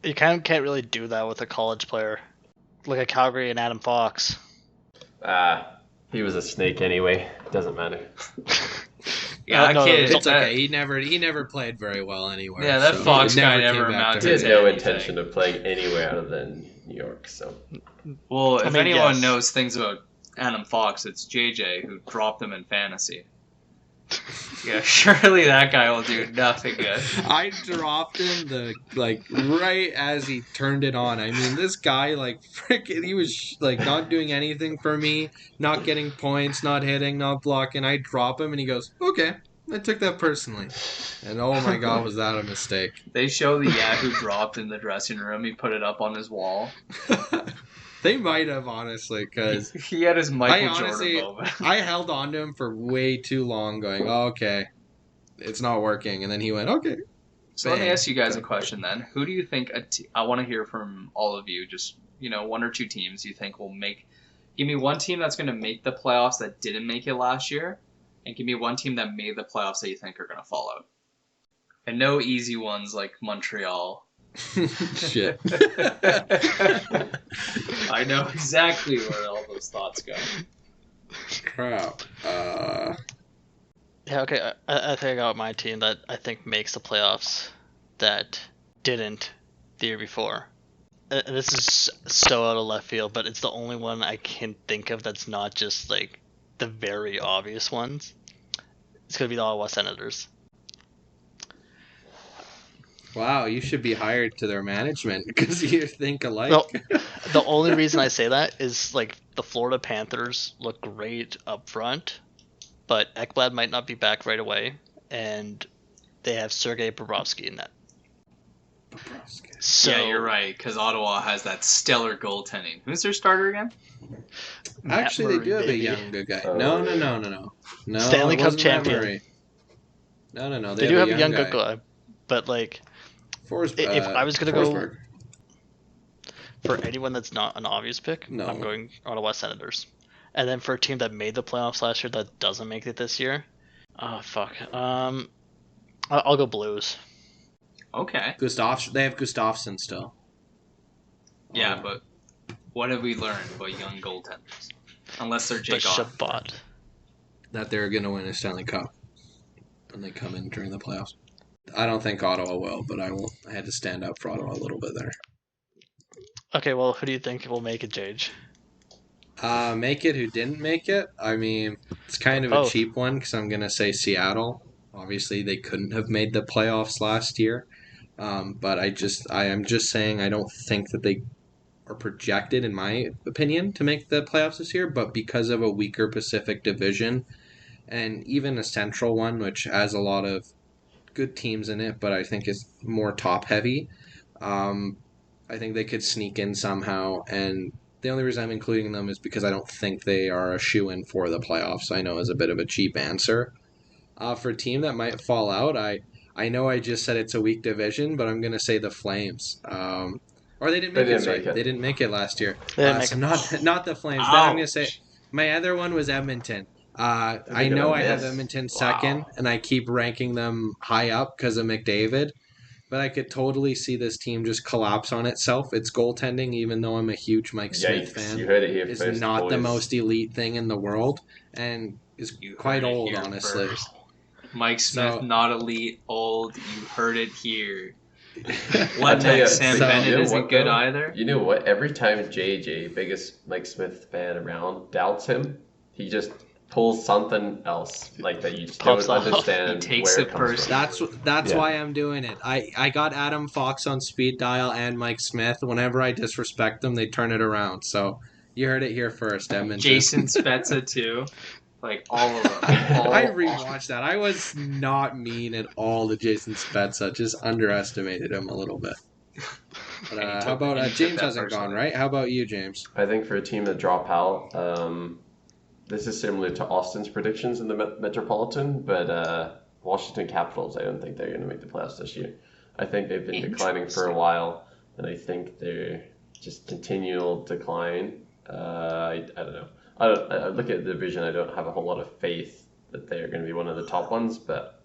You kind of can't really do that with a college player. Like a Calgary and Adam Fox. He was a snake anyway. Doesn't matter. Yeah, No, that kid. It's that- okay. He never played very well anywhere. Yeah, that so Fox it guy came never back amounted He to had to no anything. intention of playing anywhere other than New York, so. Well, if mean, anyone yes. knows things about Adam Fox, it's JJ who dropped him in fantasy. Yeah, surely that guy will do nothing good. I dropped him right as he turned it on. I mean, this guy freaking he was not doing anything for me, not getting points, not hitting, not blocking. I drop him and he goes, "Okay." I took that personally. And oh my god, was that a mistake. They show the Yahoo dropped in the dressing room. He put it up on his wall. They might have, honestly, because He had his Michael honestly- Jordan moment. I held on to him for way too long going, "Oh, okay, it's not working." And then he went, "Okay." So let me Bang. ask you guys a question then. Who do you think I want to hear from all of you, just, 1 or 2 teams you think will make... Give me one team that's going to make the playoffs that didn't make it last year, and give me one team that made the playoffs that you think are going to fall out. And no easy ones like Montreal. Shit. I know exactly where all those thoughts go. Crap. Yeah, okay. I think I got my team that I think makes the playoffs that didn't the year before. And this is so out of left field, but it's the only one I can think of that's not just like the very obvious ones. It's gonna be the Ottawa Senators. Wow, you should be hired to their management because you think alike. Well, the only reason I say that is like the Florida Panthers look great up front, but Ekblad might not be back right away, and they have Sergei Bobrovsky in that. So, yeah, you're right, because Ottawa has that stellar goaltending. Who's their starter again? Actually, they do have baby. a young good guy. No. Stanley it Cup wasn't Matt champion. Murray. No. They do have a young guy. good guy, but like, if I was gonna Forsberg. go for anyone that's not an obvious pick, No. I'm going Ottawa Senators. And then for a team that made the playoffs last year that doesn't make it this year, fuck. I'll go Blues. Okay. They have Gustafsson still. Yeah, but what have we learned about young goaltenders? Unless they're Jake Otten. Shabbat. That they're going to win a Stanley Cup when they come in during the playoffs. I don't think Ottawa will, but I had to stand up for Ottawa a little bit there. Okay, well, who do you think will make it, Jage? Make it who didn't make it? I mean, it's kind of a cheap one because I'm going to say Seattle. Obviously, they couldn't have made the playoffs last year. But I am just saying I don't think that they are projected, in my opinion, to make the playoffs this year. But because of a weaker Pacific Division and even a Central one, which has a lot of good teams in it, but I think is more top heavy, I think they could sneak in somehow. And the only reason I'm including them is because I don't think they are a shoo-in for the playoffs. I know is a bit of a cheap answer. For a team that might fall out, I know I just said it's a weak division, but I'm going to say the Flames. Or they didn't make it. They didn't make it last year. So not the Flames. Then I'm going to say my other one was Edmonton. I know I have Edmonton second, and I keep ranking them high up because of McDavid. But I could totally see this team just collapse on itself. Its goaltending, even though I'm a huge Mike Smith fan, you heard it here is first, not boys. the most elite thing in the world, and is quite old, honestly. First. Mike Smith, not elite, old. You heard it here. What next? Sam Bennett isn't good either. You know what? Every time JJ, biggest Mike Smith fan around, doubts him, he just pulls something else like that you just don't understand. He takes where it personally. That's why I'm doing it. I got Adam Fox on speed dial and Mike Smith. Whenever I disrespect them, they turn it around. So you heard it here first, Edmonton. Jason Spezza too. Like, all of them. I rewatched that. I was not mean at all to Jason Spezza. Just underestimated him a little bit. But, how about James hasn't gone, right? How about you, James? I think for a team that drop out, this is similar to Austin's predictions in the Metropolitan, but Washington Capitals, I don't think they're going to make the playoffs this year. I think they've been declining for a while, and I think they're just continual decline. I don't know. I look at the division, I don't have a whole lot of faith that they're going to be one of the top ones, but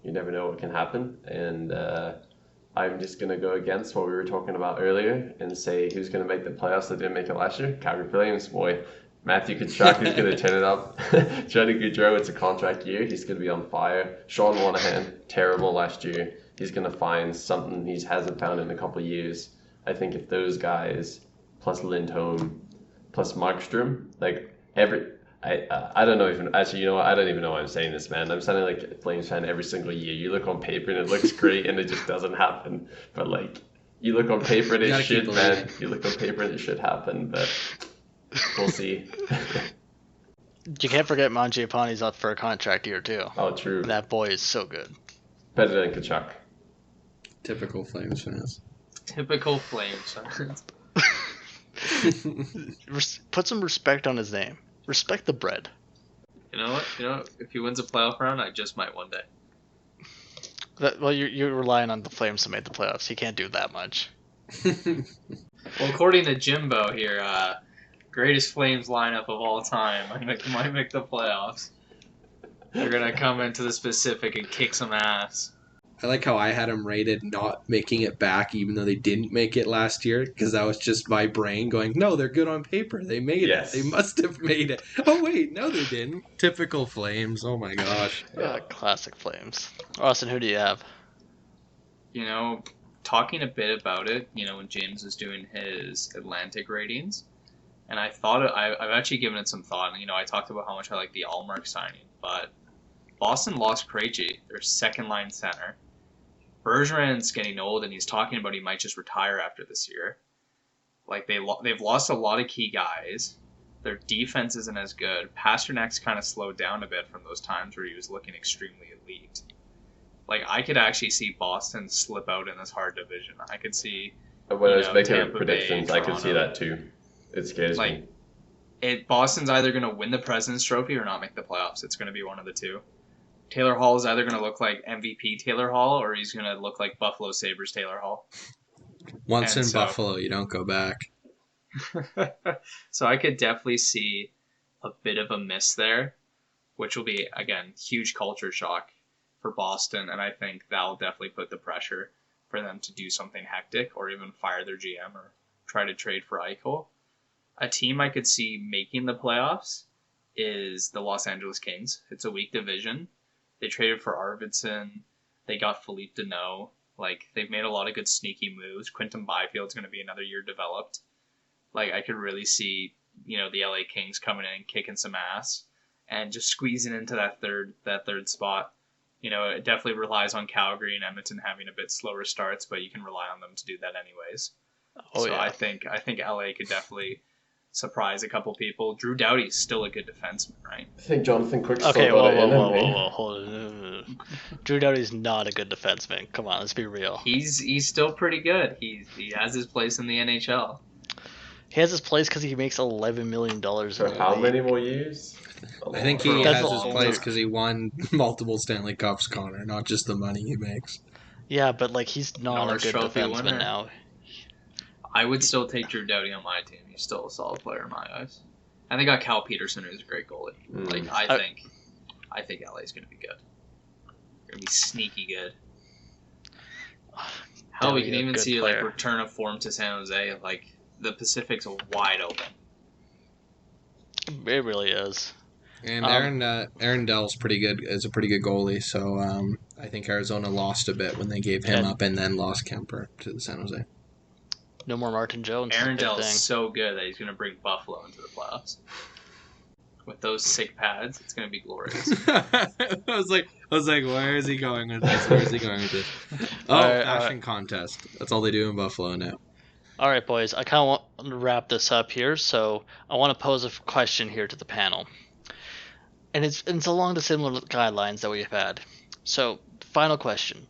you never know what can happen. And I'm just going to go against what we were talking about earlier and say who's going to make the playoffs that didn't make it last year. Calgary Flames, boy. Matthew Tkachuk is going to turn it up. Johnny Gaudreau, it's a contract year. He's going to be on fire. Sean Monahan, terrible last year. He's going to find something he hasn't found in a couple of years. I think if those guys, plus Lindholm, plus Markstrom, like I don't know even, actually, you know what, I don't even know why I'm saying this, man. I'm sounding like a Flames fan every single year. You look on paper and it looks great and it just doesn't happen. But like, you look on paper and it should, man. You look on paper and it should happen, but we'll see. You can't forget Mangiapane's up for a contract year too. Oh, true. That boy is so good. Better than Tkachuk. Typical Flames fans. Typical Flames fans. Put some respect on his name. Respect the bread. You know what? If he wins a playoff round, I just might one day. Well, you're relying on the Flames to make the playoffs. He can't do that much. Well, according to Jimbo here, greatest Flames lineup of all time might make the playoffs. They're gonna come into the Pacific and kick some ass. I like how I had them rated not making it back, even though they didn't make it last year, because that was just my brain going, no, they're good on paper. They made it. They must have made it. Oh, wait, no, they didn't. Typical Flames. Oh, my gosh. Classic Flames. Austin, who do you have? You know, talking a bit about it, you know, when James was doing his Atlantic ratings, and I've actually given it some thought. And, you know, I talked about how much I like the Allmark signing, but Boston lost Krejci, their second-line center. Bergeron's getting old, and he's talking about he might just retire after this year. Like, they've lost a lot of key guys. Their defense isn't as good. Pasternak's kind of slowed down a bit from those times where he was looking extremely elite. Like, I could actually see Boston slip out in this hard division. I could see when I was making Tampa predictions, Bay, I could see that too. It scares me. Boston's either going to win the President's Trophy or not make the playoffs. It's going to be one of the two. Taylor Hall is either going to look like MVP Taylor Hall or he's going to look like Buffalo Sabres Taylor Hall. Once in Buffalo, you don't go back. So I could definitely see a bit of a miss there, which will be, again, huge culture shock for Boston, and I think that'll definitely put the pressure for them to do something hectic or even fire their GM or try to trade for Eichel. A team I could see making the playoffs is the Los Angeles Kings. It's a weak division. They traded for Arvidsson. They got Philippe Deneau. Like, they've made a lot of good sneaky moves. Quinton Byfield's going to be another year developed. Like, I could really see, you know, the LA Kings coming in and kicking some ass and just squeezing into that third spot. You know, it definitely relies on Calgary and Edmonton having a bit slower starts, but you can rely on them to do that anyways. I think LA could definitely surprise a couple people. Drew Doughty's still a good defenseman, right? I think Jonathan Quick's Okay, still got it in him. whoa, hold on. Drew Doughty's not a good defenseman. Come on, let's be real. He's still pretty good. He has his place in the NHL. He has his place because he makes $11 million. For how many more years? I think he has his place because he won multiple Stanley Cups, Connor, not just the money he makes. Yeah, but like he's not Norris a good Trophy defenseman winner. now. I would still take Drew Doughty on my team. He's still a solid player in my eyes. And they got Cal Peterson, who's a great goalie. Like I think LA's gonna be good. They're gonna be sneaky good. Hell, we can even see like return of form to San Jose. Like the Pacific's wide open. It really is. And Aaron Dell's pretty good. Is a pretty good goalie. So I think Arizona lost a bit when they gave him up and then lost Kemper to the San Jose. No more Martin Jones. Aaron Dell is so good that he's going to bring Buffalo into the playoffs. With those sick pads, it's going to be glorious. I was like, where is he going with this? Oh, fashion contest. That's all they do in Buffalo now. All right, boys. I kind of want to wrap this up here, so I want to pose a question here to the panel, and it's along the similar guidelines that we've had. So, final question,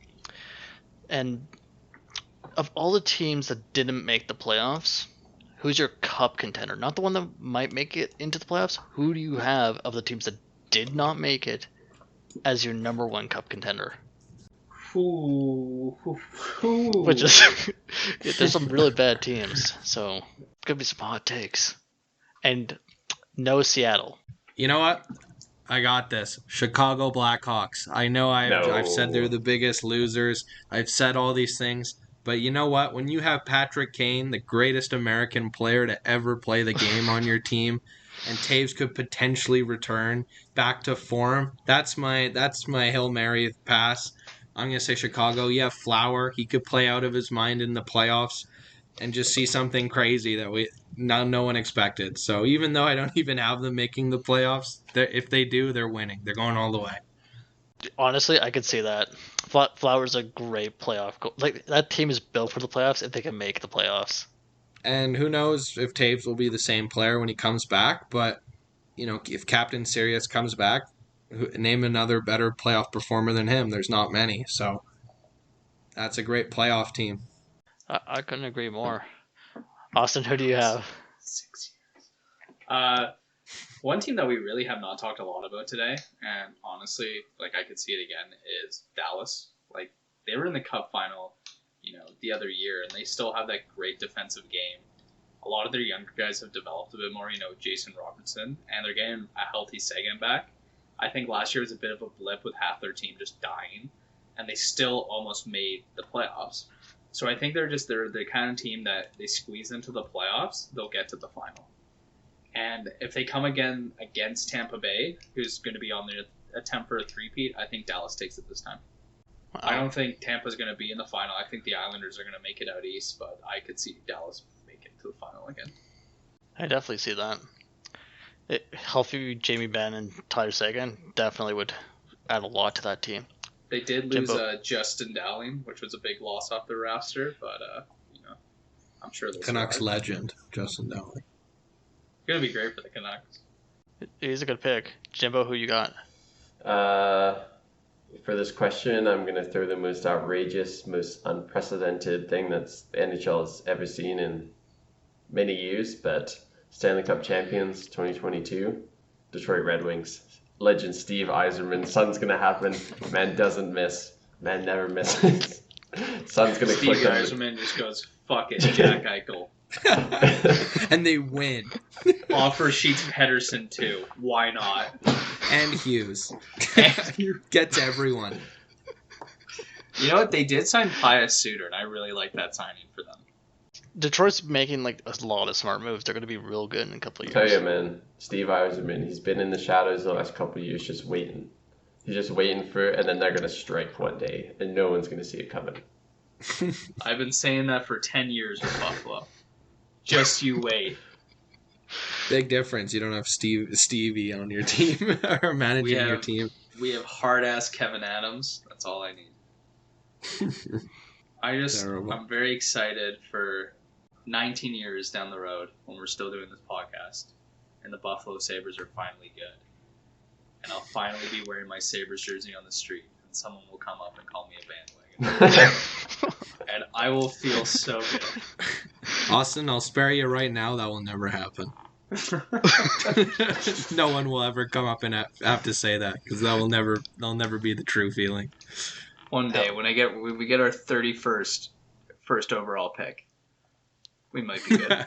and of all the teams that didn't make the playoffs, who's your cup contender? Not the one that might make it into the playoffs. Who do you have of the teams that did not make it as your number one cup contender? Which is, there's some really bad teams, so it's gonna be some hot takes. And no Seattle. You know what? I got this. Chicago Blackhawks. I know I've said they're the biggest losers. I've said all these things. But you know what? When you have Patrick Kane, the greatest American player to ever play the game on your team, and Taves could potentially return back to form, that's my Hail Mary pass. I'm going to say Chicago. You have Flower. He could play out of his mind in the playoffs and just see something crazy that no one expected. So even though I don't even have them making the playoffs, if they do, they're winning. They're going all the way. Honestly, I could see that. Flower's a great playoff goal. Like, that team is built for the playoffs if they can make the playoffs. And who knows if Taves will be the same player when he comes back. But, you know, if Captain Sirius comes back, name another better playoff performer than him. There's not many. So that's a great playoff team. I couldn't agree more. Austin, who do you have? 6 years. One team that we really have not talked a lot about today, and honestly, like I could see it again, is Dallas. Like, they were in the Cup final, you know, the other year, and they still have that great defensive game. A lot of their younger guys have developed a bit more, you know, Jason Robertson, and they're getting a healthy Sagan back. I think last year was a bit of a blip with half their team just dying, and they still almost made the playoffs. So I think they're the kind of team that they squeeze into the playoffs, they'll get to the final. And if they come again against Tampa Bay, who's going to be on their attempt for a three-peat, I think Dallas takes it this time. Wow. I don't think Tampa's going to be in the final. I think the Islanders are going to make it out east, but I could see Dallas make it to the final again. I definitely see that. Healthy Jamie Benn and Tyler Seguin definitely would add a lot to that team. They did lose Jimbo. Justin Dowling, which was a big loss off the roster, but I'm sure they'll Canucks survive. legend, Justin Dowling. It's going to be great for the Canucks. He's a good pick. Jimbo, who you got? For this question, I'm going to throw the most outrageous, most unprecedented thing that's the NHL has ever seen in many years, but Stanley Cup champions 2022, Detroit Red Wings. Legend Steve Yzerman. Sun's going to happen. Man doesn't miss. Man never misses. Sun's going to Steve click on Yzerman just goes, fuck it, Jack Eichel. And they win. Offer Sheets Pedersen too. Why not? And Hughes. Gets everyone. You know what? They did sign Pius Suter, and I really like that signing for them. Detroit's making like a lot of smart moves. They're going to be real good in a couple of Tell years. you, man, Steve Yzerman, he's been in the shadows the last couple of years just waiting. He's just waiting for it, and then they're going to strike one day, and no one's going to see it coming. I've been saying that for 10 years with Buffalo. Just you wait. Big difference. You don't have Stevie on your team or managing your team. We have hard-ass Kevin Adams. That's all I need. I'm very excited for 19 years down the road when we're still doing this podcast and the Buffalo Sabres are finally good. And I'll finally be wearing my Sabres jersey on the street and someone will come up and call me a bandwagon. And I will feel so good. Austin, I'll spare you right now. That will never happen. No one will ever come up and have to say that because that'll never be the true feeling. One day when we get our 31st first overall pick, we might be good.